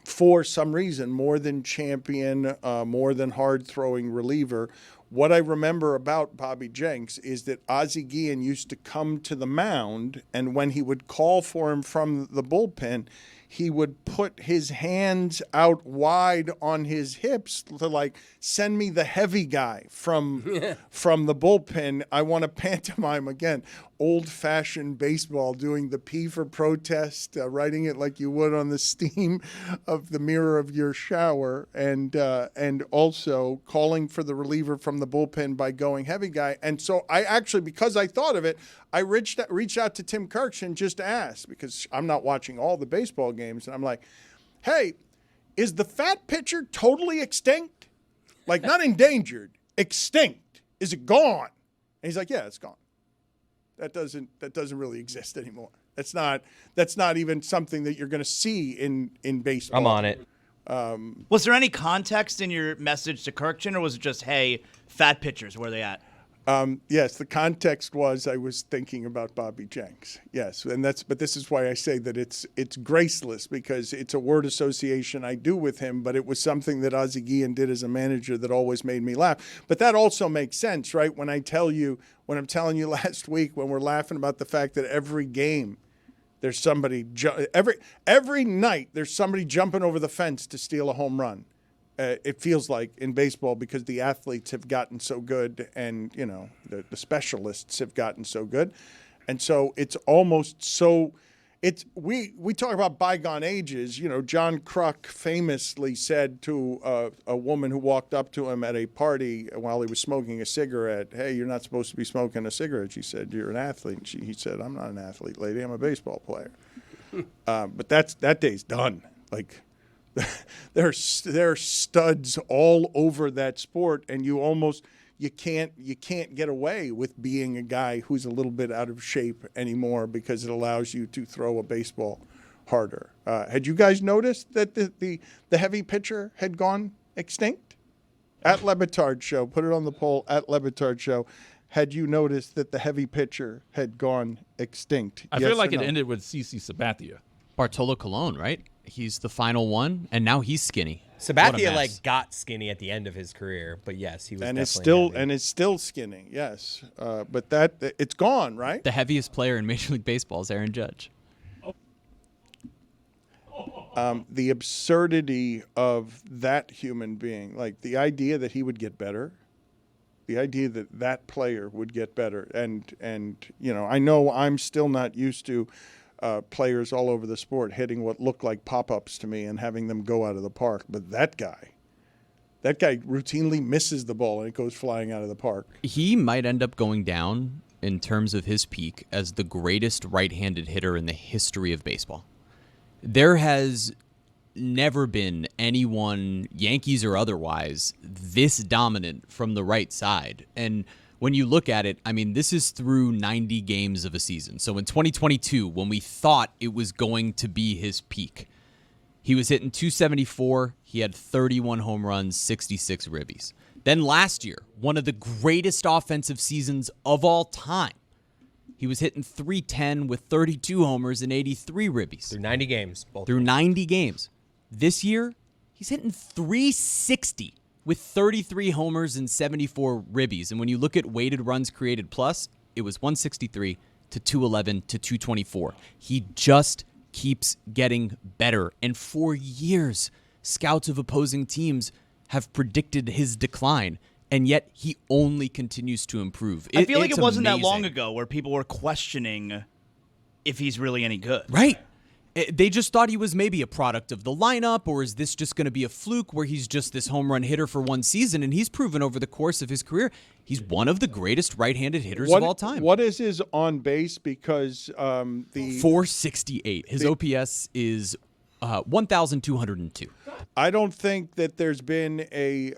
for some reason, more than champion, more than hard-throwing reliever, what I remember about Bobby Jenks is that Ozzie Guillen used to come to the mound, and when he would call for him from the bullpen, he would put his hands out wide on his hips to send me the heavy guy from the bullpen. I want to pantomime again. Old-fashioned baseball, doing the P for protest, writing it like you would on the steam of the mirror of your shower, and also calling for the reliever from the bullpen by going heavy guy. And so I actually, because I thought of it, I reached out to Tim Kirkshin just to ask, because I'm not watching all the baseball games, and I'm like, hey, is the fat pitcher totally extinct? Like, not endangered, extinct. Is it gone? And he's like, yeah, it's gone. That doesn't really exist anymore. That's not even something that you're going to see in baseball. I'm on it. Was there any context in your message to Kirkshin, or was it just, hey, fat pitchers, where are they at? Yes, the context was I was thinking about Bobby Jenks. Yes, but this is why I say that it's graceless, because it's a word association I do with him, but it was something that Ozzie Guillen did as a manager that always made me laugh. But that also makes sense, right? When I'm telling you last week, when we're laughing about the fact that every game there's somebody every night there's somebody jumping over the fence to steal a home run. It feels like in baseball, because the athletes have gotten so good, and the specialists have gotten so good, and so it's almost so. We talk about bygone ages. John Kruk famously said to a woman who walked up to him at a party while he was smoking a cigarette, "Hey, you're not supposed to be smoking a cigarette." She said, "You're an athlete." And he said, "I'm not an athlete, lady. I'm a baseball player." But that day's done. Like. There are studs all over that sport, and you can't get away with being a guy who's a little bit out of shape anymore, because it allows you to throw a baseball harder. Had you guys noticed that the heavy pitcher had gone extinct? At Le Batard Show, put it on the poll at Le Batard Show. Had you noticed that the heavy pitcher had gone extinct? I feel like it ended with CC Sabathia. Bartolo Colon, right? He's the final one, and now he's skinny. Sabathia got skinny at the end of his career, but yes, he was and definitely is still skinny. Yes, but it's gone, right? The heaviest player in Major League Baseball is Aaron Judge. The absurdity of that human being, like the idea that he would get better, the idea that player would get better, and I know I'm still not used to. Players all over the sport hitting what look like pop-ups to me and having them go out of the park. But that guy routinely misses the ball and it goes flying out of the park. He might end up going down in terms of his peak as the greatest right-handed hitter in the history of baseball. There has never been anyone, Yankees or otherwise, this dominant from the right side. And when you look at it, I mean, this is through 90 games of a season. So in 2022, when we thought it was going to be his peak, he was hitting 274. He had 31 home runs, 66 ribbies. Then last year, one of the greatest offensive seasons of all time, he was hitting 310 with 32 homers and 83 ribbies. Through 90 games. Through 90 games. This year, he's hitting 360 with 33 homers and 74 ribbies. And when you look at weighted runs created plus, it was 163 to 211 to 224. He just keeps getting better. And for years, scouts of opposing teams have predicted his decline. And yet he only continues to improve. I feel like it wasn't amazing. that long ago where people were questioning if he's really any good. Right. They just thought he was maybe a product of the lineup, or is this just going to be a fluke where he's just this home run hitter for one season? And he's proven over the course of his career, he's one of the greatest right-handed hitters of all time. What is his on base? Because the 468. His OPS is 1,202. I don't think that there's been a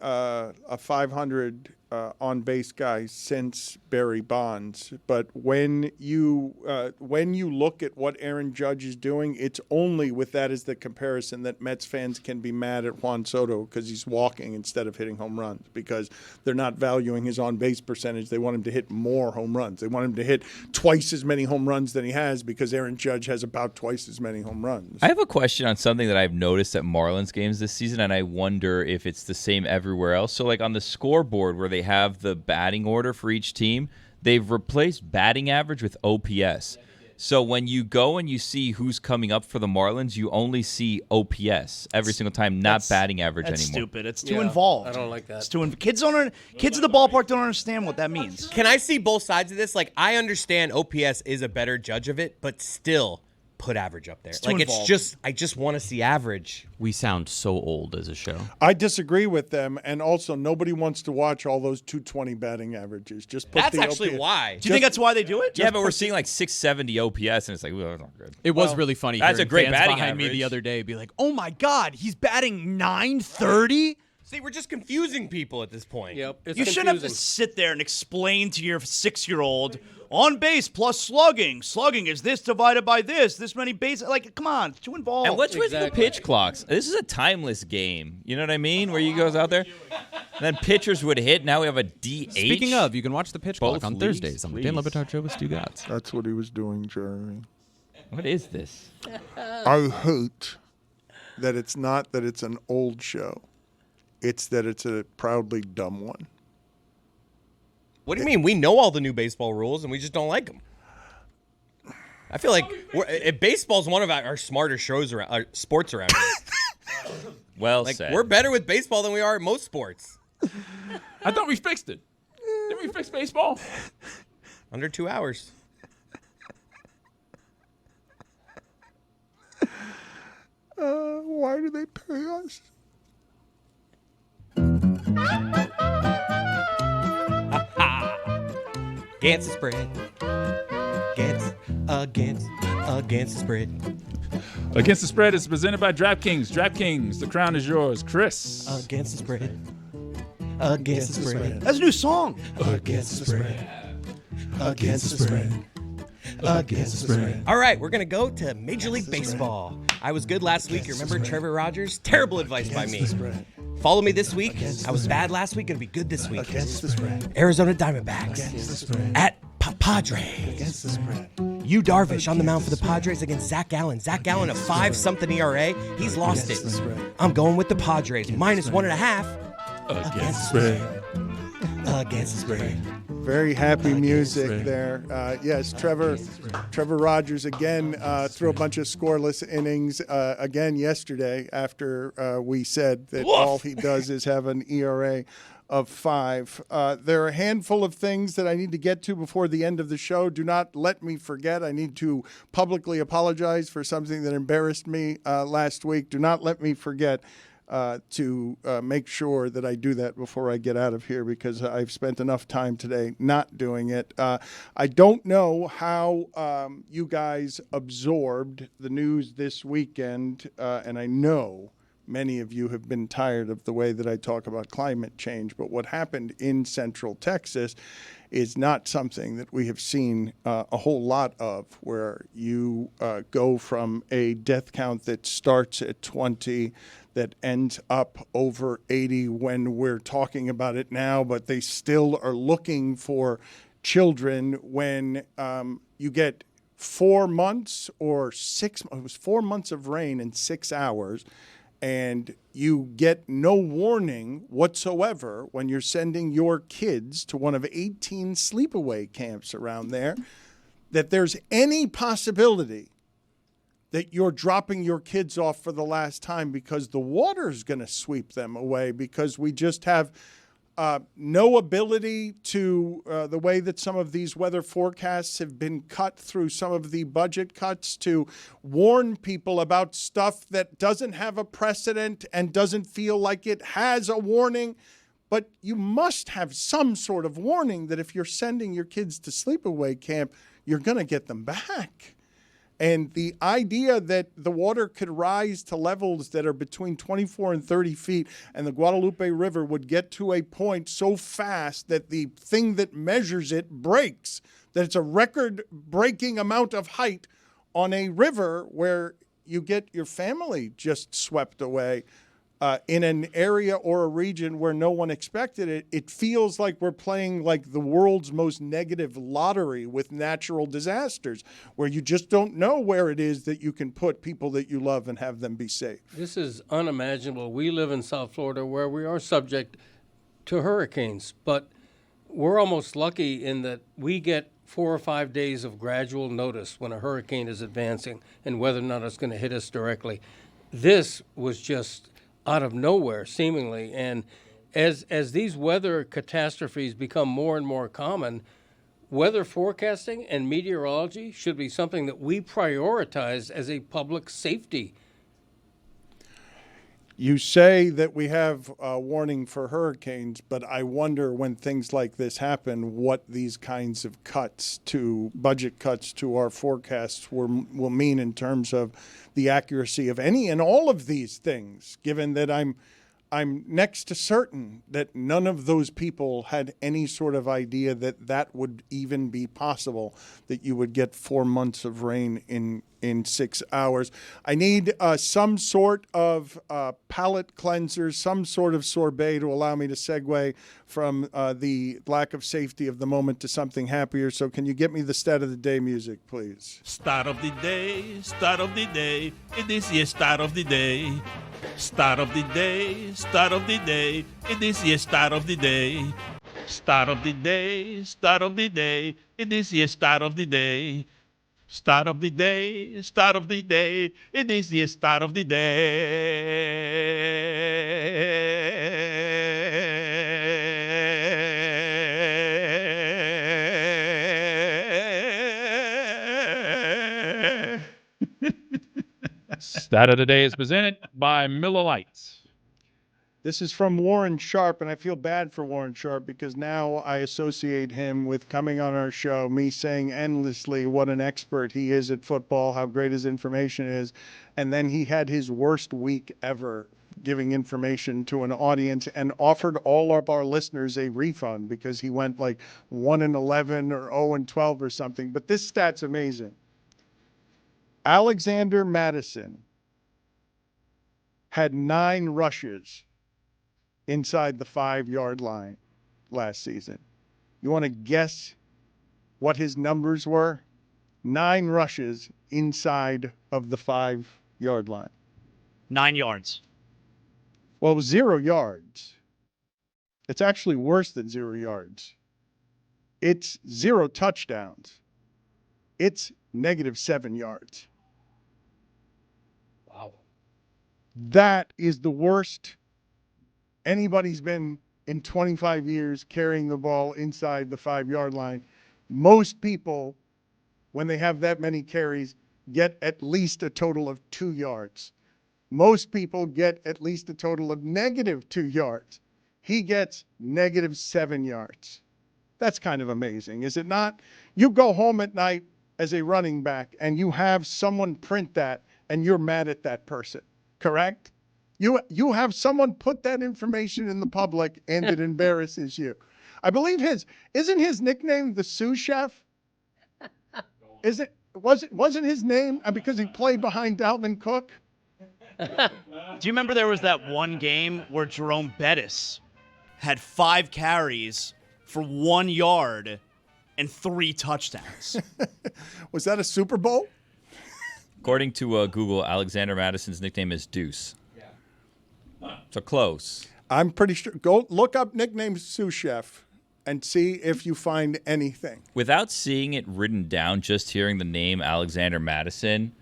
500 on base guy since Barry Bonds. But when you look at what Aaron Judge is doing, it's only with that as the comparison that Mets fans can be mad at Juan Soto because he's walking instead of hitting home runs, because they're not valuing his on base percentage. They want him to hit more home runs. They want him to hit twice as many home runs than he has, because Aaron Judge has about twice as many home runs. I have a question on something that I've noticed at Marlins games this season, and I wonder if it's the same everywhere else. So, like on the scoreboard where they have the batting order for each team, they've replaced batting average with OPS. So when you go and you see who's coming up for the Marlins, you only see OPS every single time, not batting average That's anymore. stupid. It's too involved. I don't like that. It's too kids at the ballpark don't understand what that means. Can I see both sides of this? Like, I understand OPS is a better judge of it, but still put average up there. I just want to see average. We sound so old as a show. I disagree with them, and also nobody wants to watch all those 220 batting averages. Just put That's the actually OPS. why. Do you think that's why they do it? Yeah, but we're seeing like 670 OPS, and it's like, well, that's not good. It was really funny. That's a hearing great fans batting behind me average. the other day be like, "Oh my God, he's batting 930." See, we're just confusing people at this point. Yep. It's You shouldn't have to sit there and explain to your 6-year-old on base plus slugging. Slugging is this divided by this many bases. Like, come on, it's too involved. And what's with the pitch clocks? This is a timeless game. You know what I mean? Where you goes out there, and then pitchers would hit. Now we have a DH. Speaking of, you can watch the pitch Both clock on leagues, Thursdays on the Dan Le please. Batard Show with Stugotz. That's what he was doing, Jeremy. What is this? I hate that it's not that it's an old show. It's that it's a proudly dumb one. What do you mean? We know all the new baseball rules, and we just don't like them. I feel like baseball's one of our smarter shows around, our sports around here. Well Like, said. we're better with baseball than we are at most sports. I thought we fixed it. Didn't we fix baseball? Under 2 hours. Why do they pay us? Against the spread. Against the spread. Against the Spread is presented by DraftKings. DraftKings, the crown is yours. Chris. Against the spread. Against the spread. That's a new song. Against the spread. Against the spread. Against the spread. All right, we're going to go to Major League Baseball. I was good last week. You remember Trevor Rogers? Terrible advice by me. Follow me this week. I was bad last week. Going to be good this week. Arizona Diamondbacks at Padres. Yu Darvish on the mound for the Padres against Zach Gallen. Zach Gallen, a 5-something ERA. He's lost it. I'm going with the Padres. -1.5. Against the Spread. Against the spread. Very happy music there. Yes, Trevor Rogers again threw a bunch of scoreless innings again yesterday after we said that all he does is have an ERA of 5. There are a handful of things that I need to get to before the end of the show. Do not let me forget. I need to publicly apologize for something that embarrassed me last week. Do not let me forget. to make sure that I do that before I get out of here, because I've spent enough time today not doing it. I don't know how you guys absorbed the news this weekend, and I know many of you have been tired of the way that I talk about climate change, but what happened in Central Texas is not something that we have seen a whole lot of, where you go from a death count that starts at 20 that ends up over 80 when we're talking about it now, but they still are looking for children when you get 4 months or 6, it was 4 months of rain in 6 hours, and you get no warning whatsoever when you're sending your kids to one of 18 sleepaway camps around there, that there's any possibility that you're dropping your kids off for the last time, because the water is going to sweep them away, because we just have no ability to, the way that some of these weather forecasts have been cut through some of the budget cuts, to warn people about stuff that doesn't have a precedent and doesn't feel like it has a warning. But you must have some sort of warning that if you're sending your kids to sleepaway camp, you're going to get them back. And the idea that the water could rise to levels that are between 24 and 30 feet, and the Guadalupe River would get to a point so fast that the thing that measures it breaks, that it's a record-breaking amount of height on a river where you get your family just swept away in an area or a region where no one expected it. It feels like we're playing like the world's most negative lottery with natural disasters, where you just don't know where it is that you can put people that you love and have them be safe. This is unimaginable. We live in South Florida, where we are subject to hurricanes, but we're almost lucky in that we get 4 or 5 days of gradual notice when a hurricane is advancing and whether or not it's going to hit us directly. This was just out of nowhere, seemingly. And as these weather catastrophes become more and more common, weather forecasting and meteorology should be something that we prioritize as a public safety. You say that we have a warning for hurricanes, but I wonder, when things like this happen, what these kinds of cuts to budget cuts to our forecasts will mean in terms of the accuracy of any and all of these things, given that I'm next to certain that none of those people had any sort of idea that that would even be possible, that you would get 4 months of rain in 6 hours. I need some sort of palate cleanser, some sort of sorbet to allow me to segue from the lack of safety of the moment to something happier. So can you get me the stat of the day music, please? Start of the day, it is the start of the day. Start of the day, start of the day, it is the start of the day. Start of the day, start of the day, it is the start of the day. Start of the day, start of the day, it is the start of the day. Stat of the day is presented by Miller Lights. This is from Warren Sharp, and I feel bad for Warren Sharp, because now I associate him with coming on our show, me saying endlessly what an expert he is at football, how great his information is, and then he had his worst week ever giving information to an audience and offered all of our listeners a refund because he went like 1-11 or 0-12 or something. But this stat's amazing. Alexander Mattison had 9 rushes inside the 5-yard line last season. You want to guess what his numbers were? 9 rushes inside of the 5-yard line. 9 yards. Well, it was 0 yards. It's actually worse than 0 yards. It's 0 touchdowns. It's -7 yards. Wow. That is the worst anybody's been in 25 years carrying the ball inside the 5-yard line. Most people, when they have that many carries, get at least a total of 2 yards. Most people get at least a total of -2 yards. He gets -7 yards. That's kind of amazing, is it not? You go home at night as a running back and you have someone print that and you're mad at that person, correct? You have someone put that information in the public and it embarrasses you. I believe isn't his nickname the sous chef? Wasn't his name because he played behind Dalvin Cook? Do you remember there was that one game where Jerome Bettis had 5 carries for 1 yard and 3 touchdowns? Was that a Super Bowl? According to Google, Alexander Mattison's nickname is Deuce. Yeah. So close. I'm pretty sure. Go look up nickname sous chef and see if you find anything. Without seeing it written down, just hearing the name Alexander Mattison,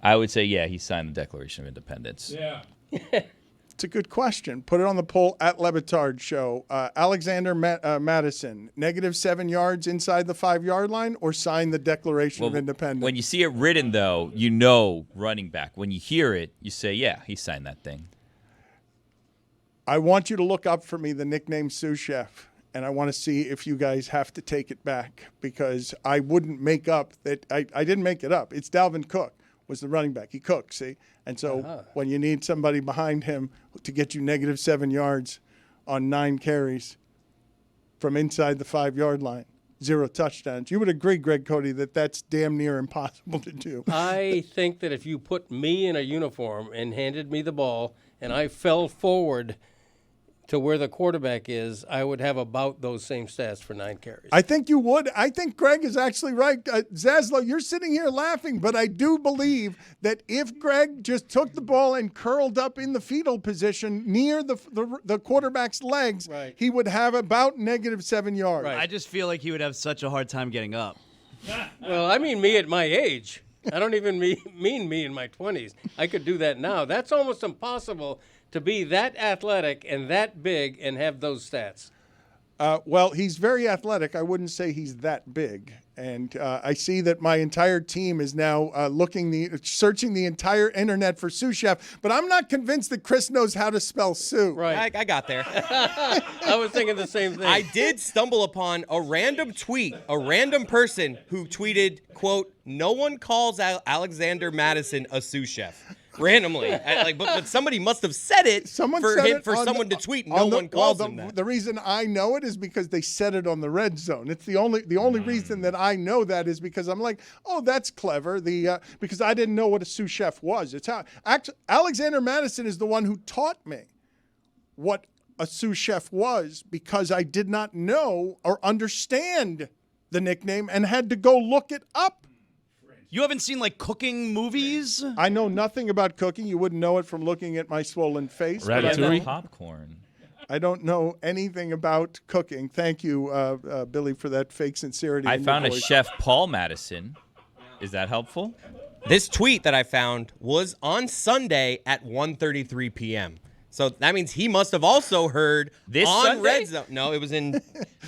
I would say, yeah, he signed the Declaration of Independence. Yeah. It's a good question. Put it on the poll at Le Batard Show. Alexander Mattison, -7 yards inside the 5-yard line, or sign the Declaration of Independence? When you see it written, though, you know running back. When you hear it, you say, yeah, he signed that thing. I want you to look up for me the nickname sous chef, and I want to see if you guys have to take it back, because I wouldn't make up that. I didn't make it up. It's Dalvin Cook was the running back. He cooked, see? And so when you need somebody behind him to get you -7 yards on 9 carries from inside the 5-yard line, 0 touchdowns, you would agree, Greg Cote, that that's damn near impossible to do. I think that if you put me in a uniform and handed me the ball and I fell forward to where the quarterback is, I would have about those same stats for 9 carries. I think you would. I think Greg is actually right. Zaslow, you're sitting here laughing, but I do believe that if Greg just took the ball and curled up in the fetal position near the quarterback's legs, right, he would have about -7 yards. Right. I just feel like he would have such a hard time getting up. Well, I mean me at my age. I don't even mean me in my 20s. I could do that now. That's almost impossible to be that athletic and that big and have those stats. Well, he's very athletic. I wouldn't say he's that big. And I see that my entire team is now searching the entire internet for sous chef. But I'm not convinced that Chris knows how to spell Sue. Right. I got there. I was thinking the same thing. I did stumble upon a random tweet, a random person who tweeted, quote, "No one calls Alexander Mattison a sous chef." Randomly. But somebody must have said it someone to tweet, no one calls him that. The reason I know it is because they said it on the Red Zone. It's the only reason that I know that is because I'm like, oh, that's clever. Because I didn't know what a sous chef was. It's how Alexander Mattison is the one who taught me what a sous chef was, because I did not know or understand the nickname and had to go look it up. You haven't seen, cooking movies? I know nothing about cooking. You wouldn't know it from looking at my swollen face. Ratatouille? Popcorn. I don't know anything about cooking. Thank you, Billy, for that fake sincerity. I found a chef, Paul Madison. Is that helpful? This tweet that I found was on Sunday at 1:33 p.m. So that means he must have also heard this on Sunday? Red Zone. No, it was in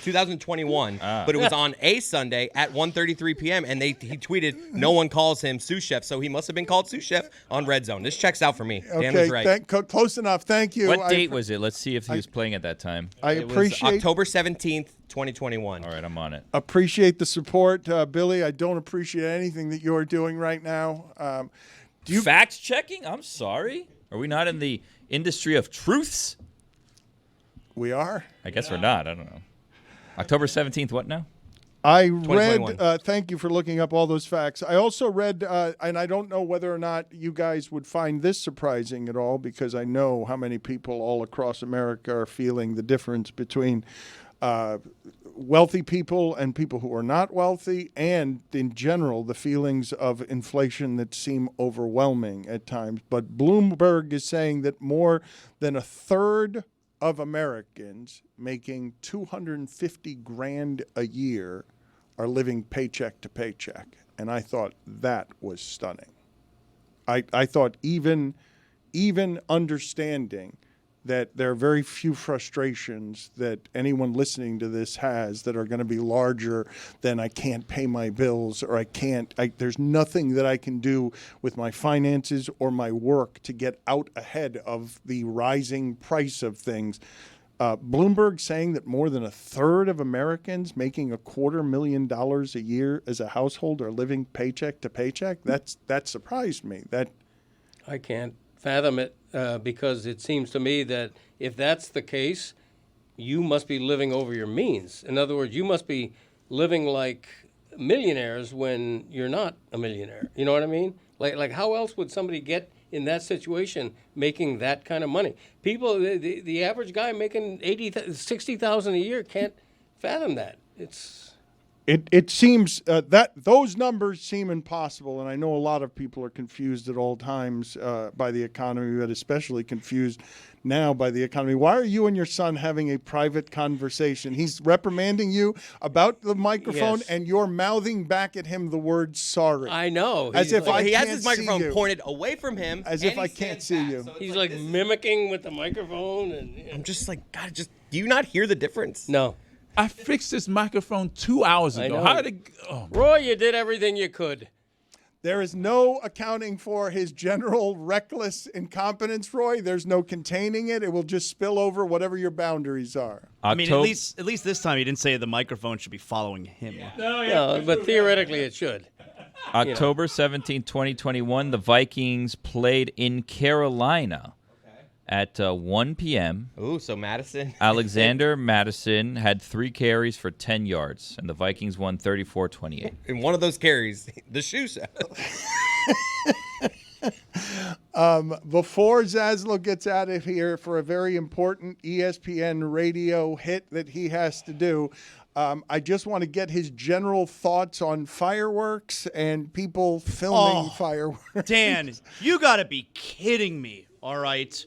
2021, but it was on a Sunday at 1:33 p.m. And he tweeted, "No one calls him sous chef," so he must have been called sous chef on Red Zone. This checks out for me. Dan was right. Close enough. Thank you. What date was it? Let's see if he was playing at that time. It was October 17th, 2021. All right, I'm on it. Appreciate the support, Billy. I don't appreciate anything that you're doing right now. Fact checking? I'm sorry. Are we not in the industry of truths? We are. I guess we're not. I don't know. October 17th, what now? I read, thank you for looking up all those facts. I also read, and I don't know whether or not you guys would find this surprising at all, because I know how many people all across America are feeling the difference between wealthy people and people who are not wealthy, and in general, the feelings of inflation that seem overwhelming at times. But Bloomberg is saying that more than a third of Americans making $250,000 a year are living paycheck to paycheck. And I thought that was stunning. I thought even understanding that there are very few frustrations that anyone listening to this has that are going to be larger than I can't pay my bills, or there's nothing that I can do with my finances or my work to get out ahead of the rising price of things. Bloomberg saying that more than a third of Americans making $250,000 a year as a household are living paycheck to paycheck. That surprised me. I can't fathom it because it seems to me that if that's the case, you must be living over your means. In other words, you must be living like millionaires when you're not a millionaire. You know what I mean? Like how else would somebody get in that situation making that kind of money? People, the average guy making $60,000 a year can't fathom that. It seems that those numbers seem impossible, and I know a lot of people are confused at all times by the economy, but especially confused now by the economy. Why are you and your son having a private conversation? He's reprimanding you about the microphone, Yes. and you're mouthing back at him the word sorry. I know. As if I he can't has his see microphone you. pointed away from him. As if I can't see you. So He's like mimicking with the microphone. I'm just like, God, do you not hear the difference? No. I fixed this microphone 2 hours I ago. know. How did it? Oh, Roy, you did everything you could. There is no accounting for his general reckless incompetence, Roy. There's no containing it. It will just spill over whatever your boundaries are. I mean, at least this time he didn't say the microphone should be following him. No, but theoretically it should. October 17, 2021, the Vikings played in Carolina at 1 p.m. Ooh, so Mattison. Alexander Mattison had 3 carries for 10 yards, and the Vikings won 34-28. In one of those carries, the shoe set. Before Zaslow gets out of here for a very important ESPN radio hit that he has to do, I just want to get his general thoughts on fireworks and people filming fireworks. Dan, you got to be kidding me, all right?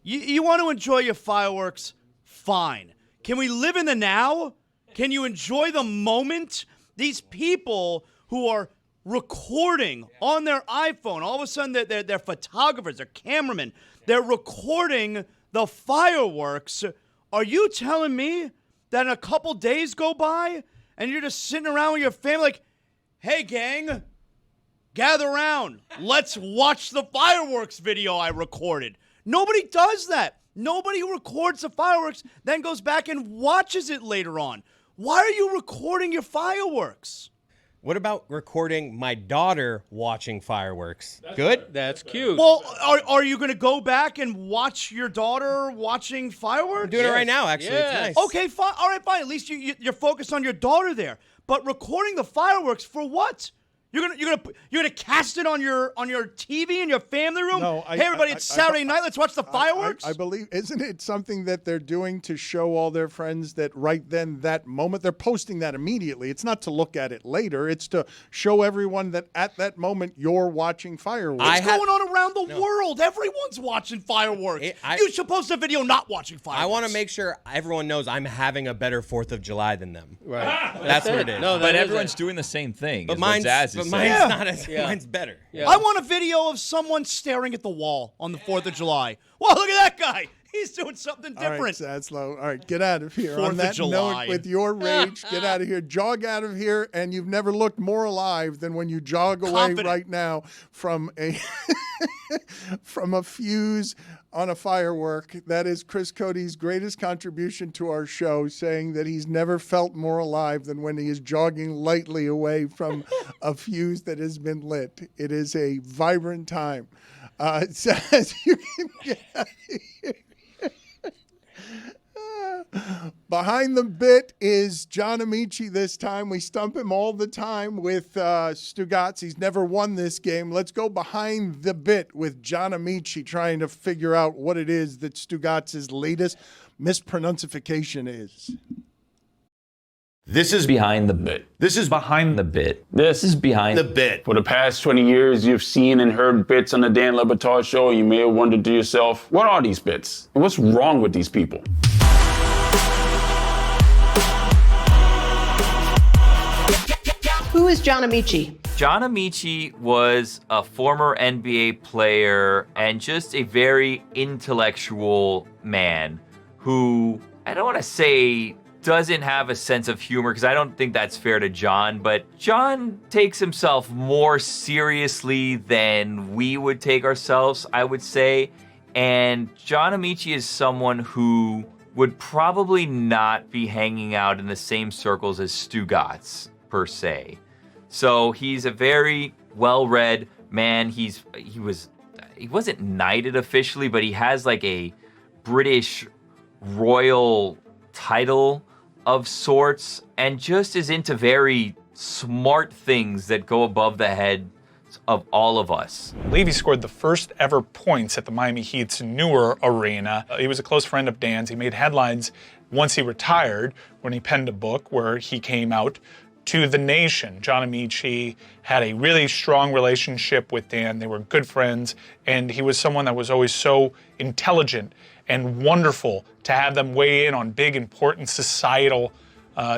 You want to enjoy your fireworks? Fine. Can we live in the now? Can you enjoy the moment? These people who are recording on their iPhone, all of a sudden they're photographers, they're cameramen, they're recording the fireworks. Are you telling me that in a couple days go by and you're just sitting around with your family like, hey, gang, gather around. Let's watch the fireworks video I recorded. Nobody does that. Nobody who records the fireworks then goes back and watches it later on. Why are you recording your fireworks? What about recording my daughter watching fireworks? Good? That's cute. Well, are you going to go back and watch your daughter watching fireworks? I'm doing it right now, actually. Yes. It's nice. Okay, fine. All right, fine. At least you're focused on your daughter there. But recording the fireworks for what? You're gonna cast it on your TV in your family room? No, hey everybody, it's Saturday night. Let's watch the fireworks. I believe, isn't it something that they're doing to show all their friends that right then, that moment, they're posting that immediately. It's not to look at it later. It's to show everyone that at that moment you're watching fireworks. What's going on around the world? Everyone's watching fireworks. You should post a video not watching fireworks. I want to make sure everyone knows I'm having a better 4th of July than them. Right. That's what it is. No, But everyone's doing the same thing. But is what mine's, Zaz is but saying. mine's not as mine's better. Yeah. I want a video of someone staring at the wall on the 4th of July. Well, look at that guy. He's doing something different. All right, Zaslow. All right, get out of here. 4th On of that July. note, with your rage, get out of here. Jog out of here, and you've never looked more alive than when you jog away Confident. right now from a from a fuse on a firework. That is Chris Cote's greatest contribution to our show, saying that he's never felt more alive than when he is jogging lightly away from a fuse that has been lit. It is a vibrant time. It says you can get out of here. Behind the bit is John Amici this time. We stump him all the time with Stugotz. He's never won this game. Let's go behind the bit with John Amici trying to figure out what it is that Stugotz's latest mispronunciation is. This is behind the bit. This is behind the bit. This is behind the bit. For the past 20 years, you've seen and heard bits on the Dan Le Batard Show. You may have wondered to yourself, what are these bits? And what's wrong with these people? Who Who is John Amici? John Amici was a former NBA player and just a very intellectual man who, I don't want to say doesn't have a sense of humor, because I don't think that's fair to John, but John takes himself more seriously than we would take ourselves, I would say. And John Amici is someone who would probably not be hanging out in the same circles as Stugotz, per se. So he's a very well-read man. He wasn't knighted officially, but he has like a British royal title of sorts, and just is into very smart things that go above the heads of all of us. Levy scored the first ever points at the Miami Heat's newer arena. He was a close friend of Dan's. He made headlines once he retired when he penned a book where he came out to the nation. John Amici had a really strong relationship with Dan. They were good friends, and he was someone that was always so intelligent and wonderful to have them weigh in on big, important societal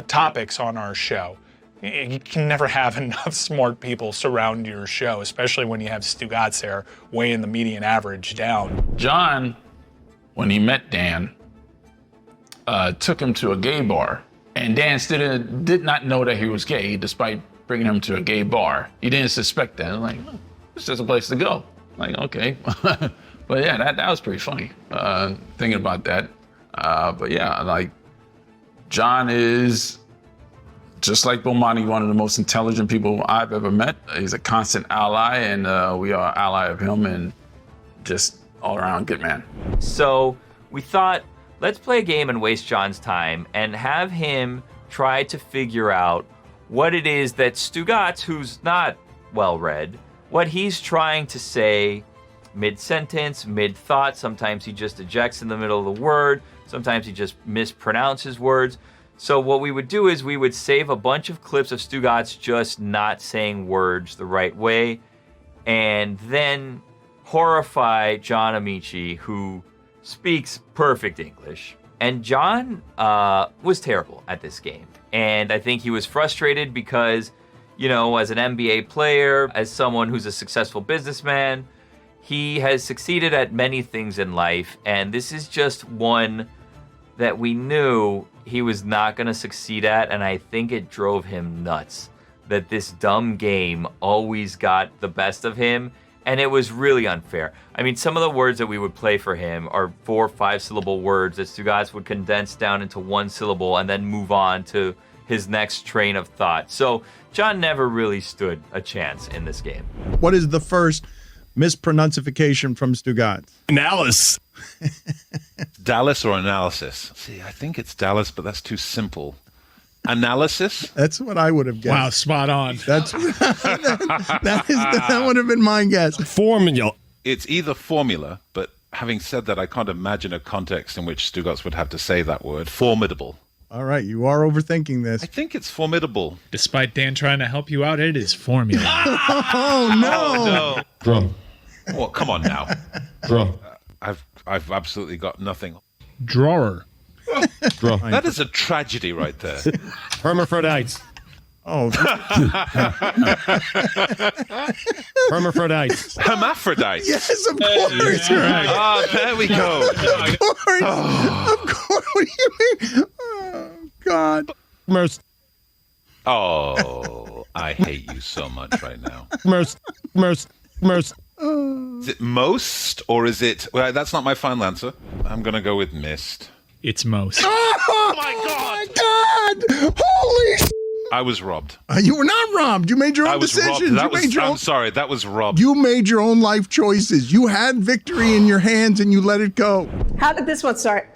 topics on our show. You can never have enough smart people surround your show, especially when you have Stugotz there weighing the median average down. John, when he met Dan, took him to a gay bar. And Dan still did not know that he was gay, despite bringing him to a gay bar. He didn't suspect that. Like, it's just a place to go. Like, okay. But yeah, that was pretty funny, thinking about that. But yeah, like, John is, just like Bomani, one of the most intelligent people I've ever met. He's a constant ally, and we are ally of him, and just all around good man. So we thought, let's play a game and waste John's time and have him try to figure out what it is that Stugotz, who's not well-read, what he's trying to say mid-sentence, mid-thought. Sometimes he just ejects in the middle of the word. Sometimes he just mispronounces words. So what we would do is we would save a bunch of clips of Stugotz just not saying words the right way, and then horrify John Amici, who speaks perfect English. And John was terrible at this game. And I think he was frustrated because, you know, as an NBA player, as someone who's a successful businessman, he has succeeded at many things in life. And this is just one that we knew he was not going to succeed at. And I think it drove him nuts that this dumb game always got the best of him. And it was really unfair. I mean, some of the words that we would play for him are 4 or 5 syllable words that Stugotz would condense down into 1 syllable and then move on to his next train of thought. So John never really stood a chance in this game. What is the first mispronunciation from Stugotz? Analysis. Dallas or analysis? See, I think it's Dallas, but that's too simple. Analysis? That's what I would have guessed. Wow, spot on. That would have been my guess. Formula. It's either formula, but having said that, I can't imagine a context in which Stugotz would have to say that word. Formidable. All right, you are overthinking this. I think it's formidable. Despite Dan trying to help you out, it is formula. Oh, no. Oh, no. Drum. Well, come on now. Drum. I've absolutely got nothing. Drawer. That is a tragedy right there. Hermaphrodites. Oh. Hermaphrodites. Hermaphrodites. Yes, of course. Ah, there we go. Of course. Oh. Of course. What do you mean? Oh, God. Oh, I hate you so much right now. Merce. Is it most, or is it... Well, that's not my final answer. I'm going to go with mist. It's most. Oh, my God. Holy shit. I was robbed. You were not robbed. You made your own decisions. I'm sorry, that was robbed. You made your own life choices. You had victory in your hands and you let it go. How did this one start?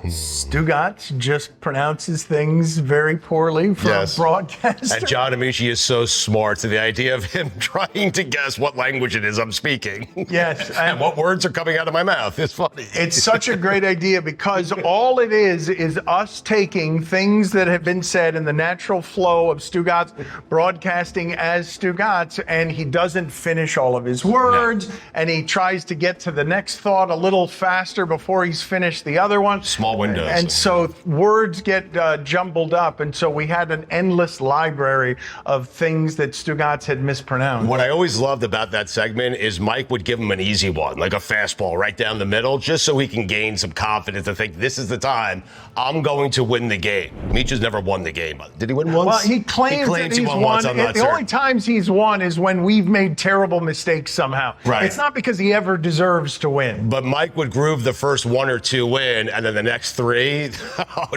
Stugotz just pronounces things very poorly for a broadcaster. And John Amici is so smart, so the idea of him trying to guess what language it is I'm speaking. Yes. And what words are coming out of my mouth is funny. It's such a great idea because all it is us taking things that have been said in the natural flow of Stugotz broadcasting as Stugotz, and he doesn't finish all of his words, and he tries to get to the next thought a little faster before he's finished the other one. Small all windows. And so words get jumbled up, and so we had an endless library of things that Stugotz had mispronounced. What I always loved about that segment is Mike would give him an easy one, like a fastball right down the middle, just so he can gain some confidence to think this is the time I'm going to win the game. Meech has never won the game. Did he win once? Well, he claims that he's won. Once. I'm not The certain. only times he's won is when we've made terrible mistakes somehow. Right. It's not because he ever deserves to win. But Mike would groove the first 1 or 2 in, and then the next 3,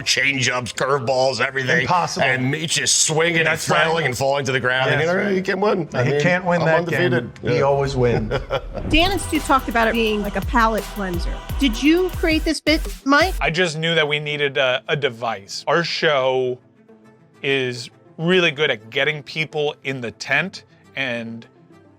change-ups, curveballs, everything. Impossible. And Meech is swinging and flailing and falling to the ground. Yes, And he can't win. He can't win I'm that undefeated. game. He always wins. Dan and Stu talked about it being like a palate cleanser. Did you create this bit, Mike? I just knew that we needed a device. Our show is really good at getting people in the tent and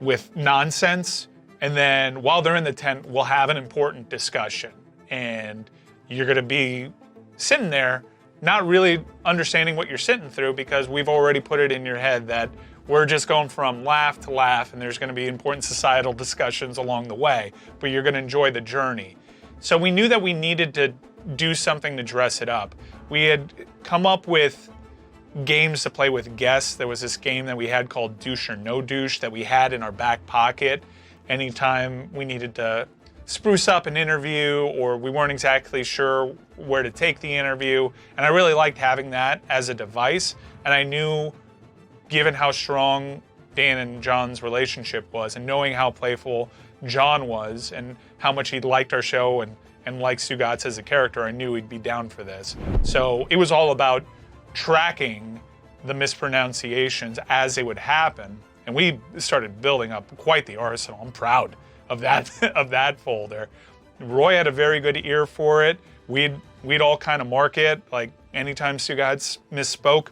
with nonsense. And then while they're in the tent, we'll have an important discussion. And you're going to be sitting there not really understanding what you're sitting through because we've already put it in your head that we're just going from laugh to laugh and there's going to be important societal discussions along the way, but you're going to enjoy the journey. So we knew that we needed to do something to dress it up. We had come up with games to play with guests. There was this game that we had called Douche or No Douche that we had in our back pocket anytime we needed to spruce up an interview or we weren't exactly sure where to take the interview. And I really liked having that as a device. And I knew, given how strong Dan and John's relationship was and knowing how playful John was and how much he liked our show and liked Stugotz as a character, I knew he'd be down for this. So it was all about tracking the mispronunciations as they would happen. And we started building up quite the arsenal. I'm proud of that folder. Roy had a very good ear for it. We'd all kind of mark it, like anytime Stugotz misspoke,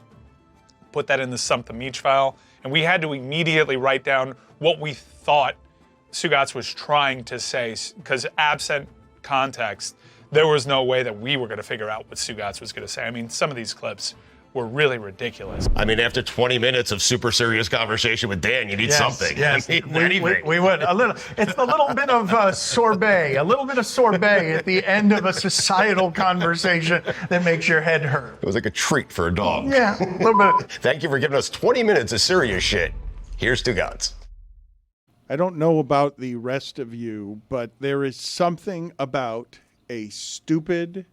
put that in the Stump the Meech file. And we had to immediately write down what we thought Stugotz was trying to say, because absent context, there was no way that we were going to figure out what Stugotz was going to say. I mean, some of these clips were really ridiculous. I mean, after 20 minutes of super serious conversation with Dan, you need something. Yes, I mean, anything. we would. A little. It's a little bit of sorbet. A little bit of sorbet at the end of a societal conversation that makes your head hurt. It was like a treat for a dog. Yeah, a little bit. Thank you for giving us 20 minutes of serious shit. Here's Stugotz. I don't know about the rest of you, but there is something about a stupid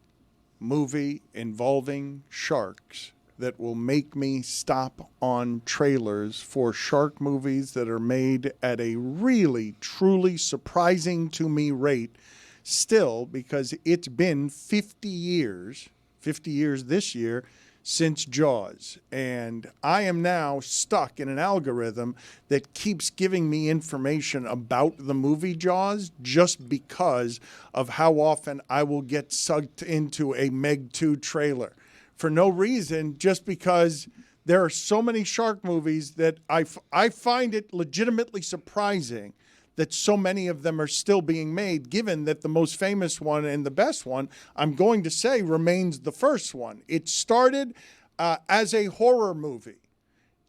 movie involving sharks that will make me stop on trailers for shark movies that are made at a really, truly surprising to me rate still, because it's been 50 years this year, since Jaws. And I am now stuck in an algorithm that keeps giving me information about the movie Jaws just because of how often I will get sucked into a Meg 2 trailer. For no reason, just because there are so many shark movies that I find it legitimately surprising that so many of them are still being made, given that the most famous one and the best one, I'm going to say, remains the first one. It started as a horror movie.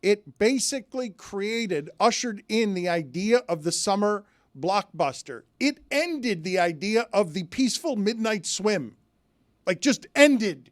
It basically ushered in the idea of the summer blockbuster. It ended the idea of the peaceful midnight swim. Just ended.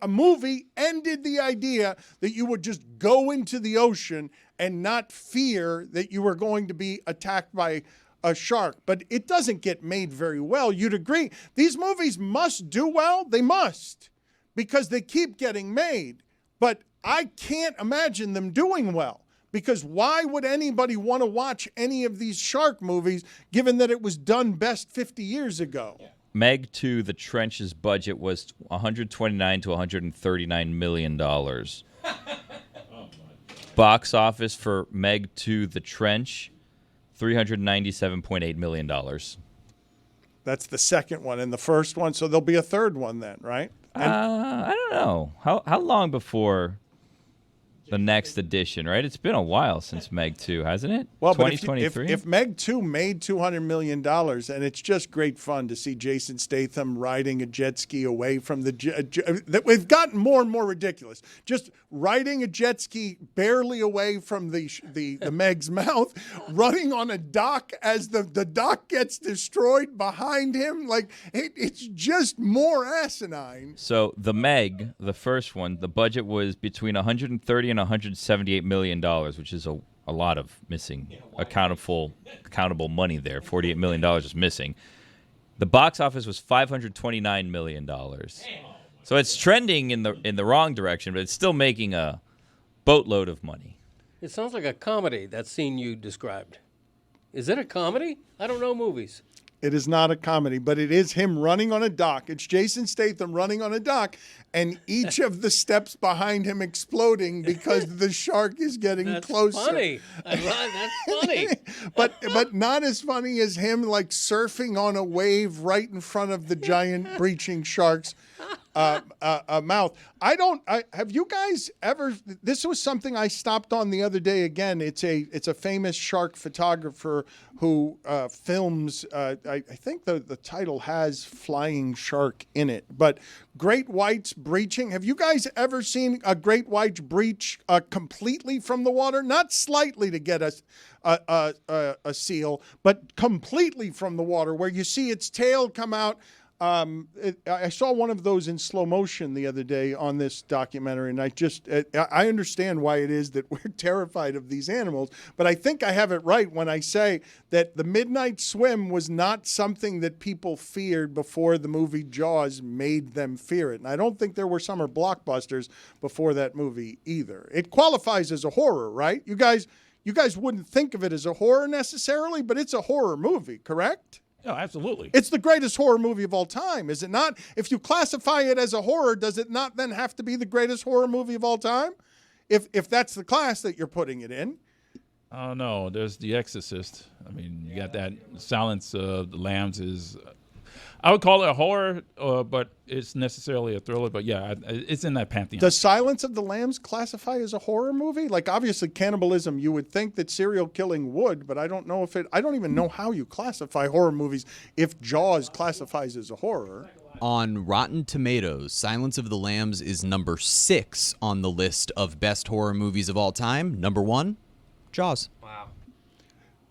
A movie ended the idea that you would just go into the ocean and not fear that you were going to be attacked by a shark. But it doesn't get made very well. You'd agree. These movies must do well. They must, because they keep getting made. But I can't imagine them doing well, because why would anybody want to watch any of these shark movies, given that it was done best 50 years ago? Yeah. Meg 2, The Trench's budget was $129 to $139 million. Box office for Meg 2, The Trench, $397.8 million. That's the second one. And the first one, so there'll be a third one then, right? I don't know. How long before the next edition, right? It's been a while since Meg 2, hasn't it? Well, 2023. if Meg 2 made $200 million, and it's just great fun to see Jason Statham riding a jet ski away from the we've gotten more and more ridiculous. Just riding a jet ski barely away from the Meg's mouth, running on a dock as the dock gets destroyed behind him. Like it's just more asinine. So the Meg, the first one, the budget was between 130 and 178 million dollars, which is a lot of missing accountable money there. $48 million is missing. The box office was $529 million. So it's trending in the wrong direction, but it's still making a boatload of money. It sounds like a comedy, that scene you described. Is it a comedy? I don't know movies. It is not a comedy, but it is him running on a dock. It's Jason Statham running on a dock, and each of the steps behind him exploding because the shark is getting closer. Funny. That's funny. but not as funny as him like surfing on a wave right in front of the giant breaching shark's mouth. Have you guys ever? This was something I stopped on the other day. Again, it's a famous shark photographer who films. I think the title has flying shark in it, but great whites breaching. Have you guys ever seen a great white breach completely from the water? Not slightly to get a seal, but completely from the water, where you see its tail come out. I saw one of those in slow motion the other day on this documentary, and I understand why it is that we're terrified of these animals, but I think I have it right when I say that the midnight swim was not something that people feared before the movie Jaws made them fear it. And I don't think there were summer blockbusters before that movie either. It qualifies as a horror, right? You guys wouldn't think of it as a horror necessarily, but it's a horror movie, correct? Oh, absolutely. It's the greatest horror movie of all time, is it not? If you classify it as a horror, does it not then have to be the greatest horror movie of all time? If that's the class that you're putting it in. Oh, no, there's The Exorcist. I mean, you got that. Silence of the Lambs is, I would call it a horror, but it's necessarily a thriller. But yeah, it's in that pantheon. Does Silence of the Lambs classify as a horror movie? Like, obviously, cannibalism, you would think that serial killing would, but I don't know if I don't even know how you classify horror movies if Jaws classifies as a horror. On Rotten Tomatoes, Silence of the Lambs is number 6 on the list of best horror movies of all time. Number 1, Jaws. Wow.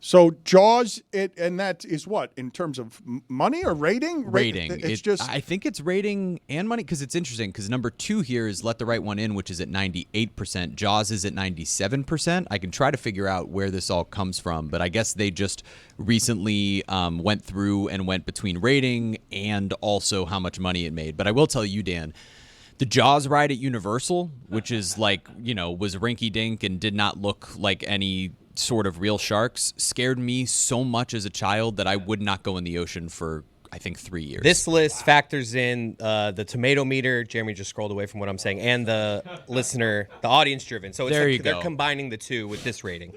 So Jaws, and that is what, in terms of money or rating? Rating. I think it's rating and money, because it's interesting, because number 2 here is Let the Right One In, which is at 98%. Jaws is at 97%. I can try to figure out where this all comes from, but I guess they just recently went through and went between rating and also how much money it made. But I will tell you, Dan, the Jaws ride at Universal, which is like, was rinky-dink and did not look like any sort of real sharks, scared me so much as a child that I would not go in the ocean for, I think, 3 years. This list factors in the tomato meter. Jeremy just scrolled away from what I'm saying, and the listener, the audience driven. So there you they're go. combining the two with this rating.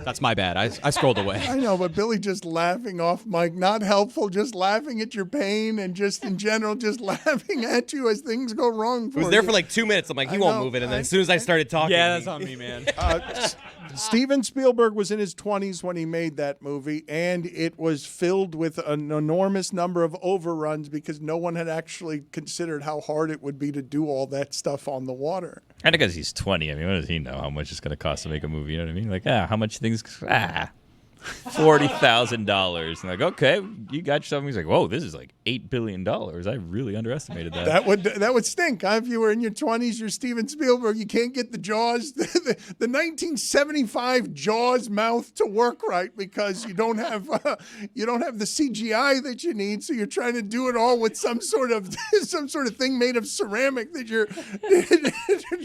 That's my bad. I scrolled away. I know, but Billy just laughing off mic, not helpful, just laughing at your pain and just in general, just laughing at you as things go wrong for you. It was there for like 2 minutes. I'm like, he won't move it. And then as soon as I started talking. Yeah, that's on me, man. Steven Spielberg was in his 20s when he made that movie, and it was filled with an enormous number of overruns because no one had actually considered how hard it would be to do all that stuff on the water. And because he's 20, I mean, what does he know how much it's going to cost to make a movie? You know what I mean? Like, how much things? $40,000. And like, okay, you got yourself. He's like, whoa, this is like $8 billion. I really underestimated that. That would stink. Huh? If you were in your 20s, you're Steven Spielberg. You can't get the Jaws, the 1975 Jaws mouth to work right because you don't have the CGI that you need. So you're trying to do it all with some sort of thing made of ceramic that you're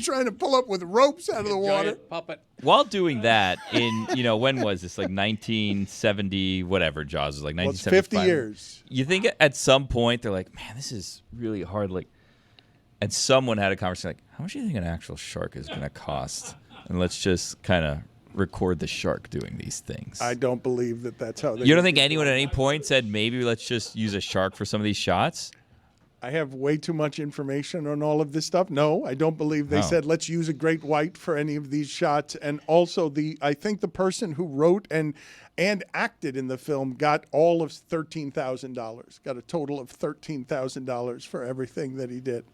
trying to pull up with ropes out of the water. Puppet. While doing that, in when was this? Like 1970, whatever. Jaws was like 1975. It's 50 years. You think at some point they're like, man, this is really hard. Like, and someone had a conversation like, how much do you think an actual shark is going to cost? And let's just kind of record the shark doing these things. I don't believe that's how. You don't think anyone at any point said maybe let's just use a shark for some of these shots? I have way too much information on all of this stuff. No, I don't believe they said let's use a great white for any of these shots. And also, I think the person who wrote and acted in the film got all of $13,000. Got a total of $13,000 for everything that he did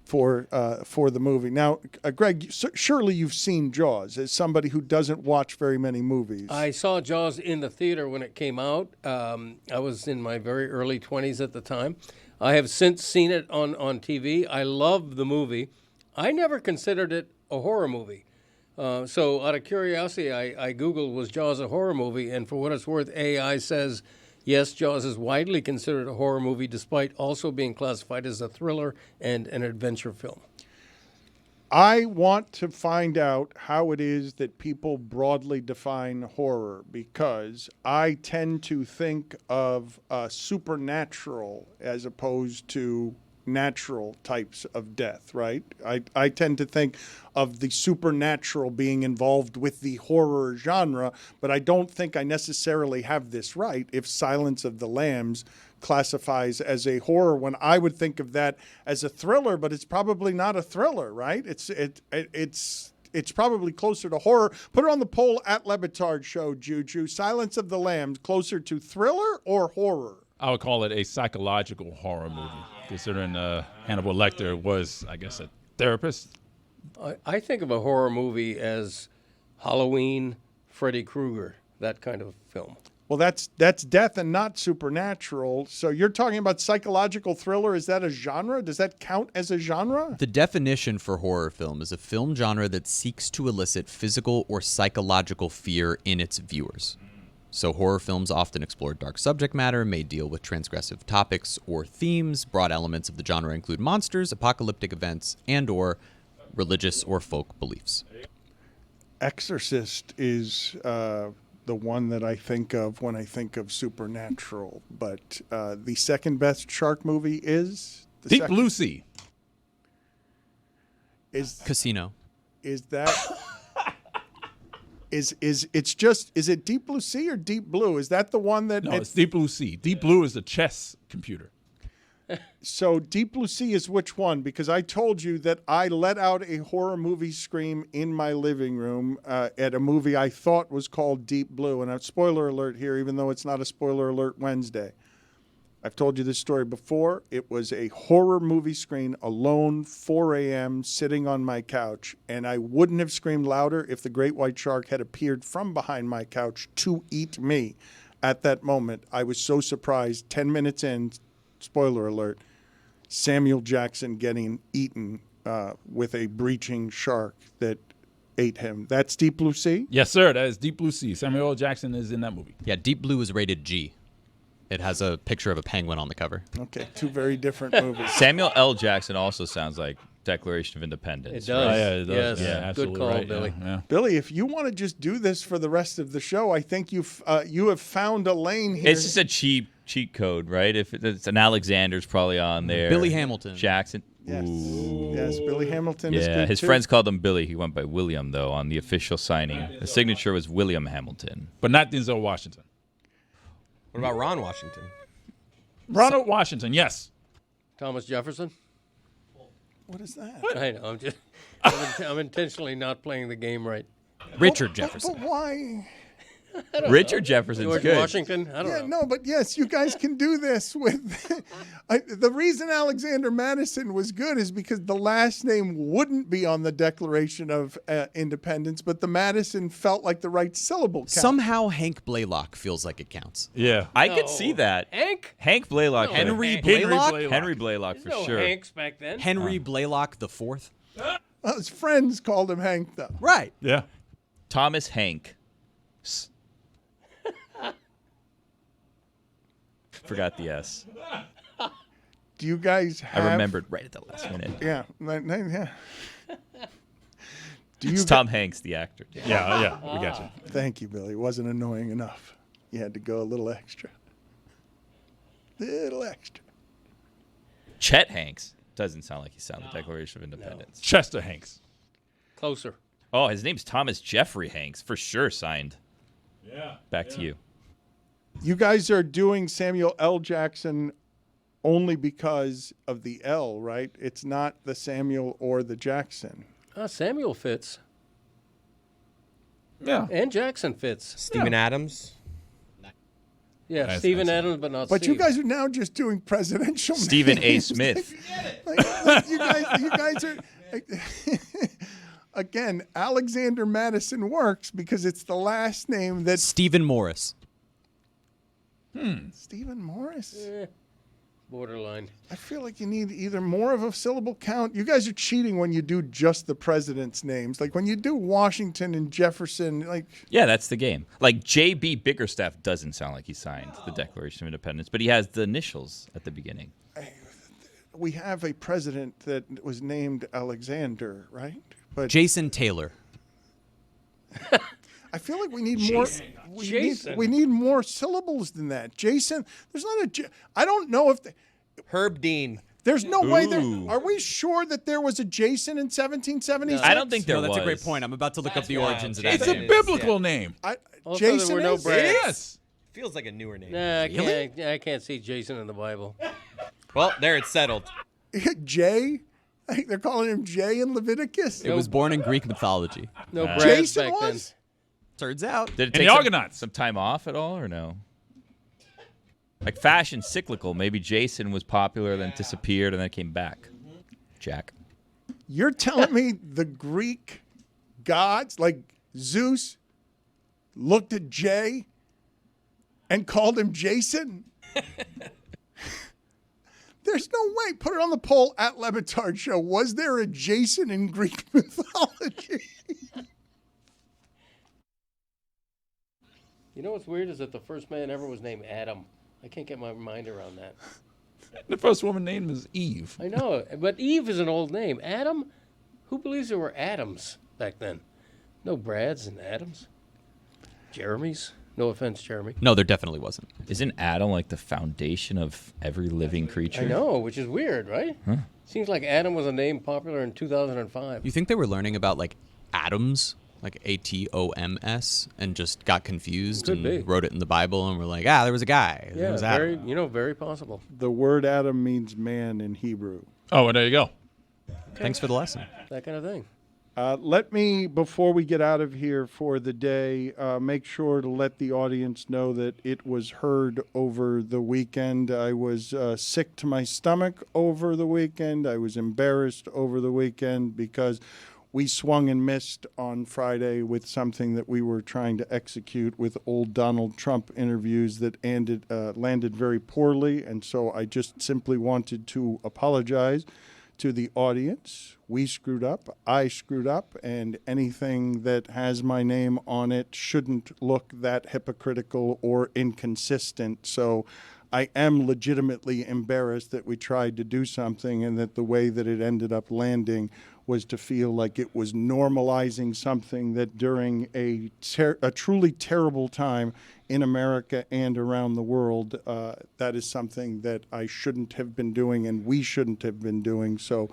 for the movie. Now, Greg, surely you've seen Jaws as somebody who doesn't watch very many movies. I saw Jaws in the theater when it came out. I was in my very early 20s at the time. I have since seen it on TV. I love the movie. I never considered it a horror movie. So out of curiosity, I Googled, was Jaws a horror movie? And for what it's worth, AI says, yes, Jaws is widely considered a horror movie, despite also being classified as a thriller and an adventure film. I want to find out how it is that people broadly define horror, because I tend to think of supernatural as opposed to natural types of death, right? I tend to think of the supernatural being involved with the horror genre, but I don't think I necessarily have this right if Silence of the Lambs classifies as a horror, when I would think of that as a thriller, but it's probably not a thriller, right? It's probably closer to horror. Put it on the poll at Le Batard Show, Juju. Silence of the Lambs, closer to thriller or horror? I would call it a psychological horror movie, considering Hannibal Lecter was, I guess, a therapist. I think of a horror movie as Halloween, Freddy Krueger, that kind of film. Well, that's death and not supernatural. So you're talking about psychological thriller. Is that a genre? Does that count as a genre? The definition for horror film is a film genre that seeks to elicit physical or psychological fear in its viewers. So horror films often explore dark subject matter, may deal with transgressive topics or themes. Broad elements of the genre include monsters, apocalyptic events, and/or religious or folk beliefs. Exorcist is the one that I think of when I think of supernatural. But the second best shark movie is Deep Blue Sea. Is Casino. Is that is it Deep Blue Sea or Deep Blue? Is that the one that? No, it's Deep Blue Sea. Deep Blue is the chess computer. So Deep Blue Sea is which one? Because I told you that I let out a horror movie scream in my living room at a movie I thought was called Deep Blue. And a spoiler alert here, even though it's not a spoiler alert Wednesday. I've told you this story before. It was a horror movie screen, alone, 4 a.m., sitting on my couch. And I wouldn't have screamed louder if the great white shark had appeared from behind my couch to eat me. At that moment, I was so surprised. 10 minutes in, spoiler alert, Samuel Jackson getting eaten with a breaching shark that ate him. That's Deep Blue Sea? Yes, sir. That is Deep Blue Sea. Samuel L. Jackson is in that movie. Yeah, Deep Blue is rated G. It has a picture of a penguin on the cover. Okay, two very different movies. Samuel L. Jackson also sounds like Declaration of Independence. It does. Right? Yeah, it does. Yes. Yeah, absolutely. Good call, right. Billy. Yeah. Billy, if you want to just do this for the rest of the show, I think you have found a lane here. It's just a cheat code, right? If it's an Alexander's probably on there. Billy Hamilton. Jackson. Yes. Ooh. Yes, Billy Hamilton is good his too. friends called him Billy. He went by William, though, on the official signing. The signature was William Hamilton. But not Denzel Washington. What about Ron Washington? Ronald Washington, yes. Thomas Jefferson? What is that? I know. I'm intentionally not playing the game right. Richard Jefferson. But why? Richard Jefferson's George good. Washington? I don't know. No, but yes, you guys can do this with. The reason Alexander Mattison was good is because the last name wouldn't be on the Declaration of Independence, but the Madison felt like the right syllable count. Somehow Hank Blaylock feels like it counts. Yeah. I could see that. Hank Blaylock. No, Henry Hank. Blaylock? Henry Blaylock for There's no sure. Hanks back then. Henry Blaylock the Fourth. Well, his friends called him Hank, though. Right. Yeah. Thomas Hank. Forgot the S. Do you guys have... I remembered right at the last minute. Yeah. Yeah. It's Tom Hanks, the actor. Yeah, we got you. Thank you, Billy. It wasn't annoying enough. You had to go a little extra. Little extra. Chet Hanks. Doesn't sound like he signed the Declaration of Independence. Chester Hanks. Closer. Oh, his name's Thomas Jeffrey Hanks. For sure signed. Yeah. Back to you. You guys are doing Samuel L. Jackson only because of the L, right? It's not the Samuel or the Jackson. Samuel fits. Yeah. And Jackson fits. Steven Adams. Yeah, That's Steven nice. Adams, but not But Steve. you guys are now just doing presidential Stephen A. names. Smith. Like, you guys are... Again, Alexander Mattison works because it's the last name that... Stephen Morris. Stephen Morris? Borderline. I feel like you need either more of a syllable count. You guys are cheating when you do just the president's names. Like when you do Washington and Jefferson, like... Yeah, that's the game. Like J.B. Bickerstaff doesn't sound like he signed the Declaration of Independence, but he has the initials at the beginning. We have a president that was named Alexander, right? But Jason Taylor. I feel like we need more. We need more syllables than that. Jason, there's not a. I don't know if Herb Dean. There's no way there. Ooh. Are we sure that there was a Jason in 1776? I don't think there No, that's was. a great point. I'm about to look up the origins of that. It's a name. biblical name. Also, Jason there were no is? Brads. Yes. Feels like a newer name. Nah, I can't see Jason in the Bible. Well, there it's settled. Jay? I think they're calling him Jay in Leviticus. It was born in Greek mythology. No Brads Jason back then. was? Turns out. Did it And take the Argonauts. some time off at all, or no? Like fashion cyclical. Maybe Jason was popular, then disappeared, and then came back. Jack. You're telling me the Greek gods, like Zeus, looked at Jay and called him Jason? There's no way. Put it on the poll at Le Batard Show. Was there a Jason in Greek mythology? You know what's weird is that the first man ever was named Adam. I can't get my mind around that. The first woman named is Eve. I know, but Eve is an old name. Adam? Who believes there were Adams back then? No Brads and Adams. Jeremys? No offense, Jeremy. No, there definitely wasn't. Isn't Adam like the foundation of every living creature? I know, which is weird, right? Huh? Seems like Adam was a name popular in 2005. You think they were learning about like atoms, like ATOMS, and just got confused Could and be. wrote it in the Bible and were like, there was a guy. There Yeah, was very, Adam. very possible. The word Adam means man in Hebrew. Oh, well, there you go. Thanks for the lesson. That kind of thing. Let me, before we get out of here for the day, make sure to let the audience know that it was heard over the weekend. I was sick to my stomach over the weekend. I was embarrassed over the weekend because we swung and missed on Friday with something that we were trying to execute with old Donald Trump interviews that landed very poorly. And so I just simply wanted to apologize to the audience. We screwed up, I screwed up, and anything that has my name on it shouldn't look that hypocritical or inconsistent. So I am legitimately embarrassed that we tried to do something and that the way that it ended up landing was to feel like it was normalizing something that during a truly terrible time in America and around the world, that is something that I shouldn't have been doing and we shouldn't have been doing. So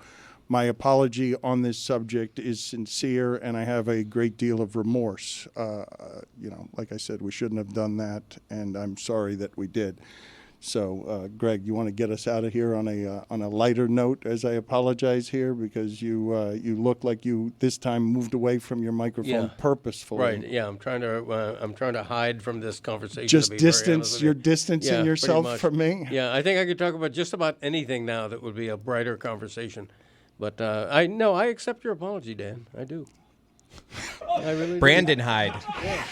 my apology on this subject is sincere, and I have a great deal of remorse. Like I said, we shouldn't have done that, and I'm sorry that we did. So, Greg, you want to get us out of here on a lighter note as I apologize here, because you look like you this time moved away from your microphone purposefully. Right. Yeah. I'm trying to hide from this conversation. Just to be very honest distance. with You're you. distancing Yeah, yourself pretty much. from me. Yeah. I think I could talk about just about anything now that would be a brighter conversation. But I accept your apology, Dan. I do. I really do. Brandon Hyde. Yeah.